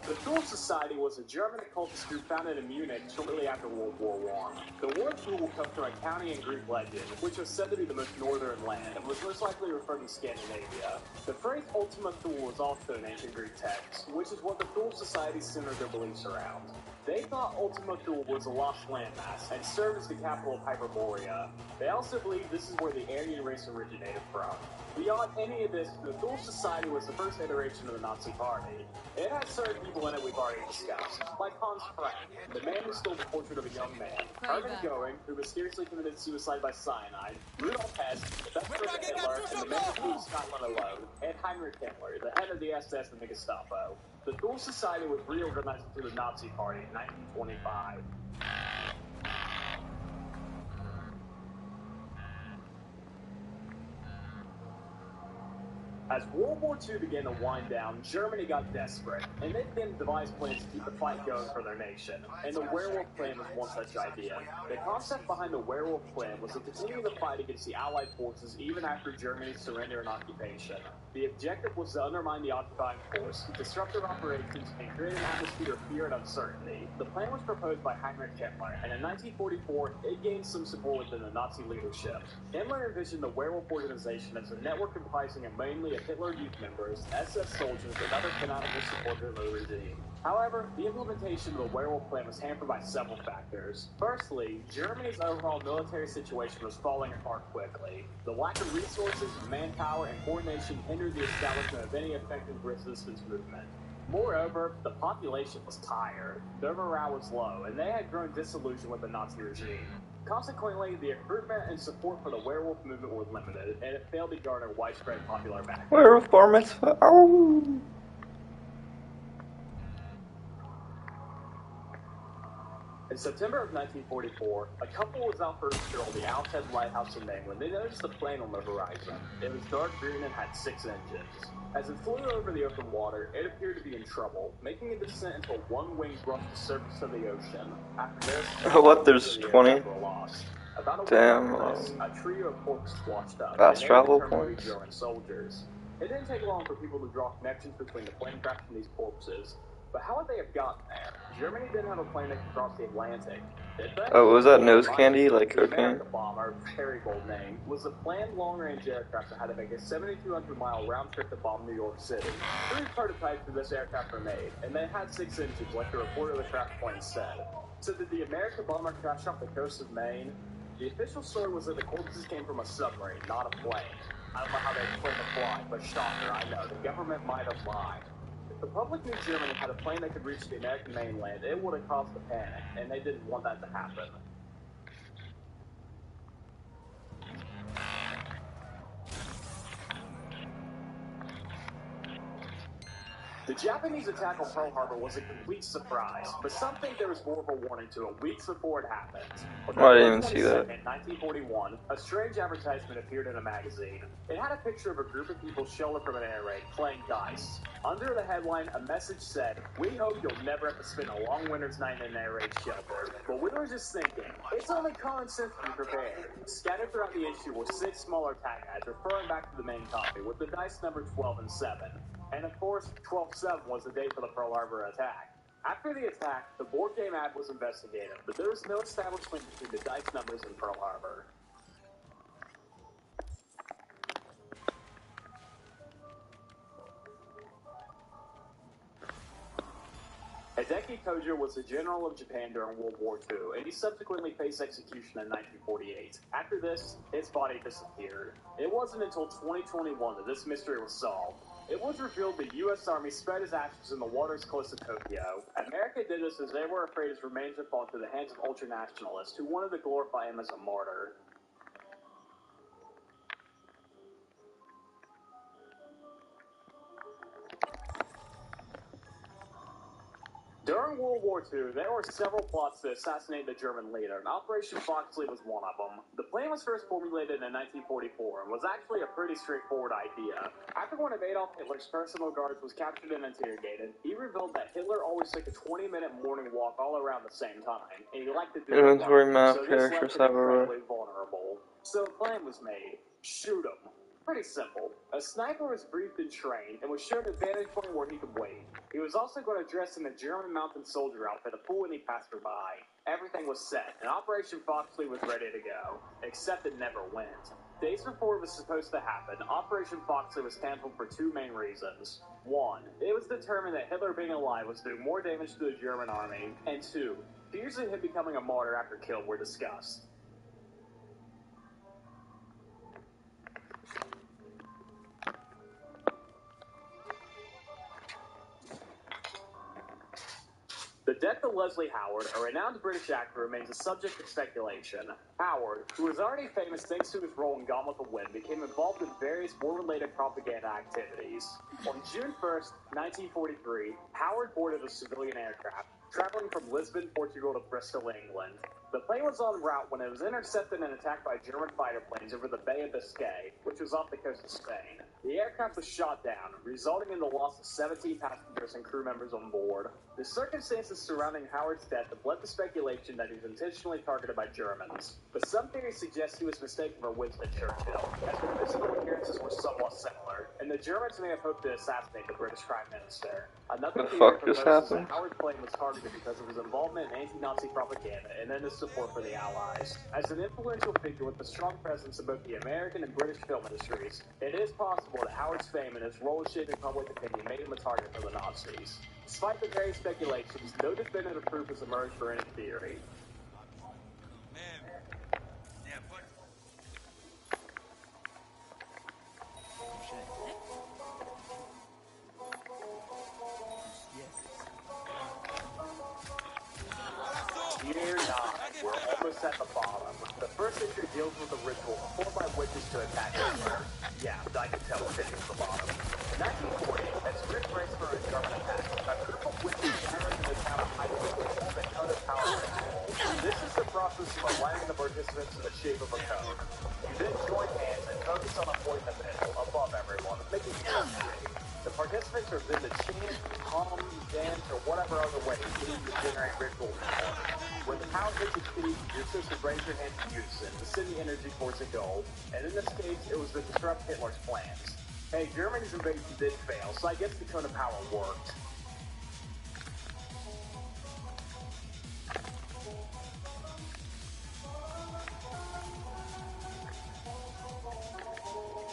The Thule Society was a German occultist group founded in Munich shortly after World War I. The word Thule comes from a county in Greek legend, which was said to be the most northern land, and was most likely referring to Scandinavia. The phrase Ultima Thule was also in ancient Greek text, which is what the Thule Society centered their beliefs around. They thought Ultima Thule was a lost landmass, and served as the capital of Hyperborea. They also believed this is where the Aryan race originated from. Beyond any of this, the Thule Society was the first iteration of the Nazi Party. It had certain people in it we've already discussed, like Hans Frank, the man who stole the portrait of a young man, Hermann Goering, who mysteriously committed suicide by cyanide, Rudolf Hess, the best friend of Hitler, and the man who flew Scotland alone, and Heinrich Himmler, the head of the SS and the Gestapo. The Thule Society was reorganized into the Nazi Party in 1925. As World War II began to wind down, Germany got desperate, and they began to devise plans to keep the fight going for their nation. And the Werewolf Plan was one such idea. The concept behind the Werewolf Plan was to continue the fight against the Allied forces even after Germany's surrender and occupation. The objective was to undermine the occupying force, disrupt their operations, and create an atmosphere of fear and uncertainty. The plan was proposed by Heinrich Himmler, and in 1944, it gained some support within the Nazi leadership. Himmler envisioned the Werewolf Organization as a network comprising of mainly Hitler Youth members, SS soldiers, and other fanatical supporters of the regime. However, the implementation of the Werewolf Plan was hampered by several factors. Firstly, Germany's overall military situation was falling apart quickly. The lack of resources, manpower, and coordination hindered the establishment of any effective resistance movement. Moreover, the population was tired, their morale was low, and they had grown disillusioned with the Nazi regime. Consequently, the recruitment and support for the werewolf movement were limited, and it failed to garner widespread popular backing. Werewolf bar mitzvah. Ow! In September of 1944, a couple was out for a stroll at the Outage lighthouse in Maine when they noticed a plane on the horizon. It was dark green and had 6 engines. As it flew over the open water, it appeared to be in trouble, making a descent into a one-winged rush to the surface of the ocean. After this, What, there's 20? were lost. About a week Damn. after this, a trio of corpses washed up, Fast and they travel were determined to points? be German soldiers. It didn't take long for people to draw connections between the plane crash and these corpses. But how would they have gotten there? Germany didn't have a plane that could cross the Atlantic, did they? Oh, was that nose candy, like The cocaine? America bomber, very bold name, was a planned long-range aircraft that had to make a 7,200-mile round trip to bomb New York City. 3 prototypes for this aircraft were made, and they had 6 engines, like the report of the crash plane said. So did the America bomber crash off the coast of Maine? The official story was that the corpses came from a submarine, not a plane. I don't know how they explain the flying, but shocker, I know. The government might have lied. If the public knew Germany had a plane that could reach the American mainland, it would have caused a panic, and they didn't want that to happen. The Japanese attack on Pearl Harbor was a complete surprise, but some think there was more of a warning to it weeks before it happened. On I didn't even see November that. 22nd, 1941, a strange advertisement appeared in a magazine. It had a picture of a group of people sheltered from an air raid, playing dice. Under the headline, a message said, "We hope you'll never have to spend a long winter's night in an air raid shelter." But we were just thinking, it's only common sense to be prepared. Scattered throughout the issue were 6 smaller tag ads referring back to the main copy, with the dice number 12 and 7. And of course, 12/7 was the date for the Pearl Harbor attack. After the attack, the board game ad was investigated, but there was no establishment between the dice numbers and Pearl Harbor. Hideki Tojo was the general of Japan during World War II, and he subsequently faced execution in 1948. After this, his body disappeared. It wasn't until 2021 that this mystery was solved. It was revealed the U.S. Army spread his ashes in the waters close to Tokyo. America did this as they were afraid his remains would fall into the hands of ultranationalists who wanted to glorify him as a martyr. During World War II, there were several plots to assassinate the German leader, and Operation Foxley was one of them. The plan was first formulated in 1944 and was actually a pretty straightforward idea. After one of Adolf Hitler's personal guards was captured and interrogated, he revealed that Hitler always took a 20-minute morning walk all around the same time, and he liked to do it Inventory alone, map, so this character, left him cyber. incredibly vulnerable. So a plan was made. Shoot him. Pretty simple. A sniper was briefed and trained, and was shown a vantage point where he could wait. He was also going to dress in a German mounted soldier outfit to fool any passerby. Everything was set, and Operation Foxley was ready to go. Except it never went. Days before it was supposed to happen, Operation Foxley was canceled for 2 main reasons. 1, it was determined that Hitler being alive was doing more damage to the German army. And 2, fears of him becoming a martyr after killed were discussed. The death of Leslie Howard, a renowned British actor, remains a subject of speculation. Howard, who was already famous thanks to his role in Gone with the Wind, became involved in various war-related propaganda activities. On June 1st, 1943, Howard boarded a civilian aircraft, traveling from Lisbon, Portugal to Bristol, England. The plane was en route when it was intercepted and attacked by German fighter planes over the Bay of Biscay, which was off the coast of Spain. The aircraft was shot down, resulting in the loss of 17 passengers and crew members on board. The circumstances surrounding Howard's death have led to speculation that he was intentionally targeted by Germans, but some theories suggest he was mistaken for Winston Churchill, as their physical appearances were somewhat similar, and the Germans may have hoped to assassinate the British Prime Minister. Another theory proposes that Howard's plane was targeted because of his involvement in anti-Nazi propaganda and then his support for the Allies. As an influential figure with a strong presence in both the American and British film industries, it is possible that Howard's fame and his role in shaping public opinion made him a target for the Nazis. Despite the various speculations, no definitive proof has emerged for any theory. Year 9, we're almost at the bottom. The first entry deals with a ritual performed by witches to attack Hitler. Yeah, I can tell we're getting to the bottom. In 1940, as Rick braced for a German attack, a group of witches gathered in the town of Heidelberg to perform a cone of power ritual. This is the process of aligning the participants in the shape of a cone. You then join hands and focus on a point in the middle, above everyone, making a cone shape. The participants are then to chant, hum, dance, or whatever other way needed to generate ritual power. When the power hits its peak, you're supposed to raise your hands in unison to send the energy towards a goal, and in this case, it was to disrupt Hitler's plans. Hey, Germany's invasion did fail, so I guess the cone of power worked.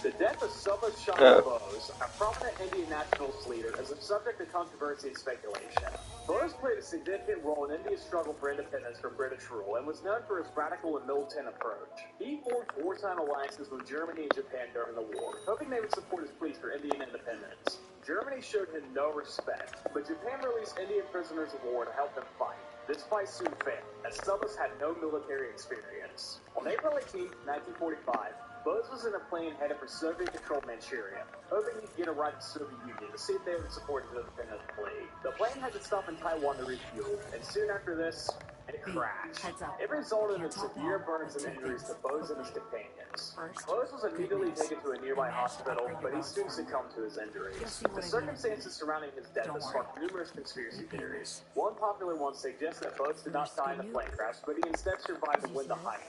The death of Sava Chandra Bose, a prominent Indian nationalist leader, is a subject of controversy and speculation. Bose played a significant role in India's struggle for independence from British rule and was known for his radical and militant approach. He forged wartime alliances with Germany and Japan during the war, hoping they would support his pleas for Indian independence. Germany showed him no respect, but Japan released Indian prisoners of war to help them fight. This fight soon failed, as Subbas had no military experience. On April 18, 1945, Bose was in a plane headed for Soviet-controlled Manchuria, hoping he'd get a ride to the Soviet Union to see if they would support his independence plea. The plane had to stop in Taiwan to refuel, and soon after this, it crashed. It resulted in severe burns and injuries to Bose and his companions. Bose was immediately taken to a nearby hospital, but he soon succumbed to his injuries. The circumstances surrounding his death have sparked numerous conspiracy theories. One popular one suggests that Bose did not die in the plane crash, but he instead survived and went to hiding.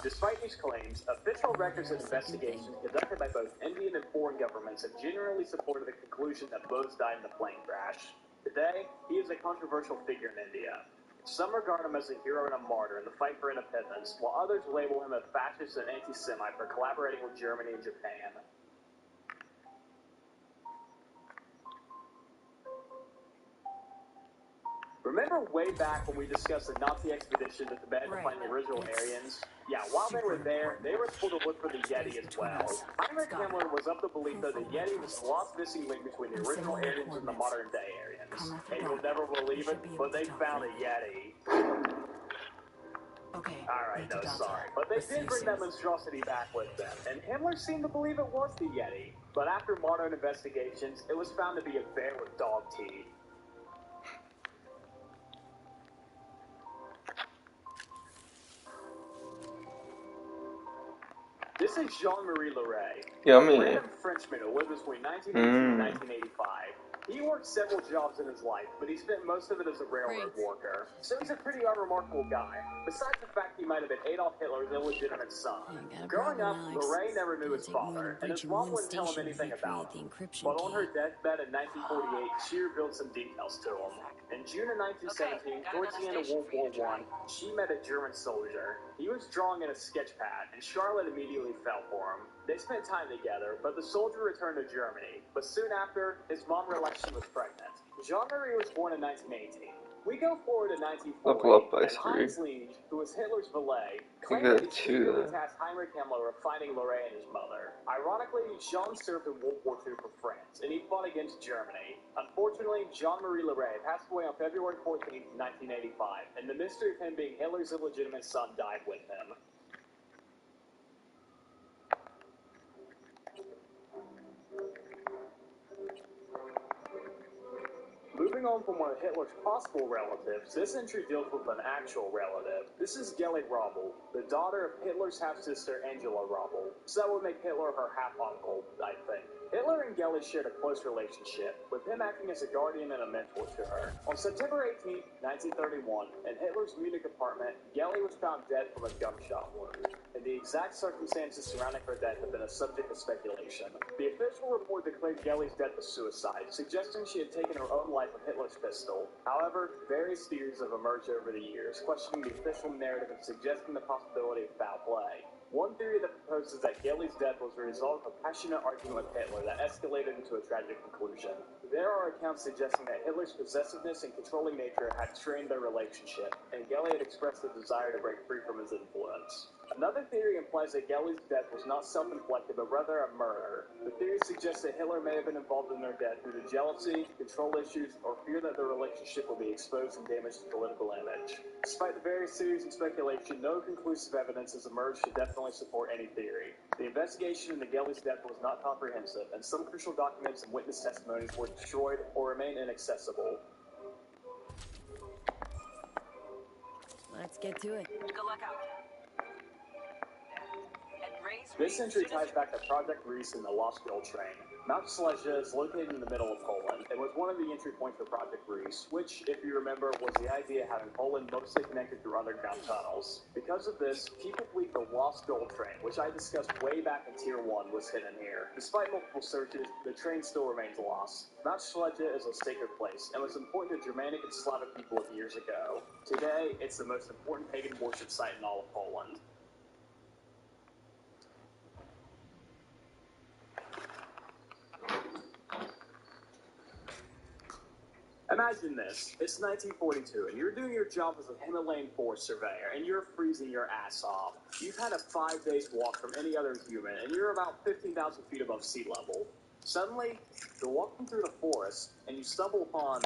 Despite these claims, official records and investigations conducted by both Indian and foreign governments have generally supported the conclusion that Bose died in the plane crash. Today, he is a controversial figure in India. Some regard him as a hero and a martyr in the fight for independence, while others label him a fascist and anti-Semite for collaborating with Germany and Japan. Remember way back when we discussed the Nazi expedition to Tibet to find the original Aryans? Yeah, while they were there, they were told to look for the Yeti as well. Heinrich Himmler was of the belief that the Yeti was the lost missing link between the original Aryans and the modern-day Aryans. And you'll never believe it, but they found a Yeti. Alright, no, sorry. But they did bring that monstrosity back with them, and Himmler seemed to believe it was the Yeti. But after modern investigations, it was found to be a bear with dog teeth. This is Jean-Marie Leray, a random Frenchman who lived between 1918 and 1985. He worked several jobs in his life, but he spent most of it as a railroad worker. So he's a pretty unremarkable guy, besides the fact he might have been Adolf Hitler's illegitimate son. Growing up, Leray never knew his father, and his mom wouldn't tell him anything about him. But on her deathbed in 1948, she revealed some details to him. In June of 1917, towards the end of World War I, she met a German soldier. He was drawing in a sketch pad, and Charlotte immediately fell for him. They spent time together, but the soldier returned to Germany. But soon after, his mom realized she was pregnant. Jean-Marie was born in 1918. We go forward to 1940, and Heinz Liege, who was Hitler's valet, claimed that he secretly tasked Heinrich Himmler with finding Leray and his mother. Ironically, Jean served in World War II for France, and he fought against Germany. Unfortunately, Jean-Marie Leray passed away on February 14, 1985, and the mystery of him being Hitler's illegitimate son died with him. Moving on from one of Hitler's possible relatives, this entry deals with an actual relative. This is Geli Rommel, the daughter of Hitler's half-sister Angela Rommel. So that would make Hitler her half-uncle, I think. Hitler and Geli shared a close relationship, with him acting as a guardian and a mentor to her. On September 18, 1931, in Hitler's Munich apartment, Geli was found dead from a gunshot wound, and the exact circumstances surrounding her death have been a subject of speculation. The official report declared Geli's death a suicide, suggesting she had taken her own life with Hitler's pistol. However, various theories have emerged over the years, questioning the official narrative and suggesting the possibility of foul play. One theory that proposes that Geli's death was a result of a passionate argument with Hitler that escalated into a tragic conclusion. There are accounts suggesting that Hitler's possessiveness and controlling nature had strained their relationship, and Geli had expressed a desire to break free from his influence. Another theory implies that Geli's death was not self-inflicted, but rather a murder. The theory suggests that Hitler may have been involved in their death due to jealousy, control issues, or fear that their relationship would be exposed and damage his political image. Despite the various theories and speculation, no conclusive evidence has emerged to definitely support any theory. The investigation into Geli's death was not comprehensive, and some crucial documents and witness testimonies were destroyed or remain inaccessible. Let's get to it. Good luck out. This entry ties back to Project Reese and the Lost Gold Train. Mount Silesia is located in the middle of Poland and was one of the entry points for Project Reese, which, if you remember, was the idea of having Poland mostly connected through underground tunnels. Because of this, people believe the Lost Gold Train, which I discussed way back in Tier 1, was hidden here. Despite multiple searches, the train still remains lost. Mount Silesia is a sacred place and was important to Germanic and Slavic people of years ago. Today, it's the most important pagan worship site in all of Poland. Imagine this. It's 1942, and you're doing your job as a Himalayan forest surveyor, and you're freezing your ass off. You've had a 5 days walk from any other human, and you're about 15,000 feet above sea level. Suddenly, you're walking through the forest, and you stumble upon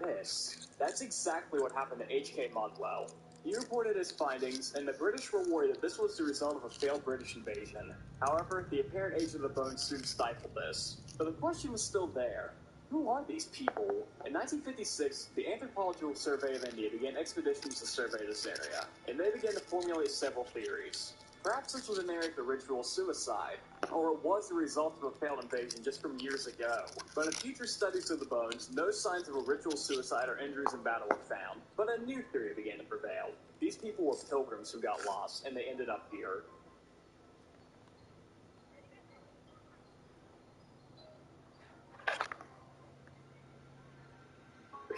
this. That's exactly what happened to H.K. Mudwell. He reported his findings, and the British were worried that this was the result of a failed British invasion. However, the apparent age of the bones soon stifled this. But the question was still there. Who are these people? In 1956, the Anthropological Survey of India began expeditions to survey this area, and they began to formulate several theories. Perhaps this was an area of ritual suicide, or it was the result of a failed invasion just from years ago. But in future studies of the bones, no signs of a ritual suicide or injuries in battle were found. But a new theory began to prevail. These people were pilgrims who got lost, and they ended up here.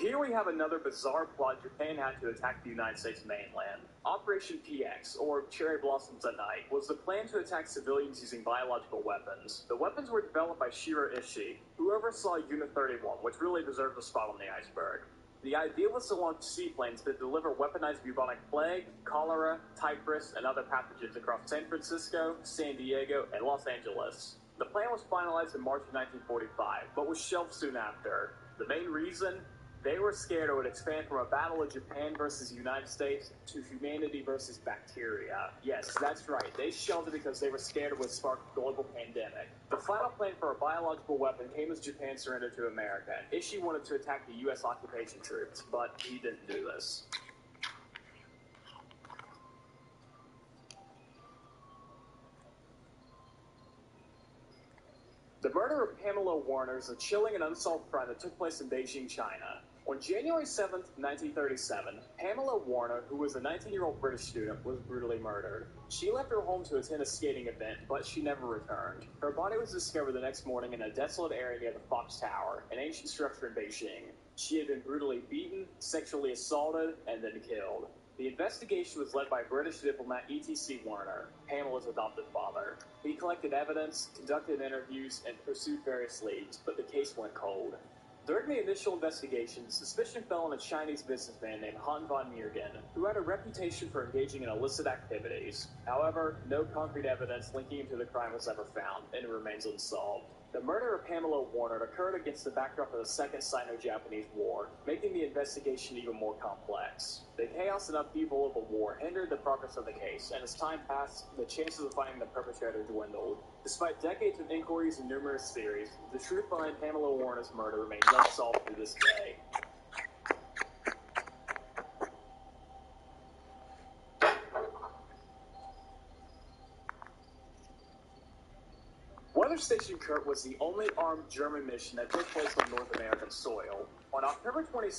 Here we have another bizarre plot Japan had to attack the United States mainland. Operation PX, or Cherry Blossoms at Night, was the plan to attack civilians using biological weapons. The weapons were developed by Shiro Ishii, who oversaw Unit 31, which really deserved a spot on the iceberg. The idea was to launch seaplanes that deliver weaponized bubonic plague, cholera, typhus, and other pathogens across San Francisco, San Diego, and Los Angeles. The plan was finalized in March of 1945, but was shelved soon after. The main reason? They were scared it would expand from a battle of Japan versus the United States to humanity versus bacteria. Yes, that's right. They shelved it because they were scared it would spark a global pandemic. The final plan for a biological weapon came as Japan surrendered to America. Ishii wanted to attack the U.S. occupation troops, but he didn't do this. The murder of Pamela Warner is a chilling and unsolved crime that took place in Beijing, China. On January 7, 1937, Pamela Warner, who was a 19-year-old British student, was brutally murdered. She left her home to attend a skating event, but she never returned. Her body was discovered the next morning in a desolate area near the Fox Tower, an ancient structure in Beijing. She had been brutally beaten, sexually assaulted, and then killed. The investigation was led by British diplomat E.T.C. Warner, Pamela's adopted father. He collected evidence, conducted interviews, and pursued various leads, but the case went cold. During the initial investigation, suspicion fell on a Chinese businessman named Han von Meergen, who had a reputation for engaging in illicit activities. However, no concrete evidence linking him to the crime was ever found, and it remains unsolved. The murder of Pamela Warner occurred against the backdrop of the Second Sino-Japanese War, making the investigation even more complex. The chaos and upheaval of the war hindered the progress of the case, and as time passed, the chances of finding the perpetrator dwindled. Despite decades of inquiries and numerous theories, the truth behind Pamela Warner's murder remains unsolved to this day. Weather Station Kurt was the only armed German mission that took place on North American soil. On October 22,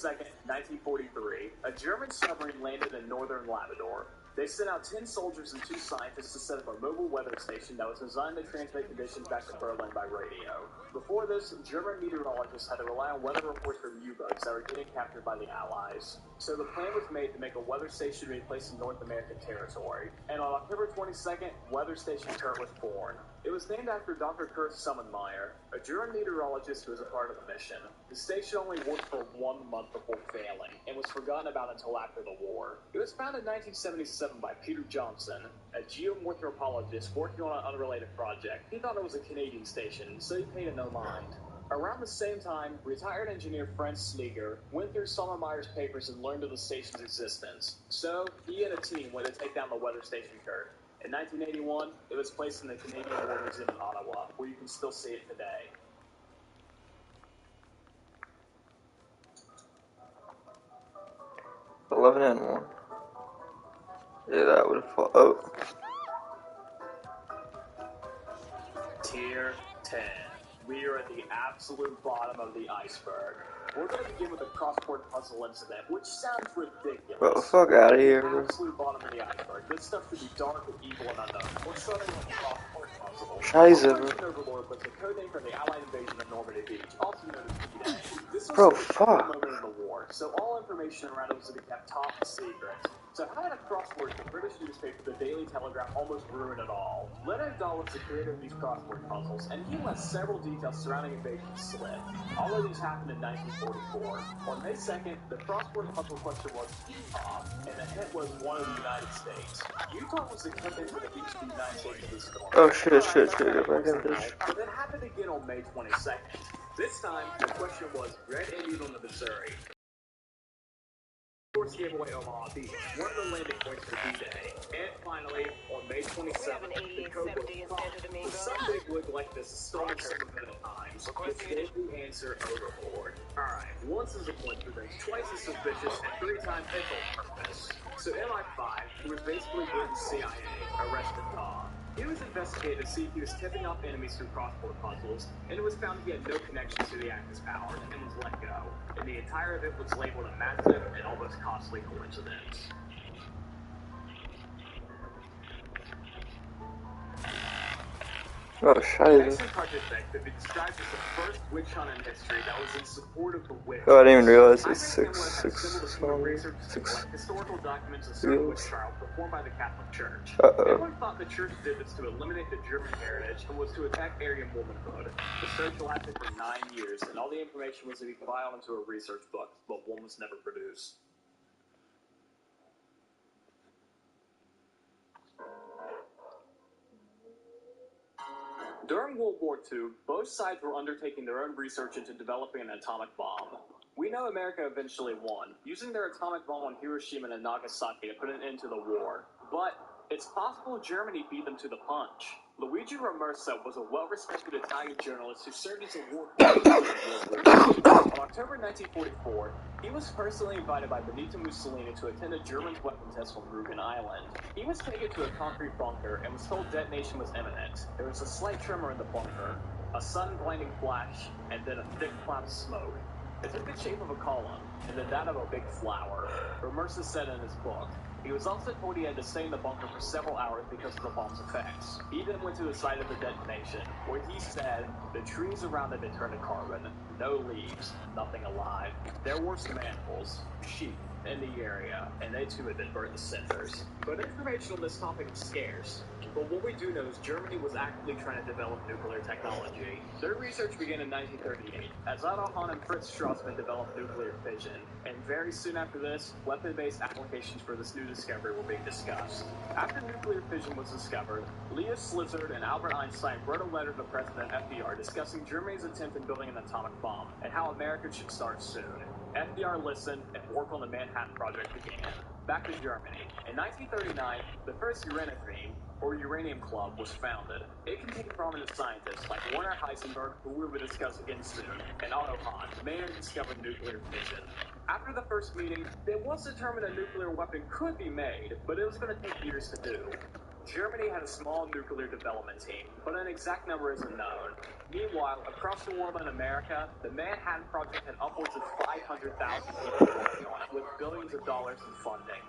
1943, a German submarine landed in northern Labrador. They sent out 10 soldiers and 2 scientists to set up a mobile weather station that was designed to transmit conditions back to Berlin by radio. Before this, German meteorologists had to rely on weather reports from U-boats that were getting captured by the Allies. So the plan was made to make a weather station to be placed in North American territory. And on October 22nd, Weather Station Kurt was born. It was named after Dr. Kurt Summenmeyer, a German meteorologist who was a part of the mission. The station only worked for 1 month before failing, and was forgotten about until after the war. It was founded in 1977 by Peter Johnson, a geomorphologist working on an unrelated project. He thought it was a Canadian station, so he paid it no mind. Around the same time, retired engineer Franz Sneager went through Summermeyer's papers and learned of the station's existence. So, he and a team went to take down the weather station Kurt. In 1981, it was placed in the Canadian War Museum in Ottawa, where you can still see it today. And 1. Yeah, that would have fought. Oh. Tier 10. We are at the absolute bottom of the iceberg. We're going to begin with a crossword puzzle incident, which sounds ridiculous. Get the fuck out of here, The bro. absolute bottom of the iceberg. This stuff should be dark and evil and unknown. We're starting with a crossword puzzle. Scheiße, Operation Overlord was the code name for the Allied invasion of Normandy Beach, also known as D-Day. This was Bro, a critical fuck. moment in the war, so all information around it was to be kept top secret. So how did a crossword the British newspaper, the Daily Telegraph, almost ruin it all? Leonard Dahl was the creator of these crossword puzzles, and he let several details surrounding invasion slip. All of these happened in 1944. On May 2nd, the crossword puzzle question was Utah, and the hint was one of the United States. Utah was the country to the east of the United States of the storm. Oh shit, if I can just... But it happened again on May 22nd. This time, the question was Red Indian on the Missouri. Of course, gave away Omaha Beach, one of the landing points for D-Day. And finally, on May 27th, the code was caught. For some big wig like this is stolen some of it at times, which gave the answer overboard. Alright, once is a coincidence, twice is suspicious, and 3 times it's on purpose. So MI5, who was basically Britain's CIA, arrested Dahl. He was investigated to see if he was tipping off enemies through crossword puzzles, and it was found he had no connection to the Axis powers and was let go. And the entire event was labeled a massive and almost costly coincidence. Oh, scheiße. Next project could be described as the first witch hunt in history that was in support of the witch. Oh, I didn't even realize it's six historical documents of certain witch trials performed by the Catholic Church. Uh-oh. Everyone thought the church did this to eliminate the German heritage and was to attack Aryan womanhood. The search lasted for 9 years, and all the information was to be compiled into a research book, but one was never produced. During World War II, both sides were undertaking their own research into developing an atomic bomb. We know America eventually won, using their atomic bomb on Hiroshima and Nagasaki to put an end to the war. But it's possible Germany beat them to the punch. Luigi Ramersa was a well-respected Italian journalist who served as a war correspondent in World War II. On October 1944, he was personally invited by Benito Mussolini to attend a German weapon test on Rügen Island. He was taken to a concrete bunker and was told detonation was imminent. There was a slight tremor in the bunker, a sudden blinding flash, and then a thick cloud of smoke. It took the shape of a column, and then that of a big flower. Ramersa said in his book. He was also told he had to stay in the bunker for several hours because of the bomb's effects. He then went to the site of the detonation, where he said, the trees around it had turned to carbon. No leaves, nothing alive. There were some animals, sheep, in the area, and they too had been burnt to cinders. But information on this topic is scarce. But what we do know is Germany was actively trying to develop nuclear technology. Their research began in 1938, as Otto Hahn and Fritz Strassmann developed nuclear fission, and very soon after this, weapon-based applications for this new discovery were being discussed. After nuclear fission was discovered, Leo Szilard and Albert Einstein wrote a letter to President FDR discussing Germany's attempt in building an atomic bomb, and how America should start soon. FDR listened, and work on the Manhattan Project began. Back to Germany. In 1939, the first Uranocrene, or Uranium Club, was founded. It contained prominent scientists like Werner Heisenberg, who we will discuss again soon, and Otto Hahn, the man who discovered nuclear fission. After the first meeting, it was determined a nuclear weapon could be made, but it was going to take years to do. Germany had a small nuclear development team, but an exact number isn't known. Meanwhile, across the world in America, the Manhattan Project had upwards of 500,000 people working on it, with billions of dollars in funding.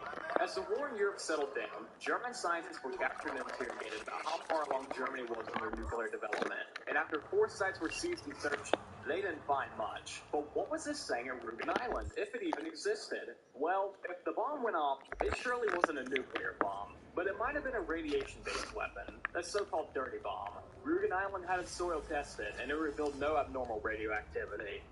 As the war in Europe settled down, German scientists were captured and interrogated about how far along Germany was in their nuclear development. And after 4 sites were seized and searched, they didn't find much. But what was this thing at Rügen Island, if it even existed? Well, if the bomb went off, it surely wasn't a nuclear bomb. But it might have been a radiation-based weapon, a so-called dirty bomb. Rügen Island had its soil tested, and it revealed no abnormal radioactivity.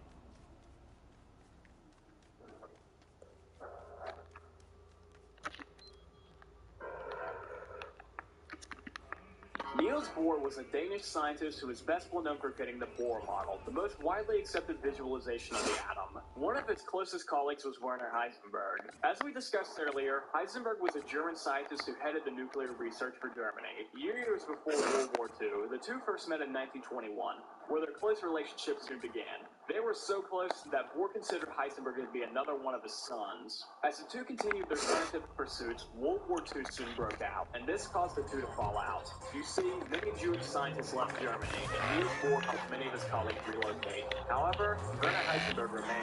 Niels Bohr was a Danish scientist who is best well known for creating the Bohr model, the most widely accepted visualization of the atom. One of his closest colleagues was Werner Heisenberg. As we discussed earlier, Heisenberg was a German scientist who headed the nuclear research for Germany. Years before World War II, the two first met in 1921, where their close relationship soon began. They were so close that Bohr considered Heisenberg to be another one of his sons. As the two continued their scientific pursuits, World War II soon broke out, and this caused the two to fall out. You see, many Jewish scientists left Germany, and Niels Bohr helped many of his colleagues relocate. However, Werner Heisenberg remained.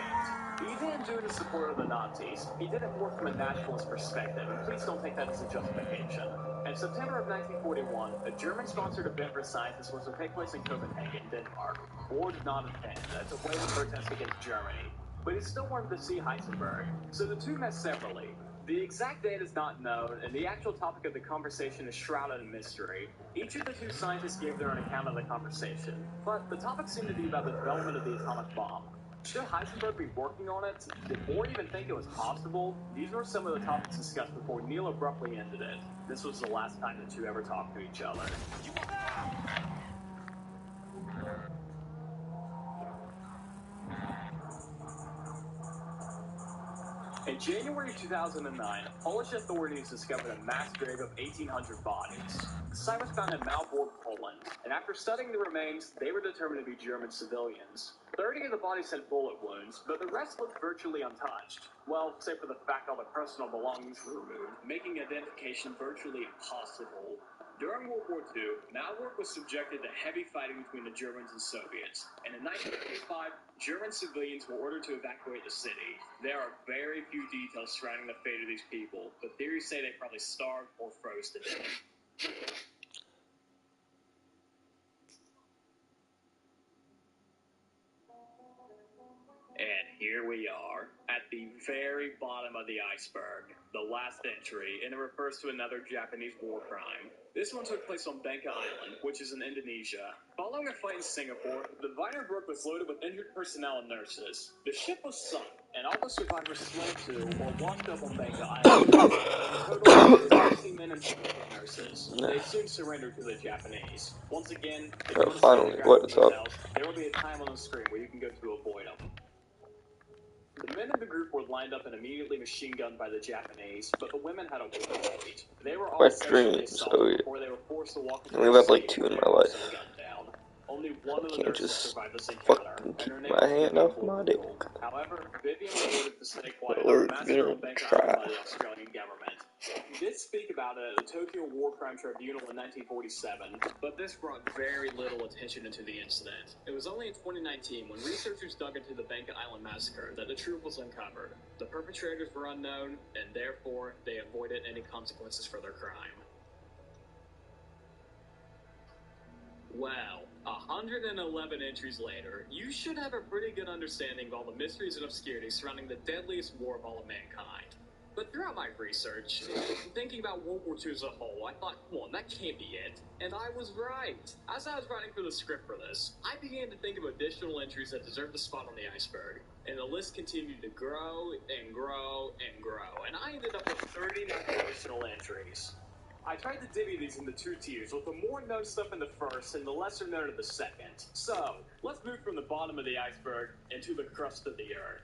He didn't do it in support of the Nazis. He did it more from a nationalist perspective, and please don't take that as a justification. In September of 1941, a German-sponsored event for scientists was to take place in Copenhagen, Denmark. Bohr did not attend, as a way to protest against Germany. But he still wanted to see Heisenberg, so the two met separately. The exact date is not known, and the actual topic of the conversation is shrouded in mystery. Each of the two scientists gave their own account of the conversation, but the topic seemed to be about the development of the atomic bomb. Should Heisenberg be working on it? Did Bohr even think it was possible? These were some of the topics discussed before Neil abruptly ended it. This was the last time the two ever talked to each other. In January 2009, Polish authorities discovered a mass grave of 1,800 bodies. The site was found in Malbork, Poland, and after studying the remains, they were determined to be German civilians. 30 of the bodies had bullet wounds, but the rest looked virtually untouched. Well, except for the fact all their personal belongings were removed, making identification virtually impossible. During World War II, Malbork was subjected to heavy fighting between the Germans and Soviets, and in 1945, German civilians were ordered to evacuate the city. There are very few details surrounding the fate of these people, but theories say they probably starved or froze to death. And here we are, at the very bottom of the iceberg, the last entry, and it refers to another Japanese war crime. This one took place on Bangka Island, which is in Indonesia. Following a fight in Singapore, the Weinerbrook was loaded with injured personnel and nurses. The ship was sunk, and all the survivors swam to or washed up on Bangka Island. In total, 60 men and 4 nurses. They soon surrendered to the Japanese. Once again, if you want to see the graphic details, there will be a time on the screen where you can go to avoid them. The men of the group were lined up and immediately machine-gunned by the Japanese, but the women had a war date. They were all sexually assaulted before they were forced to walk into the like 2 in my life. Only one of the Can't nurses just survived this encounter, fucking and her keep name my was hand Vivian off my dick. However, Vivian was ordered to stay quiet Or on the massacre gonna of Bangka try. Island by the Australian government. He did speak about it at the Tokyo War Crime Tribunal in 1947, but this brought very little attention into the incident. It was only in 2019, when researchers dug into the Bangka Island massacre, that the truth was uncovered. The perpetrators were unknown, and therefore, they avoided any consequences for their crime. Well, 111 entries later, you should have a pretty good understanding of all the mysteries and obscurities surrounding the deadliest war of all of mankind. But throughout my research, thinking about World War II as a whole, I thought, come on, that can't be it. And I was right. As I was writing for the script for this, I began to think of additional entries that deserved a spot on the iceberg. And the list continued to grow and grow and grow. And I ended up with 39 additional entries. I tried to divvy these into 2 tiers, with the more known stuff in the first and the lesser known in the second. So, let's move from the bottom of the iceberg into the crust of the earth.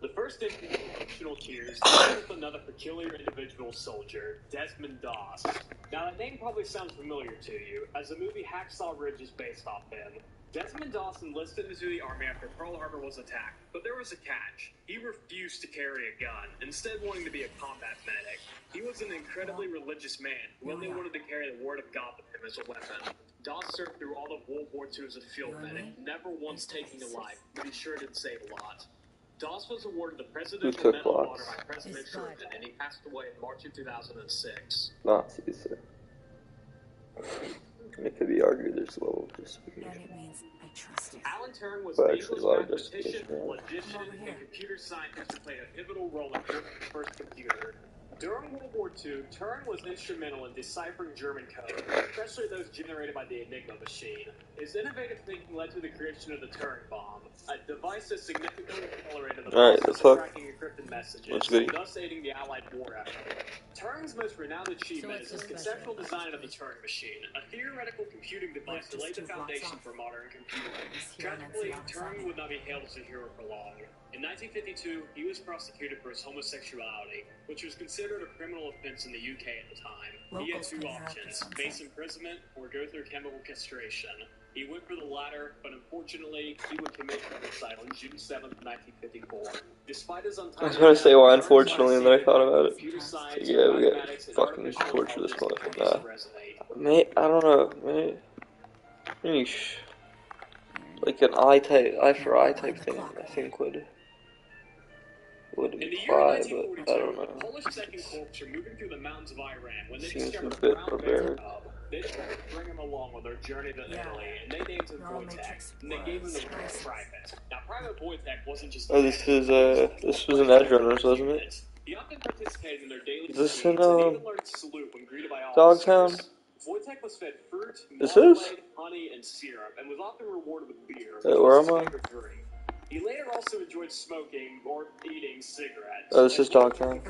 The first entry in the fictional tiers is with another peculiar individual soldier, Desmond Doss. Now that name probably sounds familiar to you, as the movie Hacksaw Ridge is based off him. Desmond Doss enlisted into the army after Pearl Harbor was attacked, but there was a catch. He refused to carry a gun, instead wanting to be a combat medic. He was an incredibly religious man who only wanted to carry the word of God with him as a weapon. Doss served through all of World War II as a field medic, never once taking a life, but he sure did save a lot. Doss was awarded the Presidential Medal of Honor by President Truman, and he passed away in March of 2006. Nazis. It could be argued there's a level of justification. And it means I trust you. Alan Turing was But an actually, English a lot of mathematician, justification. logician, and computer scientist who played a pivotal role in building the first computer. During World War II, Turing was instrumental in deciphering German code, especially those generated by the Enigma machine. His innovative thinking led to the creation of the Turing bomb, a device that significantly accelerated the process of cracking encrypted messages, thus aiding the Allied war effort. Turing's most renowned achievement is his conceptual design of the Turing machine, a theoretical computing device that laid the foundation for modern computing. Tragically, Turing would not be hailed as a hero for long. In 1952, he was prosecuted for his homosexuality, which was considered a criminal offense in the UK at the time. He had 2 options, face imprisonment or go through chemical castration. He went for the latter, but unfortunately, he would commit suicide on June 7, 1954. Despite his untimely I was gonna say why unfortunately, and then I thought about it. science, Yeah, we got fucking torture this motherfucker. Mate, I don't know, mate. Yeesh. Like an eye for eye type thing, I think would apply, but I don't know. The Polish Second Corps were moving through the mountains of Iran when they Seems discovered a bit brown barbaric. bear. They tried to bring him along on their journey to Italy, and they named him Wojtek, and they gave him the name Private. Now, Private Wojtek wasn't just Oh, this was an Edge Runners, wasn't it? He often participated in their daily Is this schemes in, and even learned to salute when greeted by Dogtown? officers. Wojtek was fed fruit, Is marmalade, this? honey, and syrup, and was often rewarded with beer, Wait, which where was his am I? favorite drink. He later also enjoyed smoking or eating cigarettes. Oh, this is Dogtown.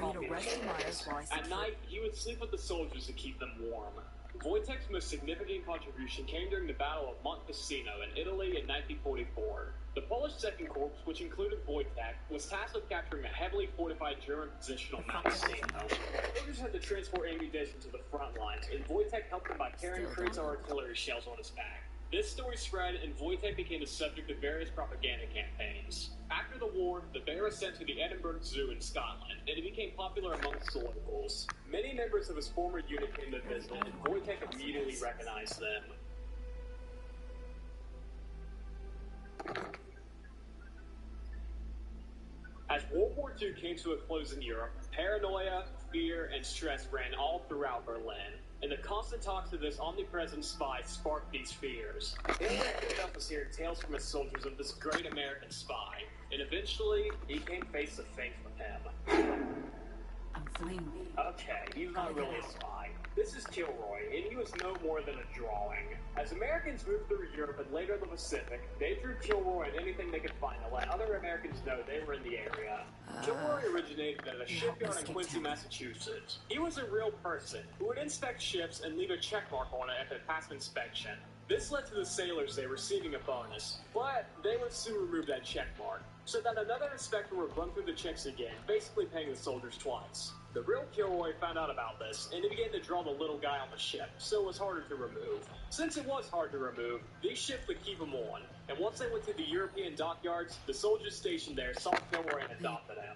At night, he would sleep with the soldiers to keep them warm. Wojtek's most significant contribution came during the Battle of Monte Cassino in Italy in 1944. The Polish Second Corps, which included Wojtek, was tasked with capturing a heavily fortified German position on Mount Cassino. Soldiers had to transport ammunition to the front lines, and Wojtek helped them by carrying crates of artillery shells on his back. This story spread, and Wojtek became the subject of various propaganda campaigns. After the war, the bear was sent to the Edinburgh Zoo in Scotland, and it became popular amongst the locals. Many members of his former unit came to visit, and Wojtek immediately recognized them. As World War II came to a close in Europe, paranoia, fear, and stress ran all throughout Berlin, and the constant talks of this omnipresent spy sparked these fears. Hitler himself was hearing tales from his soldiers of this great American spy, and eventually, he came face to face with him. Okay, he's not really a spy. This is Kilroy, and he was no more than a drawing. As Americans moved through Europe and later the Pacific, they drew Kilroy on anything they could find to let other Americans know they were in the area. Kilroy originated at a shipyard in Quincy, Massachusetts. He was a real person who would inspect ships and leave a checkmark on it if it passed inspection. This led to the sailors receiving a bonus, but they would soon remove that checkmark, so that another inspector would run through the checks again, basically paying the soldiers twice. The real Kilroy found out about this, and he began to draw the little guy on the ship, so it was harder to remove. Since it was hard to remove, these ships would keep him on, and once they went to the European dockyards, the soldiers stationed there saw Kilroy and adopted him.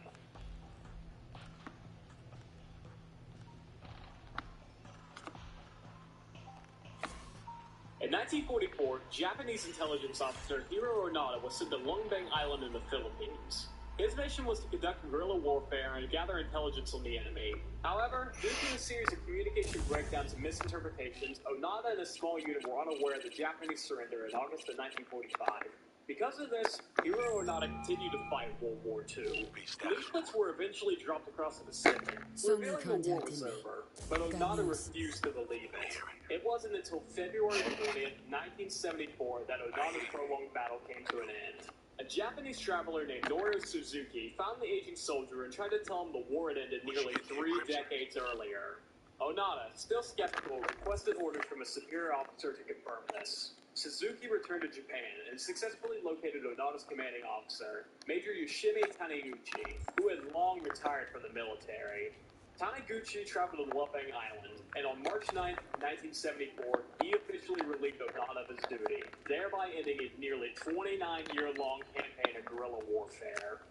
In 1944, Japanese intelligence officer Hiro Onoda was sent to Lungbang Island in the Philippines. His mission was to conduct guerrilla warfare and gather intelligence on the enemy. However, due to a series of communication breakdowns and misinterpretations, Onoda and his small unit were unaware of the Japanese surrender in August of 1945. Because of this, Hiro Onoda continued to fight World War II. Leaflets were eventually dropped across the Pacific, revealing the war was over, but Onoda refused to believe it. It wasn't until February 20th, 1974 that Onoda's prolonged battle came to an end. A Japanese traveler named Norio Suzuki found the aging soldier and tried to tell him the war had ended nearly 3 decades earlier. Onoda, still skeptical, requested orders from a superior officer to confirm this. Suzuki returned to Japan and successfully located Onoda's commanding officer, Major Yoshimi Taniguchi, who had long retired from the military. Taniguchi traveled to Lungbang Island, and on March 9, 1974, he officially relieved Onoda of his duty, thereby ending a nearly 29-year-long campaign of guerrilla warfare.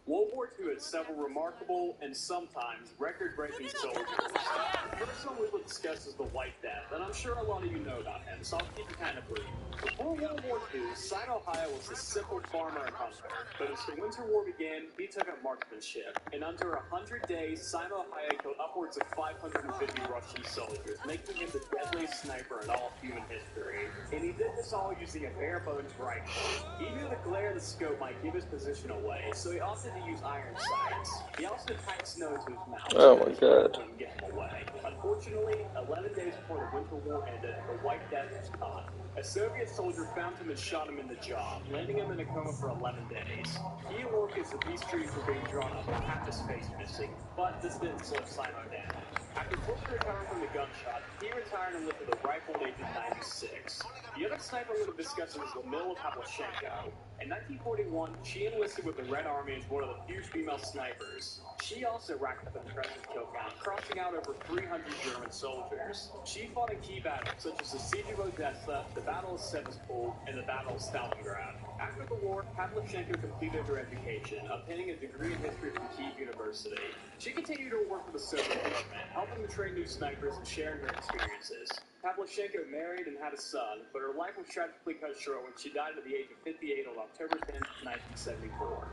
World War II had several remarkable and sometimes record-breaking soldiers. The first one we will discuss is the White Death, and I'm sure a lot of you know about him, so I'll keep it kind of brief. Before World War II, Sino Ohio was a simple farmer and hunter, but as the Winter War began, he took up marksmanship. In under 100 days, Sino Ohio killed upwards of 550 Russian soldiers, making him the deadliest sniper in all of human history. And he did this all using a bare-bones rifle. He knew the glare of the scope might give his position away, so he opted to use iron sights. He also packed snow into his mouth. Oh my god. Couldn't get him away. Unfortunately, 11 days before the Winter War ended, the White Death was caught. A Soviet soldier found him and shot him in the jaw, landing him in a coma for 11 days. He awoke as the peace treaties were being drawn up with half his face missing, but this didn't slow Sino down. After quickly recovering from the gunshot, he retired and lived with a rifle at age of 96. The other sniper I'm going to discuss is Lyudmila Pavlichenko. In 1941, she enlisted with the Red Army as one of the few female snipers. She also racked up an impressive kill count, crossing out over 300 German soldiers. She fought in key battles such as the Siege of Odessa, the Battle of Sevastopol, and the Battle of Stalingrad. After the war, Pavlichenko completed her education, obtaining a degree in history from Kyiv University. She continued her work for the Soviet government, helping to train new snipers and sharing her experiences. Pavlichenko married and had a son, but her life was tragically cut short when she died at the age of 58 on October 10, 1974.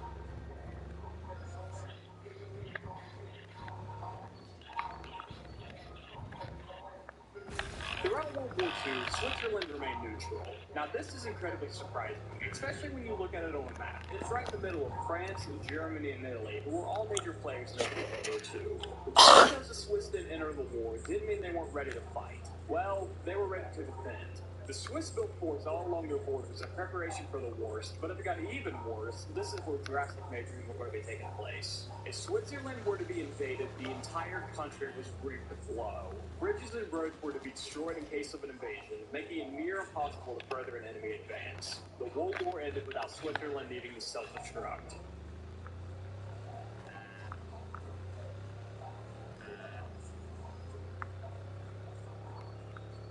World War II, Switzerland remained neutral. Now this is incredibly surprising, especially when you look at it on a map. It's right in the middle of France, Germany, and Italy, who were all major players during World War II. But just because the Swiss didn't enter the war didn't mean they weren't ready to fight. Well, they were ready to defend. The Swiss built forts all along their borders in preparation for the worst, but if it got even worse, this is where drastic measures were going to be taking place. If Switzerland were to be invaded, the entire country was free to flow. Bridges and roads were to be destroyed in case of an invasion, making it near impossible to further an enemy advance. The World War ended without Switzerland needing to self-destruct.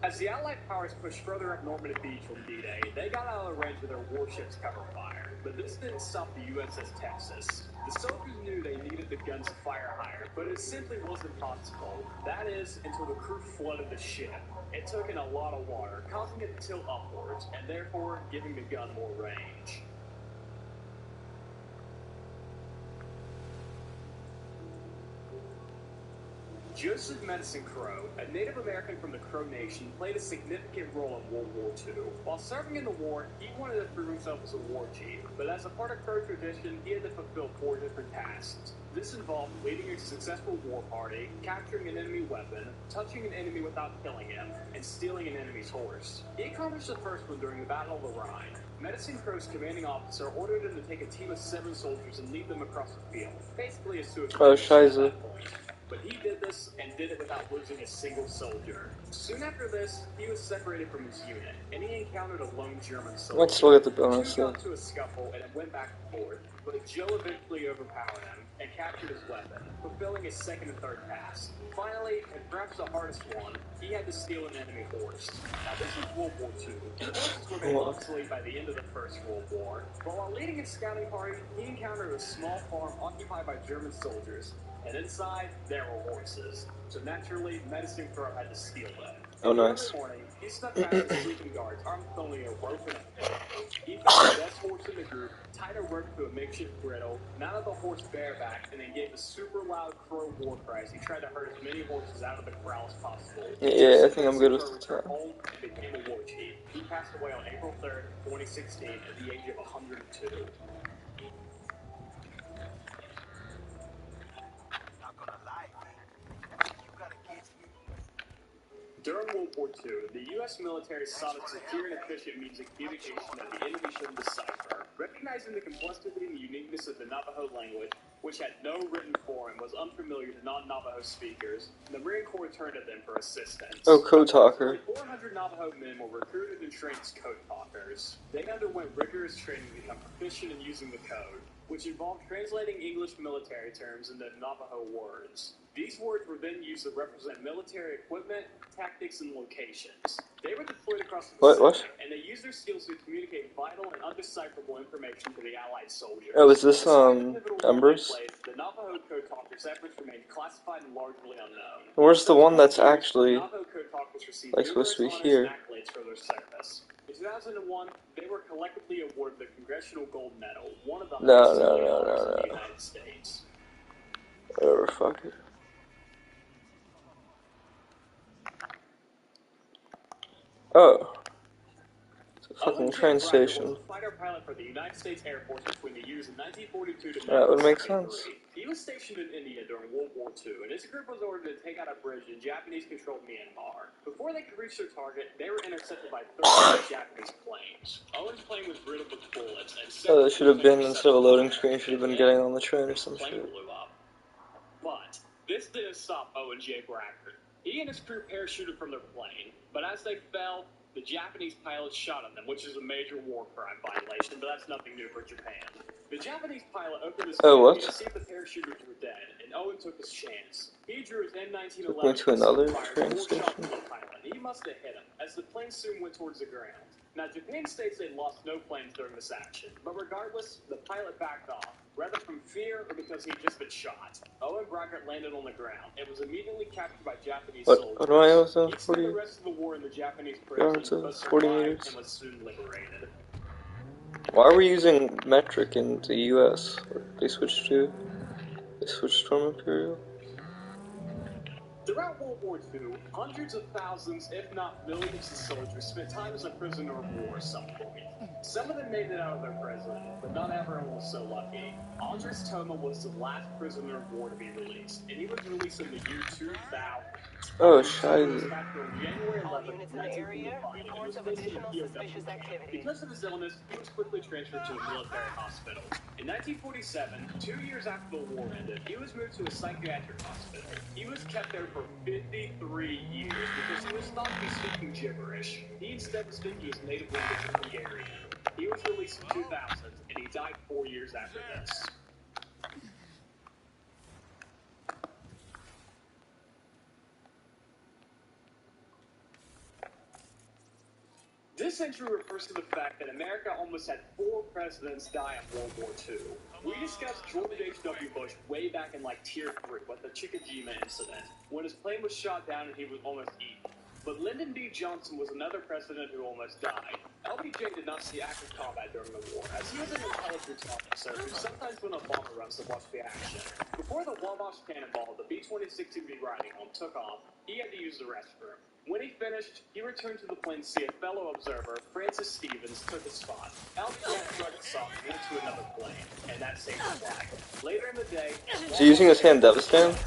As the Allied powers pushed further up Normandy Beach on D-Day, they got out of the range of their warships' cover fire. But this didn't stop the USS Texas. The soldiers knew they needed the guns to fire higher, but it simply wasn't possible. That is, until the crew flooded the ship. It took in a lot of water, causing it to tilt upwards, and therefore giving the gun more range. Joseph Medicine Crow, a Native American from the Crow Nation, played a significant role in World War II. While serving in the war, he wanted to prove himself as a war chief, but as a part of Crow tradition, he had to fulfill 4 different tasks. This involved leading a successful war party, capturing an enemy weapon, touching an enemy without killing him, and stealing an enemy's horse. He accomplished the first one during the Battle of the Rhine. Medicine Crow's commanding officer ordered him to take a team of 7 soldiers and lead them across the field, basically a suicide mission at that point. But he did this and did it without losing a single soldier. Soon after this, he was separated from his unit, and he encountered a lone German soldier. Let's look at the bonus. Two got into a scuffle, and it went back and forth, but Joe eventually overpowered him and captured his weapon, fulfilling his second and third task. Finally, and perhaps the hardest one, he had to steal an enemy horse. Now this was World War II, and horses were made obsolete by the end of the First World War. But while leading his scouting party, he encountered a small farm occupied by German soldiers. And inside, there were horses. So naturally, Medicine Crow had to steal them. Oh, nice. Every morning, he snuck past the sleeping guards, armed with only a rope and a pick. He found the best horse in the group, tied a rope to a makeshift griddle, mounted the horse bareback, and then gave a super loud crow war cry as he tried to herd as many horses out of the corral as possible. Yeah, I think I'm good with the time. Home and became a war chief. He passed away on April 3rd, 2016, at the age of 102. During World War II, the U.S. military sought a secure and efficient means of communication that the enemy shouldn't decipher. Recognizing the complexity and uniqueness of the Navajo language, which had no written form and was unfamiliar to non-Navajo speakers, the Marine Corps turned to them for assistance. Oh, code talker. 400 Navajo men were recruited and trained as code talkers. They underwent rigorous training to become proficient in using the code, which involved translating English military terms into Navajo words. These words were then used to represent military equipment, tactics, and locations. They were deployed across the Pacific, and they used their skills to communicate vital and undecipherable information to the Allied soldiers. Oh, is this, Embers? The Navajo code talkers' efforts remained classified and largely unknown. Where's the one that's actually, like, supposed to be here? For their service. In 2001, they were collectively awarded the Congressional Gold Medal, one of the highest in the United States. Whatever, fuck it. Oh. It's a fucking train station. Fighter pilot for the United States Air Force between the years of 1942 to 1963. That would make sense. He was stationed in India during World War II, and his group was ordered to take out a bridge in Japanese-controlled Myanmar. Before they could reach their target, they were intercepted by 30 Japanese planes. Owen's plane was riddled with bullets, and oh, there should have been, instead of a loading screen, should have been getting on the train or some shit. Blew up. But this didn't stop Owen J. Brackett. He and his crew parachuted from their plane, but as they fell, the Japanese pilots shot at them, which is a major war crime violation, but that's nothing new for Japan. The Japanese pilot opened his canopy to see if the parachuters were dead, and Owen took his chance. He drew his M1911 went to another fired train 4 station. shots at the pilot. He must have hit him, as the plane soon went towards the ground. Now, Japan states they lost no planes during this action, but regardless, the pilot backed off, whether from fear or because he had just been shot. Owen Brackett landed on the ground and was immediately captured by Japanese soldiers. What do I have? He spent the rest of the war in the Japanese prison, but 40 survived meters. and was soon liberated. Why are we using metric in the US? They switched from Imperial? The Throughout World War II, hundreds of thousands, if not millions of soldiers spent time as a prisoner of war at some point. Some of them made it out of their prison, but not everyone was so lucky. Andres Toma was the last prisoner of war to be released, and he was released in the year 2000. Oh, He was scheiße. captured on January 11, 1945, and was placed in a POW camp. Because of his illness, he was quickly transferred to a military hospital. In 1947, 2 years after the war ended, he was moved to a psychiatric hospital. He was kept there for 53 years because he was thought to be speaking gibberish. He instead was speaking his native language of Hungarian. He was released in 2000, and he died 4 years after this. This entry refers to the fact that America almost had 4 presidents die in World War II. We discussed George H.W. Bush way back in Tier 3 with the Chickajima incident, when his plane was shot down and he was almost eaten. But Lyndon B. Johnson was another president who almost died. LBJ did not see active combat during the war, as he was an intelligence officer who sometimes went on bomber runs to watch the action. Before the Wabash cannonball, the B-26 riding home took off, he had to use the restroom. When he finished, he returned to the plane to see a fellow observer, Francis Stevens, took his spot. LBJ shrugged it off and went to another plane, and that saved his life. Later in the day, Is he using his hand Devastan? and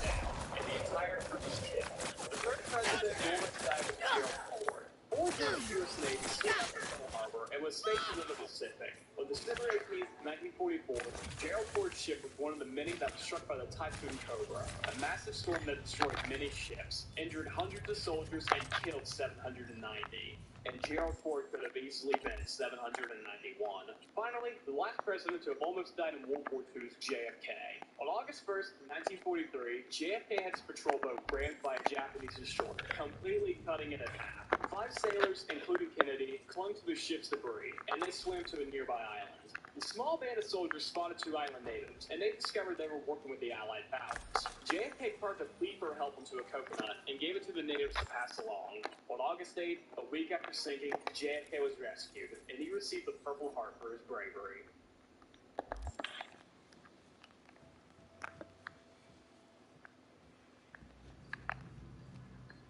the entire crew was killed. The third president who almost died was Gerald Ford. Ford joined the U.S. Navy soon after Pearl Harbor and was stationed in the Pacific. On December 18, 1944, Gerald Ford's ship was one of the many that was struck by the Typhoon Cobra, a massive storm that destroyed many ships, injured hundreds of soldiers, and killed 790. And Gerald Ford could have easily been 791. Finally, the last president to have almost died in World War II is JFK. On August 1st, 1943, JFK had his patrol boat rammed by a Japanese destroyer, completely cutting it in half. 5 sailors, including Kennedy, clung to the ship's debris, and they swam to a nearby island. The small band of soldiers spotted 2 island natives, and they discovered they were working with the Allied powers. JFK carved a plea for help into a coconut and gave it to the natives to pass along. On August 8th, a week after sinking, JFK was rescued, and he received the Purple Heart for his bravery.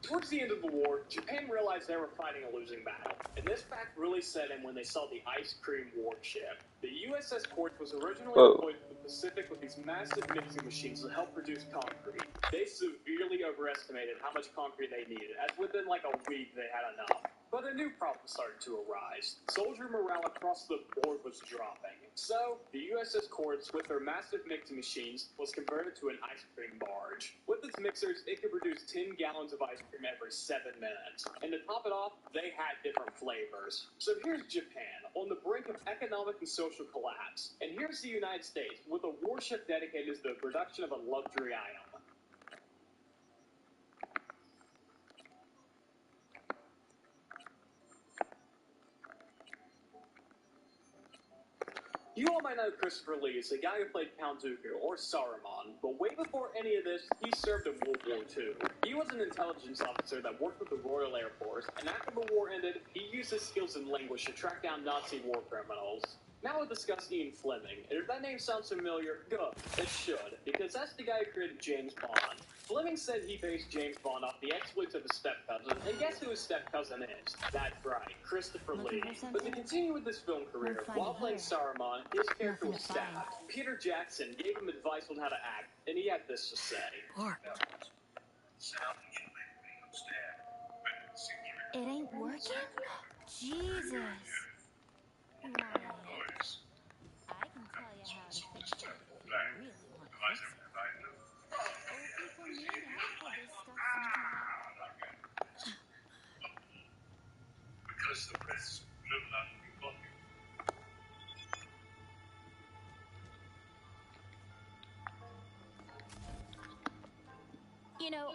Towards the end of the war, Japan realized they were fighting a losing battle, and this fact really set in when they saw the Ice Cream Warship. The USS Quartz was originally deployed to the Pacific with these massive mixing machines to help produce concrete. They severely overestimated how much concrete they needed, as within a week they had enough. But a new problem started to arise. Soldier morale across the board was dropping. So, the USS Quartz, with their massive mixing machines, was converted to an ice cream barge. With its mixers, it could produce 10 gallons of ice cream every 7 minutes. And to top it off, they had different flavors. So here's Japan, on the brink of economic and social collapse. And here's the United States, with a warship dedicated to the production of a luxury item. You all might know Christopher Lee as the guy who played Count Dooku, or Saruman, but way before any of this, he served in World War II. He was an intelligence officer that worked with the Royal Air Force, and after the war ended, he used his skills in language to track down Nazi war criminals. Now we'll discuss Ian Fleming, and if that name sounds familiar, good, it should, because that's the guy who created James Bond. Fleming said he based James Bond off the exploits of his step-cousin, and guess who his step-cousin is? That's right, Christopher Lee. But to continue with his film career, while playing Saruman, his character was stabbed. Peter Jackson gave him advice on how to act, and he had this to say. It ain't working? Jesus. Why, I can tell you how to fix it if you really want to fix it. Old people need help with this stuff sometimes. Because the press will not be popular. You know,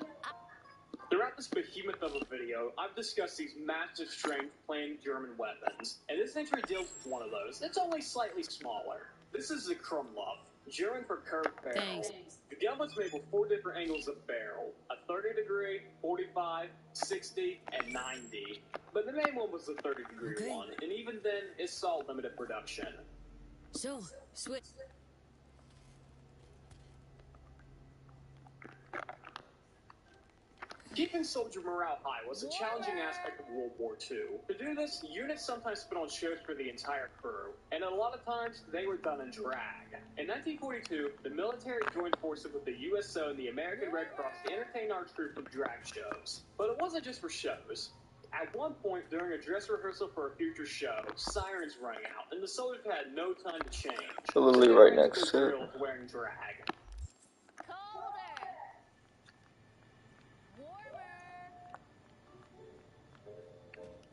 Throughout this behemoth of a video, I've discussed these massive strength plain German weapons, and this entry deals with one of those. It's only slightly smaller. This is the Krummluff, German for curved barrel. Thanks. The gun was made with 4 different angles of barrel, a 30 degree, 45, 60, and 90. But the main one was the 30 degree one, and even then, it saw limited production. So, switch. Keeping soldier morale high was a challenging aspect of World War II. To do this, units sometimes put on shows for the entire crew, and a lot of times, they were done in drag. In 1942, the military joined forces with the USO and the American Red Cross to entertain our troops with drag shows. But it wasn't just for shows. At one point, during a dress rehearsal for a future show, sirens rang out, and the soldiers had no time to change. Literally right next to it. Wearing drag.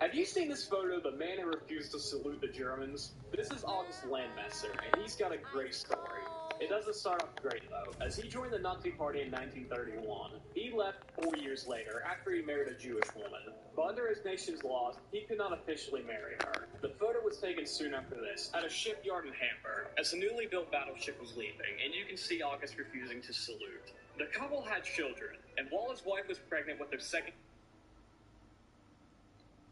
Have you seen this photo of the man who refused to salute the Germans? This is August Landmesser, and he's got a great story. It doesn't start off great, though, as he joined the Nazi Party in 1931. He left 4 years later after he married a Jewish woman. But under his nation's laws, he could not officially marry her. The photo was taken soon after this, at a shipyard in Hamburg, as a newly built battleship was leaving, and you can see August refusing to salute. The couple had children, and while his wife was pregnant with their second,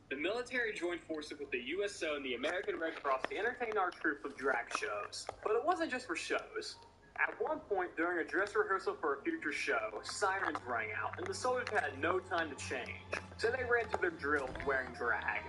the military joined forces with the USO and the American Red Cross to entertain our troops with drag shows. But it wasn't just for shows. At one point, during a dress rehearsal for a future show, sirens rang out, and the soldiers had no time to change. So they ran to their drills wearing drag.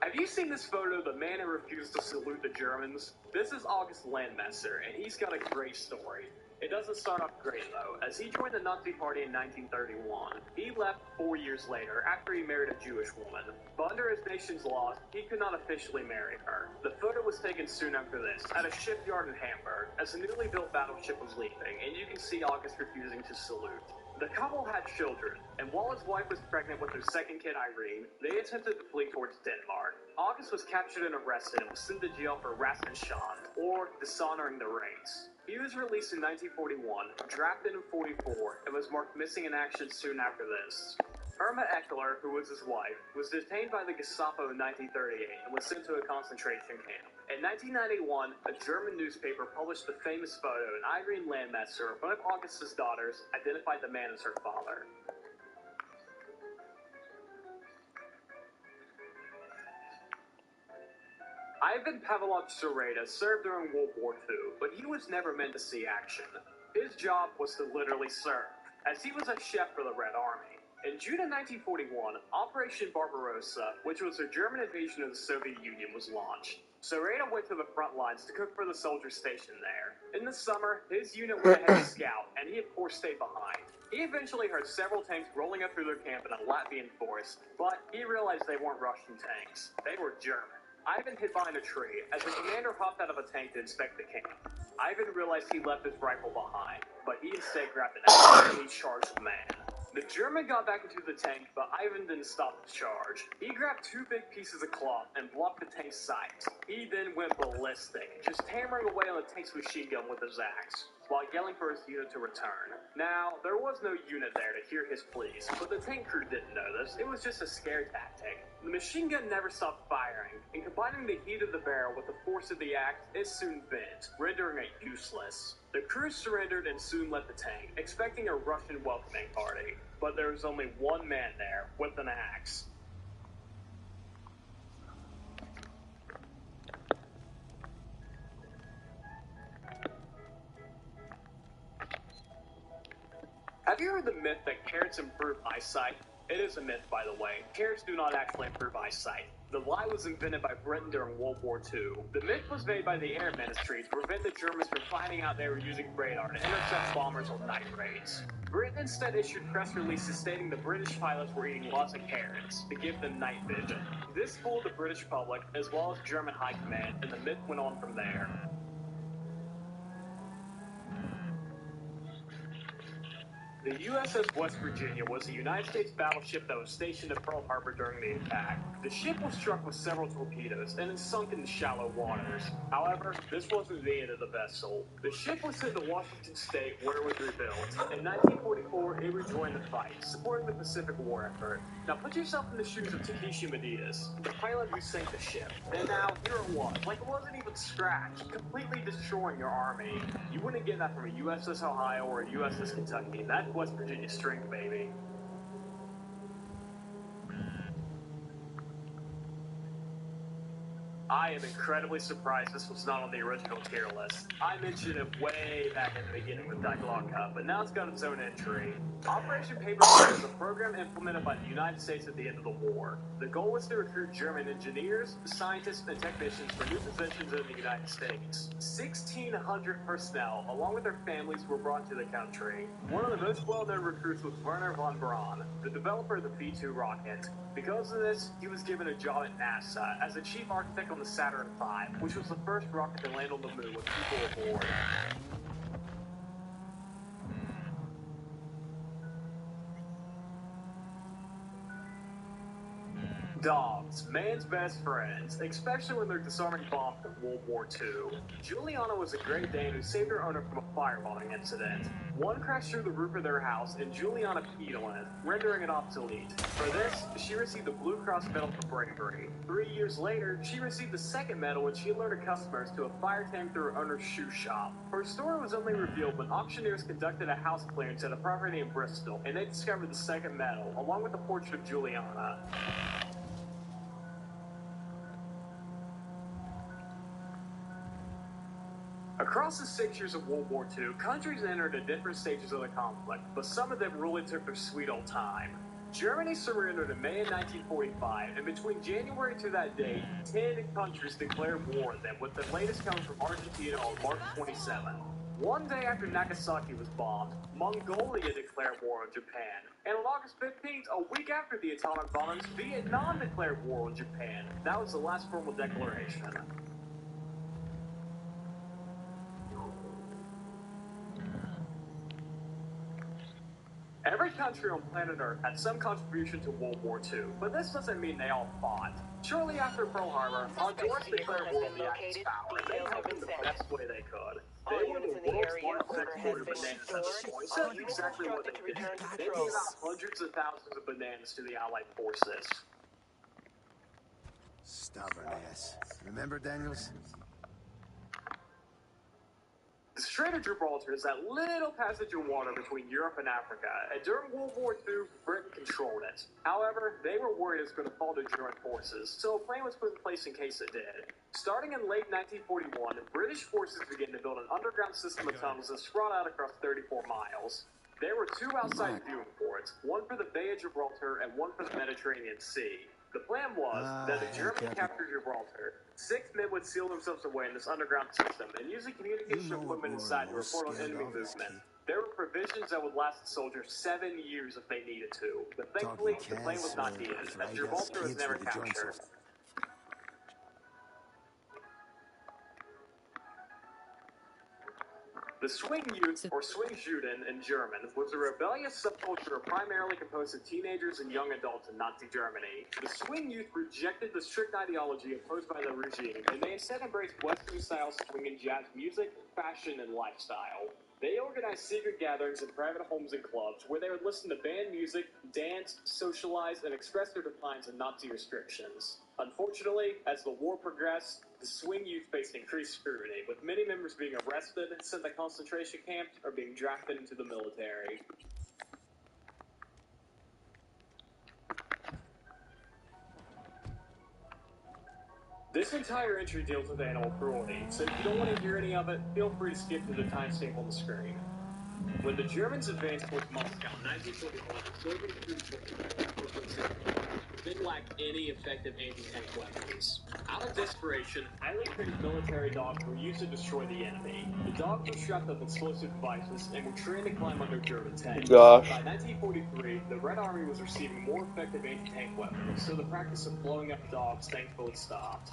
Have you seen this photo of the man who refused to salute the Germans? This is August Landmesser, and he's got a great story. It doesn't start off great, though, as he joined the Nazi Party in 1931. He left 4 years later after he married a Jewish woman. But under his nation's laws, he could not officially marry her. The photo was taken soon after this, at a shipyard in Hamburg, as a newly built battleship was leaving, and you can see August refusing to salute. The couple had children, and while his wife was pregnant with their second kid, Irene, they attempted to flee towards Denmark. August was captured and arrested and was sent to jail for Rassenschande, or dishonoring the race. He was released in 1941, drafted in 1944, and was marked missing in action soon after this. Irma Eckler, who was his wife, was detained by the Gestapo in 1938 and was sent to a concentration camp. In 1991, a German newspaper published the famous photo, and Irene Landmesser, one of August's daughters, identified the man as her father. Ivan Pavlovich Sereda served during World War II, but he was never meant to see action. His job was to literally serve, as he was a chef for the Red Army. In June of 1941, Operation Barbarossa, which was a German invasion of the Soviet Union, was launched. Sereda went to the front lines to cook for the soldiers stationed there. In the summer, his unit went ahead to scout, and he of course stayed behind. He eventually heard several tanks rolling up through their camp in a Latvian forest, but he realized they weren't Russian tanks. They were German. Ivan hid behind a tree as the commander hopped out of a tank to inspect the camp. Ivan realized he left his rifle behind, but he instead grabbed an axe and he charged the man. The German got back into the tank, but Ivan didn't stop the charge. He grabbed 2 big pieces of cloth and blocked the tank's sights. He then went ballistic, just hammering away on the tank's machine gun with his axe, while yelling for his unit to return. Now, there was no unit there to hear his pleas, but the tank crew didn't know this. It was just a scare tactic. The machine gun never stopped firing, and combining the heat of the barrel with the force of the axe, it soon bent, rendering it useless. The crew surrendered and soon left the tank, expecting a Russian welcoming party. But there was only one man there, with an axe. Have you heard the myth that carrots improve eyesight? It is a myth, by the way. Carrots do not actually improve eyesight. The lie was invented by Britain during World War II. The myth was made by the Air Ministry to prevent the Germans from finding out they were using radar to intercept bombers on night raids. Britain instead issued press releases stating the British pilots were eating lots of carrots to give them night vision. This fooled the British public, as well as German high command, and the myth went on from there. The USS West Virginia was a United States battleship that was stationed at Pearl Harbor during the attack. The ship was struck with several torpedoes and it sunk into shallow waters. However, this wasn't the end of the vessel. The ship was sent to Washington State where it was rebuilt. In 1944, it rejoined the fight, supporting the Pacific War effort. Now put yourself in the shoes of Takeshi Medidas, the pilot who sank the ship. And now, here it was, like it wasn't even scratched, completely destroying your army. You wouldn't get that from a USS Ohio or a USS Kentucky. That's West Virginia strength, baby. I am incredibly surprised this was not on the original tier list. I mentioned it way back in the beginning with Daiglocka, but now it's got its own entry. Operation Paperclip is a program implemented by the United States at the end of the war. The goal was to recruit German engineers, scientists, and technicians for new positions in the United States. 1,600 personnel, along with their families, were brought to the country. One of the most well-known recruits was Werner von Braun, the developer of the V-2 rocket. Because of this, he was given a job at NASA as a chief architect on the Saturn V, which was the first rocket to land on the moon with people aboard. Dogs, man's best friends, especially when they're disarming bombs in World War II. Juliana was a Great Dane who saved her owner from a firebombing incident. One crashed through the roof of their house, and Juliana peed on it, rendering it obsolete. For this, she received the Blue Cross Medal for bravery. 3 years later, she received the second medal when she alerted customers to a fire tank through her owner's shoe shop. Her story was only revealed when auctioneers conducted a house clearance at a property in Bristol, and they discovered the second medal, along with the portrait of Juliana. Across the 6 years of World War II, countries entered at different stages of the conflict, but some of them really took their sweet old time. Germany surrendered in May of 1945, and between January to that date, 10 countries declared war on them, with the latest coming from Argentina on March 27. One day after Nagasaki was bombed, Mongolia declared war on Japan. And on August 15th, a week after the atomic bombings, Vietnam declared war on Japan. That was the last formal declaration. Every country on planet Earth had some contribution to World War II, but this doesn't mean they all fought. Shortly after Pearl Harbor, Honduras declared war on the Axis power, and they helped in the best way they could. They were the world's largest exporter of bananas at this point, so that's exactly what they did. They gave out hundreds of thousands of bananas to the Allied forces. Stubborn ass. Remember, Daniels? The Strait of Gibraltar is that little passage of water between Europe and Africa, and during World War II, Britain controlled it. However, they were worried it was going to fall to German forces, so a plan was put in place in case it did. Starting in late 1941, British forces began to build an underground system of tunnels that sprawled out across 34 miles. There were two outside viewing ports, one for the Bay of Gibraltar and one for the Mediterranean Sea. The plan was that if Germany captured Gibraltar, 6 men would seal themselves away in this underground system and use the communication equipment inside to report on enemy movement. There were provisions that would last the soldiers 7 years if they needed to, but thankfully the plan was not needed, as Gibraltar was never captured. The Swing Youth, or Swingjuden in German, was a rebellious subculture primarily composed of teenagers and young adults in Nazi Germany. The Swing Youth rejected the strict ideology imposed by the regime, and they instead embraced Western-style swing and jazz music, fashion, and lifestyle. They organized secret gatherings in private homes and clubs where they would listen to band music, dance, socialize, and express their defiance of Nazi restrictions. Unfortunately, as the war progressed, the Swing Youth faced increased scrutiny, with many members being arrested, sent to concentration camps, or being drafted into the military. This entire entry deals with animal cruelty, so if you don't want to hear any of it, feel free to skip to the timestamp on the screen. When the Germans advanced towards Moscow in 1941, Soviet troops didn't lack any effective anti-tank weapons. Out of desperation, highly trained military dogs were used to destroy the enemy. The dogs were strapped with explosive devices and were trained to climb under German tanks. By 1943, the Red Army was receiving more effective anti-tank weapons, so the practice of blowing up dogs thankfully stopped.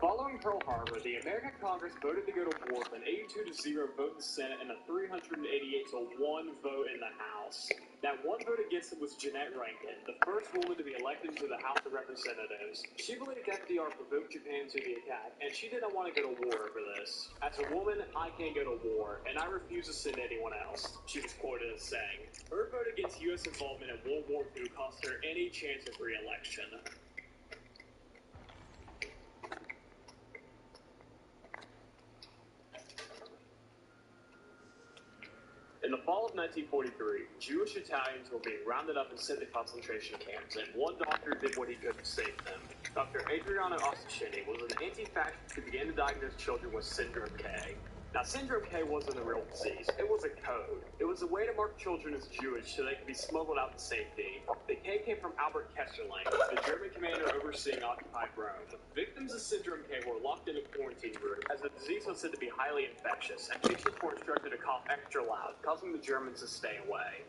Following Pearl Harbor, the American Congress voted to go to war with an 82-0 vote in the Senate and a 388-1 vote in the House. That one vote against it was Jeanette Rankin, the first woman to be elected to the House of Representatives. She believed FDR provoked Japan to the attack, and she didn't want to go to war over this. As a woman, I can't go to war, and I refuse to send anyone else, she was quoted as saying. Her vote against U.S. involvement in World War II cost her any chance of re-election. In In the fall of 1943, Jewish Italians were being rounded up and sent to concentration camps, and one doctor did what he could to save them. Dr. Adriano Ostaschini was an anti-fascist who began to diagnose children with Syndrome K. Now, Syndrome K wasn't a real disease. It was a code. It was a way to mark children as Jewish so they could be smuggled out to safety. The K came from Albert Kesselring, the German commander overseeing occupied Rome. Victims of Syndrome K were locked in a quarantine room as the disease was said to be highly infectious, and patients were instructed to cough extra loud, causing the Germans to stay away.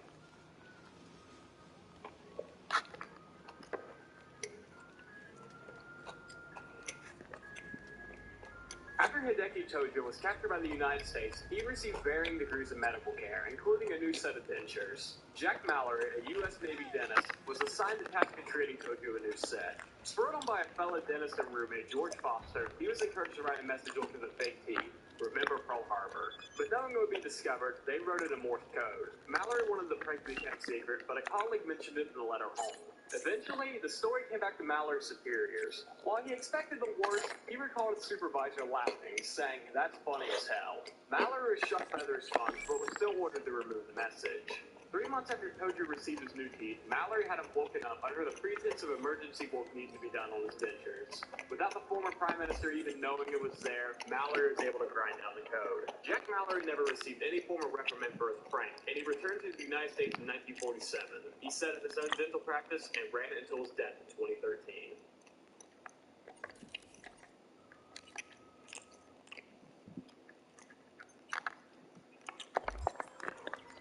After Hideki Tojo was captured by the United States, he received varying degrees of medical care, including a new set of dentures. Jack Mallory, a U.S. Navy dentist, was assigned the task of treating Tojo a new set. Spurred on by a fellow dentist and roommate, George Foster, he was encouraged to write a message onto the fake teeth. Remember Pearl Harbor. But knowing it would be discovered, they wrote it in Morse code. Mallory wanted the prank to be kept secret, but a colleague mentioned it in the letter home. Eventually, the story came back to Mallory's superiors. While he expected the worst, he recalled his supervisor laughing, saying, "That's funny as hell." Mallory was shocked by the response, but was still ordered to remove the message. 3 months after Tojo received his new teeth, Mallory had him woken up under the pretense of emergency work needing to be done on his dentures. Without the former prime minister even knowing it was there, Mallory was able to grind down the code. Jack Mallory never received any form of reprimand for his prank, and he returned to the United States in 1947. He set up his own dental practice and ran it until his death in 2013.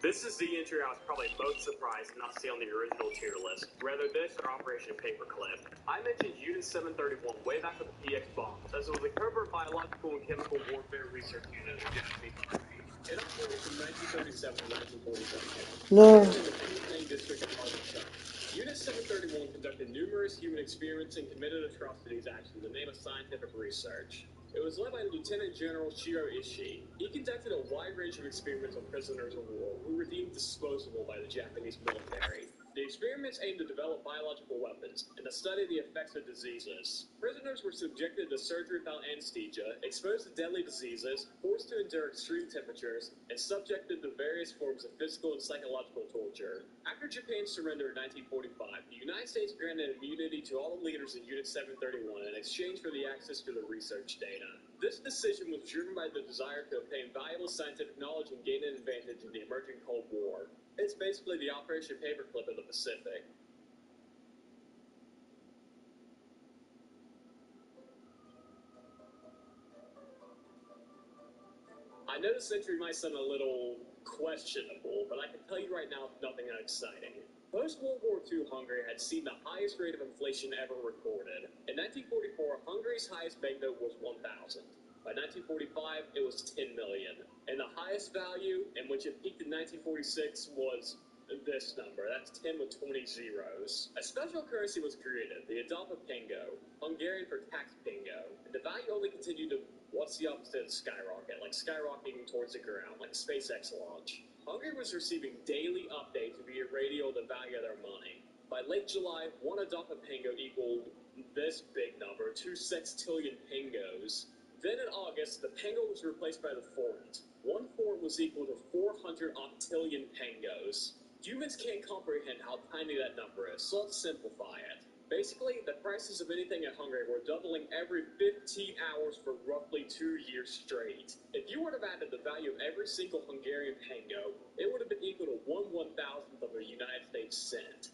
This is the entry I was probably most surprised to not see on the original tier list, whether this or Operation Paperclip. I mentioned Unit 731 way back with the PX bombs, as it was a covert biological and chemical warfare research unit of the Japanese Army. It operated from 1937 to 1947. No. In the Ping district of Arkansas. Unit 731 conducted numerous human experiments and committed atrocities acts in the name of scientific research. It was led by Lieutenant General Shiro Ishii. He conducted a wide range of experiments on prisoners of war who were deemed disposable by the Japanese military. The experiments aimed to develop biological weapons and to study the effects of diseases. Prisoners were subjected to surgery without anesthesia, exposed to deadly diseases, forced to endure extreme temperatures, and subjected to various forms of physical and psychological torture. After Japan surrendered in 1945, the United States granted immunity to all the leaders in Unit 731 in exchange for the access to the research data. This decision was driven by the desire to obtain valuable scientific knowledge and gain an advantage in the emerging Cold War. It's basically the Operation Paperclip of the Pacific. I know this entry might sound a little questionable, but I can tell you right now, nothing exciting. Post-World War II Hungary had seen the highest rate of inflation ever recorded. In 1944, Hungary's highest banknote was 1,000. By 1945, it was 10 million. And the highest value, in which it peaked in 1946, was this number. That's 10 with 20 zeros. A special currency was created, the Adalpa Pingo, Hungarian for tax pingo. And the value only continued to, what's the opposite of skyrocket? Like skyrocketing towards the ground, like a SpaceX launch. Hungary was receiving daily updates via radio of the value of their money. By late July, one Adalpa Pingo equaled this big number, 2 sextillion pingos. Then in August, the Pingo was replaced by the forint. 1 forint was equal to 400 octillion pingos. Humans can't comprehend how tiny that number is, so let's simplify it. Basically, the prices of anything in Hungary were doubling every 15 hours for roughly 2 years straight. If you would have added the value of every single Hungarian pingo, it would have been equal to 1/1000th of a United States cent.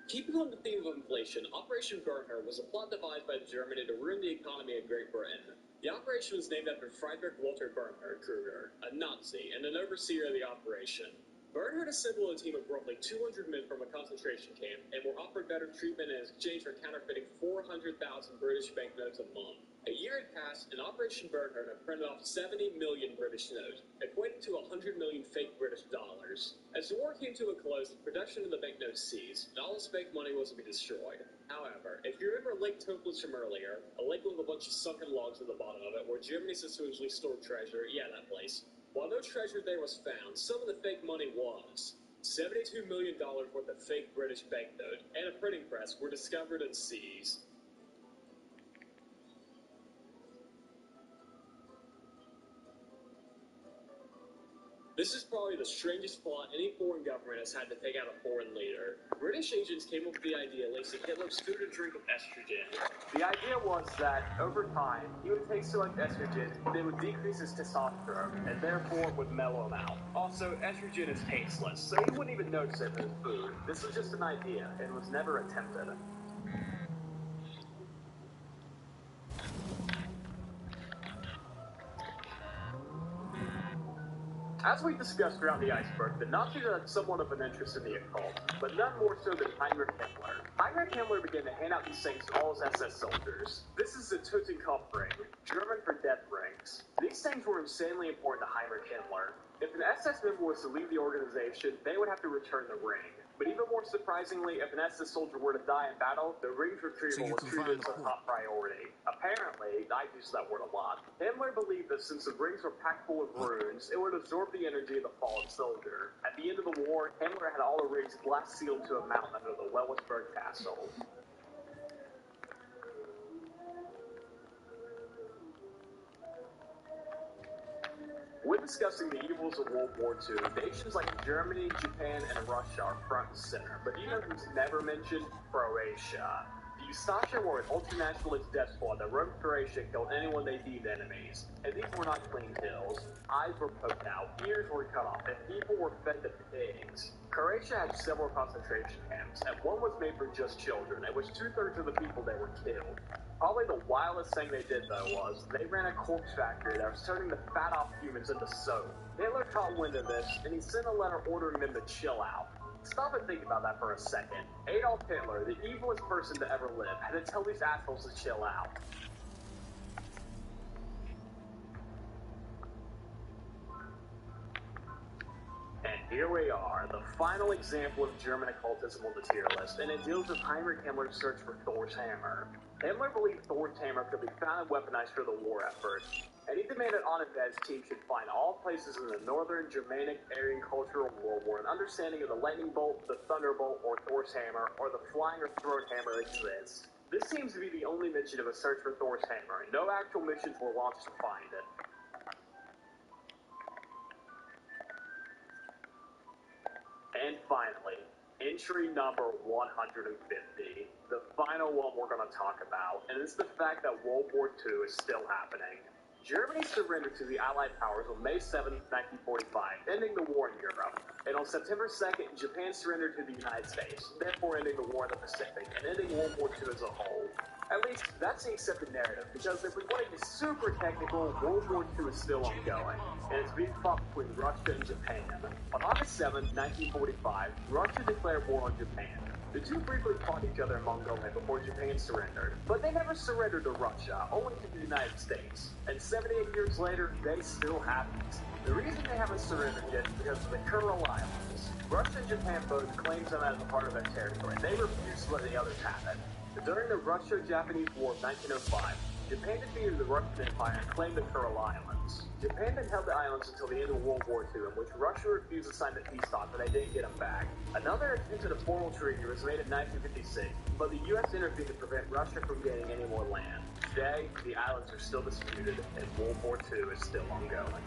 Keeping on the theme of inflation, Operation Bernhard was a plot devised by Germany to ruin the economy of Great Britain. The operation was named after Friedrich Walter Bernhard Kruger, a Nazi and an overseer of the operation. Bernhard assembled a team of roughly 200 men from a concentration camp and were offered better treatment in exchange for counterfeiting 400,000 British banknotes a month. A year had passed, and Operation Bernhard had printed off 70 million British notes, equating to 100 million fake British dollars. As the war came to a close, the production of the banknotes ceased, and all this fake money was to be destroyed. However, if you remember Lake Toplitz from earlier, a lake with a bunch of sunken logs at the bottom of it, where Germany supposedly stored treasure, yeah, that place. While no treasure there was found, some of the fake money was. $72 million worth of fake British banknote and a printing press were discovered and seized. This is probably the strangest plot any foreign government has had to take out a foreign leader. British agents came up with the idea lacing Hitler's food and drink with estrogen. The idea was that, over time, he would take select estrogen, they would decrease his testosterone, and therefore would mellow him out. Also, estrogen is tasteless, so he wouldn't even notice it in his food. This was just an idea, and was never attempted. As we discussed around the iceberg, the Nazis had somewhat of an interest in the occult, but none more so than Heinrich Himmler. Heinrich Himmler began to hand out these things to all his SS soldiers. This is the Totenkopf ring, German for death rings. These things were insanely important to Heinrich Himmler. If an SS member was to leave the organization, they would have to return the ring. But even more surprisingly, if an SS soldier were to die in battle, the ring's retrieval was treated as a top priority. Apparently, I use that word a lot. Himmler believed that since the rings were packed full of runes, it would absorb the energy of the fallen soldier. At the end of the war, Himmler had all the rings glass sealed to a mountain under the Wewelsburg Castle. When discussing the evils of World War II, nations like Germany, Japan, and Russia are front and center. But you know who's never mentioned? Croatia. The Ustaša were an ultranationalist death squad that roamed Croatia and killed anyone they deemed enemies. And these were not clean kills. Eyes were poked out, ears were cut off, and people were fed to pigs. Croatia had several concentration camps, and one was made for just children, at which 2/3 of the people there were killed. Probably the wildest thing they did, though, was they ran a corpse factory that was turning the fat off humans into soap. Hitler caught wind of this, and he sent a letter ordering them to chill out. Stop and think about that for a second. Adolf Hitler, the evilest person to ever live, had to tell these assholes to chill out. And here we are, the final example of German occultism on the tier list, and it deals with Heinrich Himmler's search for Thor's hammer. Himmler believed Thor's hammer could be found and weaponized for the war effort, and he demanded on it that his team should find all places in the northern Germanic Aryan cultural world where an understanding of the lightning bolt, the thunderbolt, or Thor's hammer, or the flying or throat hammer exists. This seems to be the only mention of a search for Thor's hammer, and no actual missions were launched to find it. And finally, entry number 150, the final one we're going to talk about, and it's the fact that World War II is still happening. Germany surrendered to the Allied powers on May 7, 1945, ending the war in Europe. And on September 2nd, Japan surrendered to the United States, therefore ending the war in the Pacific, and ending World War II as a whole. At least, that's the accepted narrative, because if we want to get super technical, World War II is still ongoing, and it's being fought between Russia and Japan. On August 7, 1945, Russia declared war on Japan. The two briefly fought each other in Mongolia before Japan surrendered, but they never surrendered to Russia, only to the United States. And 78 years later, they still haven't. The reason they haven't surrendered yet is because of the Kuril Islands. Russia and Japan both claimed them as a part of their territory, and they refused to let the others have it. During the Russo-Japanese War of 1905, Japan defeated the Russian Empire and claimed the Kuril Islands. Japan then held the islands until the end of World War II, in which Russia refused to sign the peace talks, but they didn't get them back. Another attempt at a formal treaty was made in 1956, but the U.S. intervened to prevent Russia from gaining any more land. Today, the islands are still disputed, and World War II is still ongoing.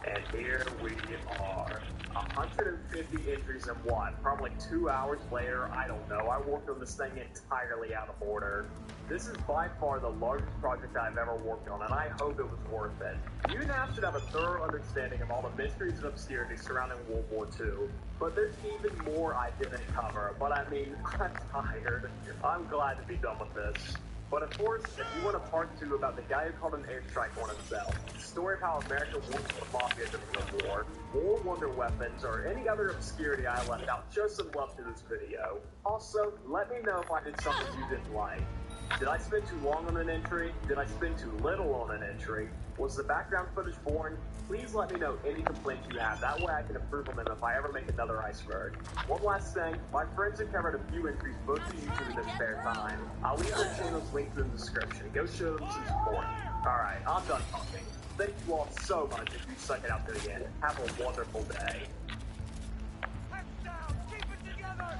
And here we are. 150 entries in what? Probably 2 hours later? I don't know. I worked on this thing entirely out of order. This is by far the largest project I've ever worked on, and I hope it was worth it. You now should have a thorough understanding of all the mysteries and obscurities surrounding World War II. But there's even more I didn't cover. But I mean, I'm tired. I'm glad to be done with this. But of course, if you want a part 2 about the guy who called an airstrike on himself, the story of how America worked with the mafia during the war, more wonder weapons, or any other obscurity I left out, show some love to this video. Also, let me know if I did something you didn't like. Did I spend too long on an entry? Did I spend too little on an entry? Was the background footage boring? Please let me know any complaints you have, that way I can improve on them if I ever make another iceberg. One last thing, my friends have covered a few entries both to YouTube in their spare time. I'll leave their channels linked in the description. Go show them some support. Alright, I'm done talking. Thank you all so much if you stuck it out to the end. Have a wonderful day. Heads down! Keep it together!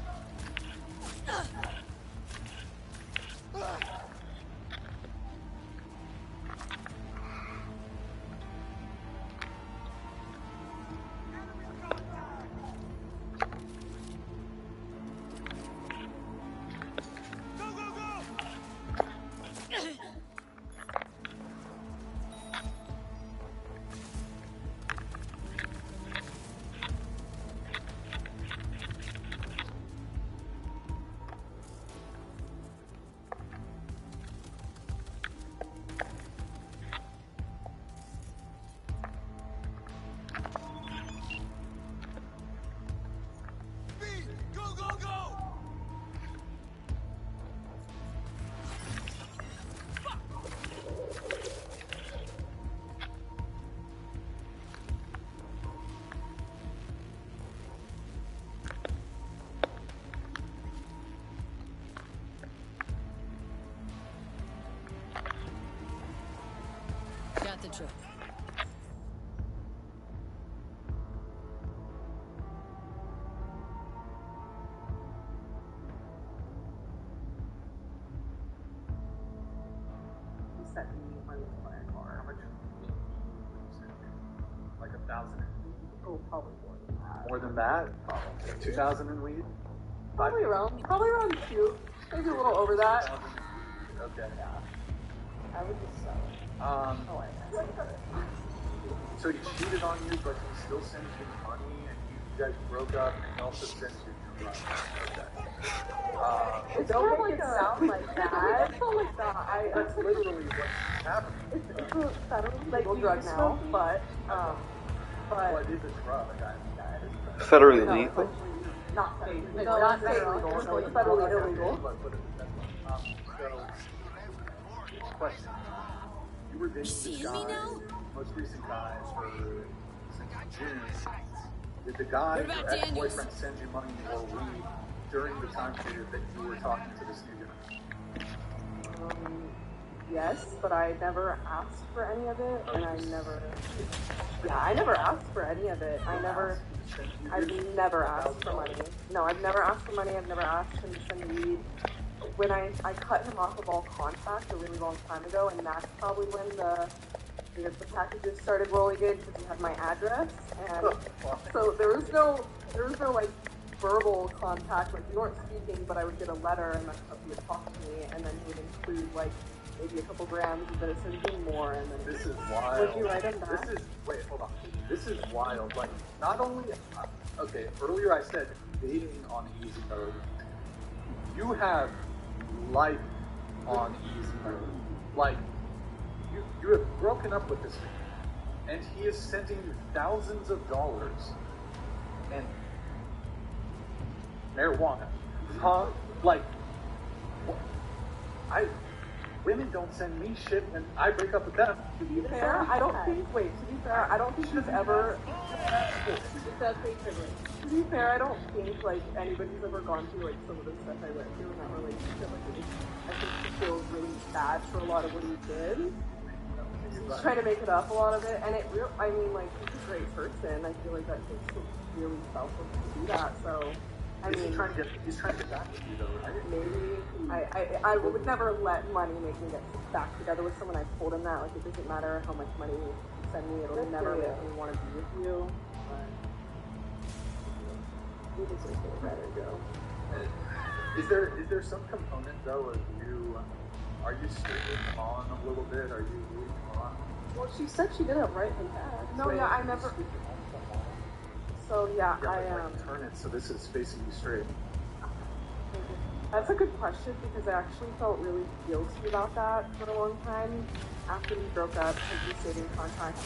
Gotcha. He sent me money to buy a car. How much would you send me? Like 1,000 in weed? Oh, probably more than that. More than that? Probably. 2,000 in weed? Probably around 2. Maybe a little over that. Okay. Yeah. I would just sell it. Oh, I So he cheated on you, but he still sends you money, and you guys broke up, and he also sends you drugs. Okay. Don't make it sound like that. It's not like that. That's literally what's happening. It's a federally legal drug now, but What is a drug? Federally legal? Not federally. No, not federally legal. It's federally illegal. So, question. You were dating this guy, most recent guy, since June. Did the guy, your ex-boyfriend, send you money or weed during the time period that you were talking to this new guy? Yes, but I never asked for any of it, and I never asked for any of it. I've never asked for money. No, I've never asked for money. I've never asked him to send me weed. When I cut him off of all contact a really long time ago, and that's probably when the packages started rolling in because he had my address, and so there was no like verbal contact. Like we weren't speaking, but I would get a letter, and he would talk to me, and then he would include like maybe a couple grams, and then it said be more, and then this is wild. Would you write him back? Wait, hold on. This is wild. Like, not only okay. Earlier I said dating on easy mode. You have life on easy mode. Like, you have broken up with this man, and he is sending you thousands of dollars and marijuana. Huh? Like, what? Women don't send me shit when I break up with them. To be fair, I don't think he's ever. To be fair, I don't think like anybody's ever gone through like some of the stuff I went through in that relationship. Like, I think he feels really bad for a lot of what he did. He's trying to make it up a lot of it, and I mean, like, he's a great person. I feel like that takes really selfless to do that. So. I mean, he's trying to get back with you, though, right? Maybe. I would never let money make me get back together with someone. I told him that. Like, it doesn't matter how much money you send me. It'll never make me want to be with you. But you just make it better, Joe. Is there some component, though, of you... Are you streaming on a little bit? Are you moving on? Well, she said she didn't write him back. No, yeah, I never... So yeah, turn it so this is facing you straight. That's a good question because I actually felt really guilty about that for a long time after we broke up, because we stayed in contact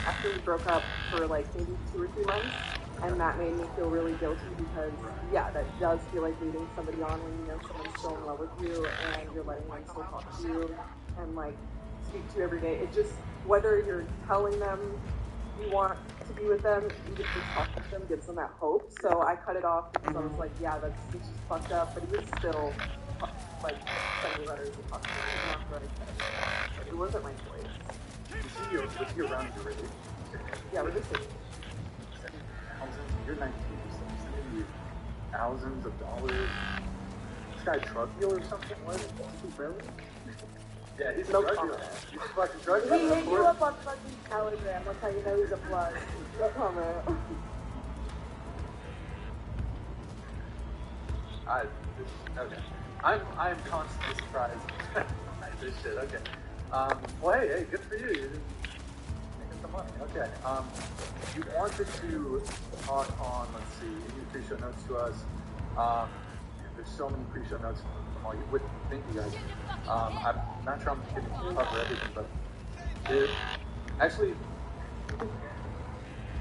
after we broke up for like maybe 2 or 3 months, and that made me feel really guilty because that does feel like leading somebody on when you know someone's still in love with you and you're letting them still talk to you and like speak to you every day. It just, whether you're telling them you want to be with them, you just talk to them, gives them that hope. So I cut it off because I was like, it's just fucked up, but he was still like sending letters and talking to me after I said it. It wasn't my choice. Was he around your age? Yeah, we're just you're 19, sending you thousands of dollars. This guy a drug dealer or something? What is he, really? Yeah, he's a drug dealer. He's a fucking drug dealer. He hit you up on fucking Telegram. That's how you know he's a plug. No comment. Okay. I'm constantly surprised by this shit. Okay. Well, hey, good for you. You're making some money. Okay. You wanted to talk on, let's see, you pre-show notes to us. There's so many pre-show notes from all you. Thank you guys. I'm not sure I'm going to cover everything, but actually,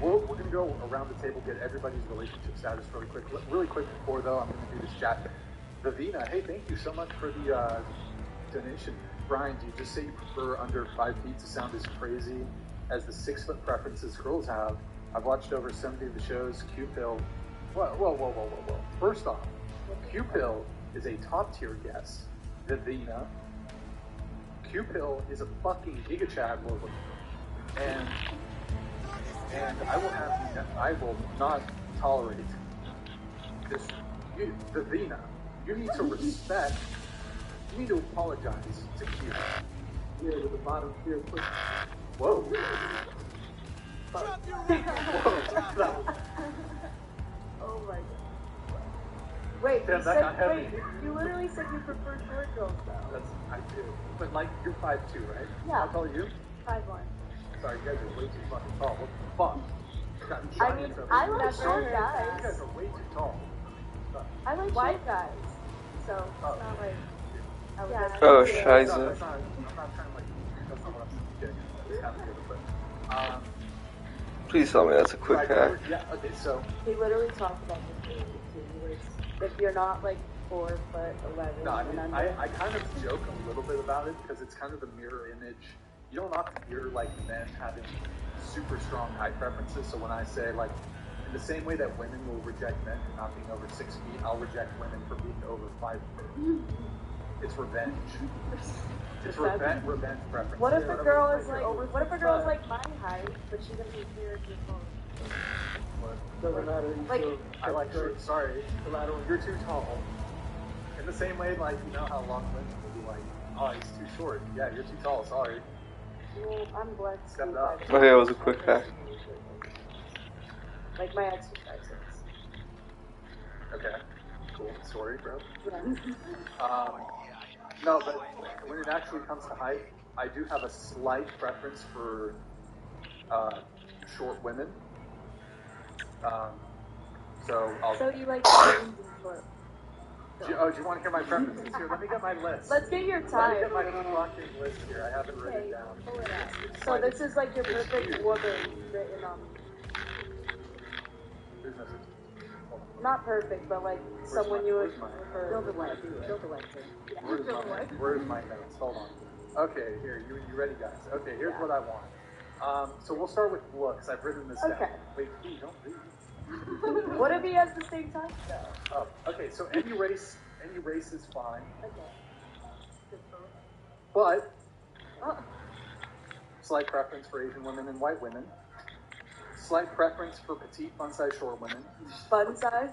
we're going to go around the table, get everybody's relationship status really quick. Really quick before, though, I'm going to do this chat. Vivina, hey, thank you so much for the donation. Brian, do you just say you prefer under 5 feet to sound as crazy as the 6 foot preferences girls have? I've watched over 70 of the shows. Q-Pill. Whoa. First off, Q-Pill is a top tier guest. Vivina. Q-Pill is a fucking Giga Chad. And I will not tolerate this. Davina, you need to respect. You need to apologize to Q. Here with the bottom tier push. Whoa. Drop your Oh my god. Wait, Damn, you literally said you prefer short girls though. I do. But like, you're 5'2", right? Yeah. How tall are you? 5'1". Sorry, you guys are way too fucking tall. What the fuck? I mean, I like short guys. You guys are way too tall. I like white guys. So, it's not like... Oh, scheiße. I'm not trying to like... That's not what I'm getting at. It's kind of good, but... Please tell me that's a quick hack. Yeah, okay, so... He literally talked about this too. If you're not like 4'11". No, I mean, I kind of joke a little bit about it because it's kind of the mirror image. You don't often hear like men having super strong height preferences. So when I say like, in the same way that women will reject men for not being over 6 feet, I'll reject women for being over 5 feet. It's revenge. It's revenge preference. What if a girl is like? What if a girl is like my height, but she's gonna be 3 or 4? Doesn't matter. Like, I like short. Sorry, collateral. You're too tall. In the same way, like you know how long women will be like, oh, he's too short. Yeah, you're too tall. Sorry. Well, I'm blessed. Step it up. Okay, it was a quick hack. Like my ex was 5'6". Okay. Cool story, bro. Yeah. No, but when it actually comes to height, I do have a slight preference for short women. So you like short? Do you want to hear my preferences here? Let me get my list. Let's get your Let time. me get my fucking list here. I have it written down. Pull it out. So this is like your perfect woman written on. There's no such. Not perfect, but like someone you would prefer. Where's my notes? Hold on. Okay, here. You ready, guys? Okay, here's what I want. So we'll start with looks. I've written this down. Wait, don't read. What if he has the same type though? Oh, okay. So any race is fine. Okay. But slight preference for Asian women and white women. Slight preference for petite, fun-sized, short women. Fun size?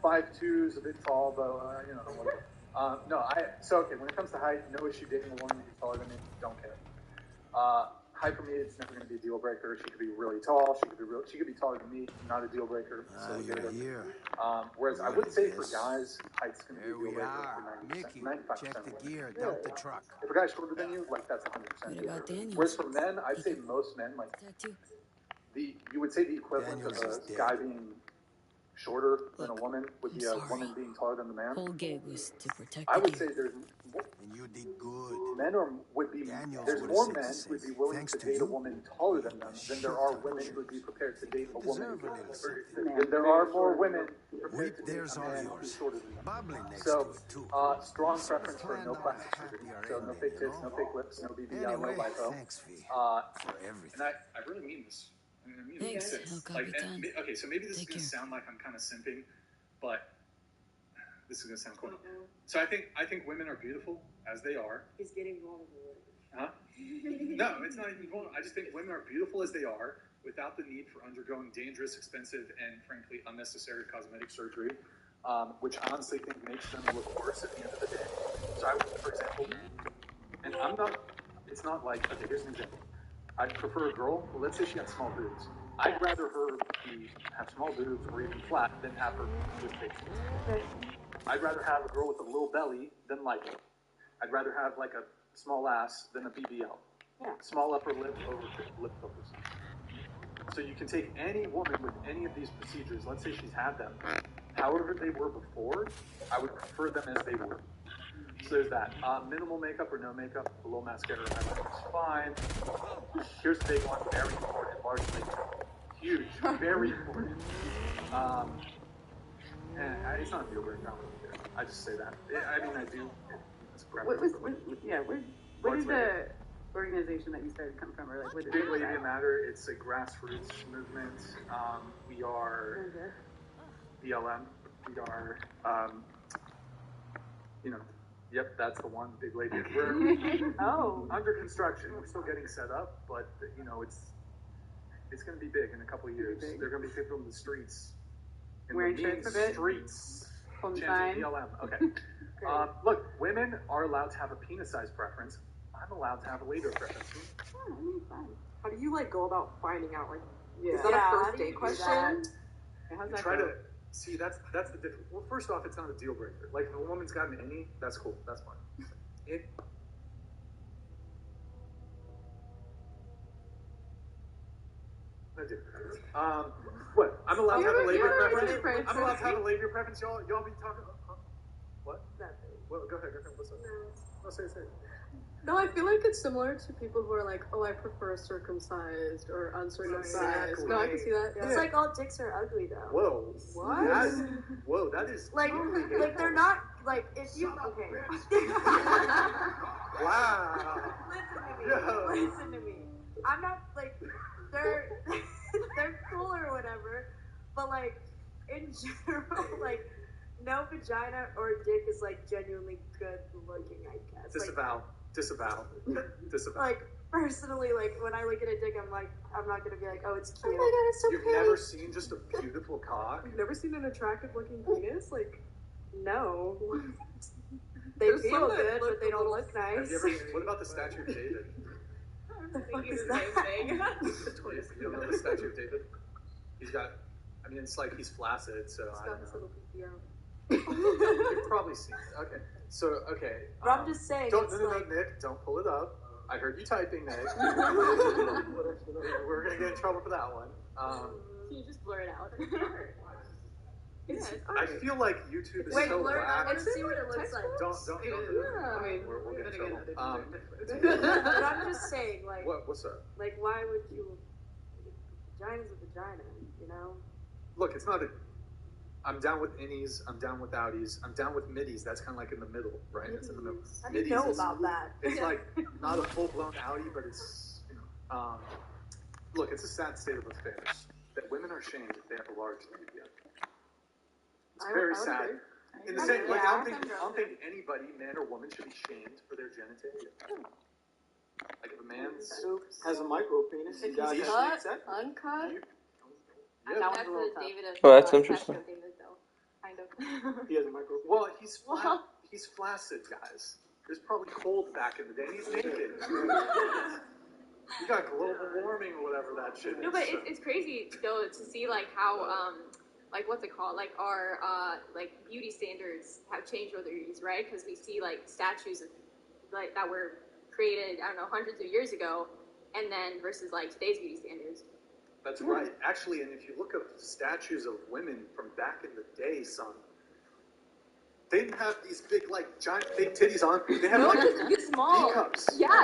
5'2" is a bit tall, but you know whatever. So when it comes to height, no issue dating a woman who's taller than me. Don't care. Height for me, it's never going to be a deal breaker. She could be really tall. She could be taller than me. Not a deal breaker. So we get it. Whereas I would say for guys, height's going to be a deal breaker for 90%, 95% Check of the women. gear, dump the truck. If a guy's shorter than you, like that's 100% deal breaker. Whereas for men, I'd say most men, like you would say the equivalent of a guy being shorter than a woman would be a woman being taller than the man. Whole gig was to protect. I would say there's And you did good. men there's more men who would be willing to date a woman taller than them than there are women who would be prepared to date a woman. There are more women prepared to date a man who's shorter than them. So, strong preference for no plastic surgery. So no fake tits, no fake lips, no BBL, no lipo. And I really mean this. I mean, Thanks. okay, so maybe this is going to sound like I'm kind of simping, but this is going to sound corny. So I think women are beautiful as they are. He's getting vulnerable. Huh? No, it's not even vulnerable. I just think women are beautiful as they are without the need for undergoing dangerous, expensive, and frankly unnecessary cosmetic surgery, which I honestly think makes them look worse at the end of the day. So I would, for example, and it's not like, okay, here's an example. I'd prefer a girl, well, let's say she had small boobs. I'd rather her have small boobs or even flat than have her with big boobs. Okay. I'd rather have a girl with a little belly than light. I'd rather have like a small ass than a BBL. Yeah. Small upper lip over lip fillers. So you can take any woman with any of these procedures, let's say she's had them, however they were before, I would prefer them as they were. So there's that. Minimal makeup or no makeup, a little mascara or highlighter is fine. Here's the big one, very important, largely huge, very important. And it's not a deal breaker. I just say that. I mean, I do. It's a What is the organization that you started come from? Or like, what is Big Labia Matter. It's a grassroots movement. We are BLM. We are, Yep, that's the one, big lady. We're under construction. We're still getting set up, but you know it's going to be big in a couple of years. They're going to be people in the streets. Wearing shirts of it? Streets. Holding Chanting sign. BLM. Okay. Look, women are allowed to have a penis size preference. I'm allowed to have a labia preference. I mean, fine. How do you like go about finding out? Like, is Yeah, that a how first do you date do question? that? How's You that try go? to see that's the difference. Well, first off, it's not a deal breaker. Like if a woman's got an innie, that's cool. That's fine. I do. What? I'm allowed to have a labia preference. I'm allowed to have a labia preference. Y'all be talking. What? Well, go ahead. What's up? No, say it. No, I feel like it's similar to people who are like, oh, I prefer circumcised or uncircumcised. Exactly. No, I can see that. It's like all dicks are ugly though. Whoa. What? That is like they're not like if you Wow. Listen to me. I'm not like they're cool or whatever, but like in general, like no vagina or dick is like genuinely good looking, I guess. Disavow. Like personally, like when I look at a dick, I'm like, I'm not gonna be like, oh, it's cute. Oh my god, it's so You've pretty. never seen just a beautiful cock? You've never seen an attractive looking penis? Like, no. They feel good, but they don't look nice. What about the Statue of David? The fuck is that? You don't know the Statue of David? He's got, I mean, it's like he's flaccid, so I don't know. You've probably seen it. Okay. So, okay. But I'm just saying. No, Nick, don't pull it up. I heard you typing, Nick. We're going to get in trouble for that one. Can you just blur it out? I feel like YouTube is so whack. Let's see what it looks like. Don't do it. I mean, we'll get in trouble. But I'm just saying, like, what's up? Like, why would you? Vagina's a vagina, you know. Look, it's not a. I'm down with innies. I'm down with outies. I'm down with middies. That's kind of like in the middle, right? It's in the middle. How do you know about that? It's like not a full blown outie, but it's look, it's a sad state of affairs that women are shamed if they have a large labia. It's very sad. In the same, like I don't think anybody, man or woman, should be shamed for their genitalia. Like if a man has a micro penis, he got uncut. That was a little tough. Oh, that's interesting. Kind of. He has a micro. Well, he's flaccid, guys. There's probably cold back in the day. He's naked. You got global warming or whatever that shit is. No, but it's crazy though to see like how like what's it called? Like our like beauty standards have changed over the years, right? Because we see like statues of like that were created, I don't know, hundreds of years ago, and then versus like today's beauty standards. That's right. Actually, and if you look up statues of women from back in the day, son, they didn't have these big, like, giant, big titties on. They had like small. teacups. Yeah.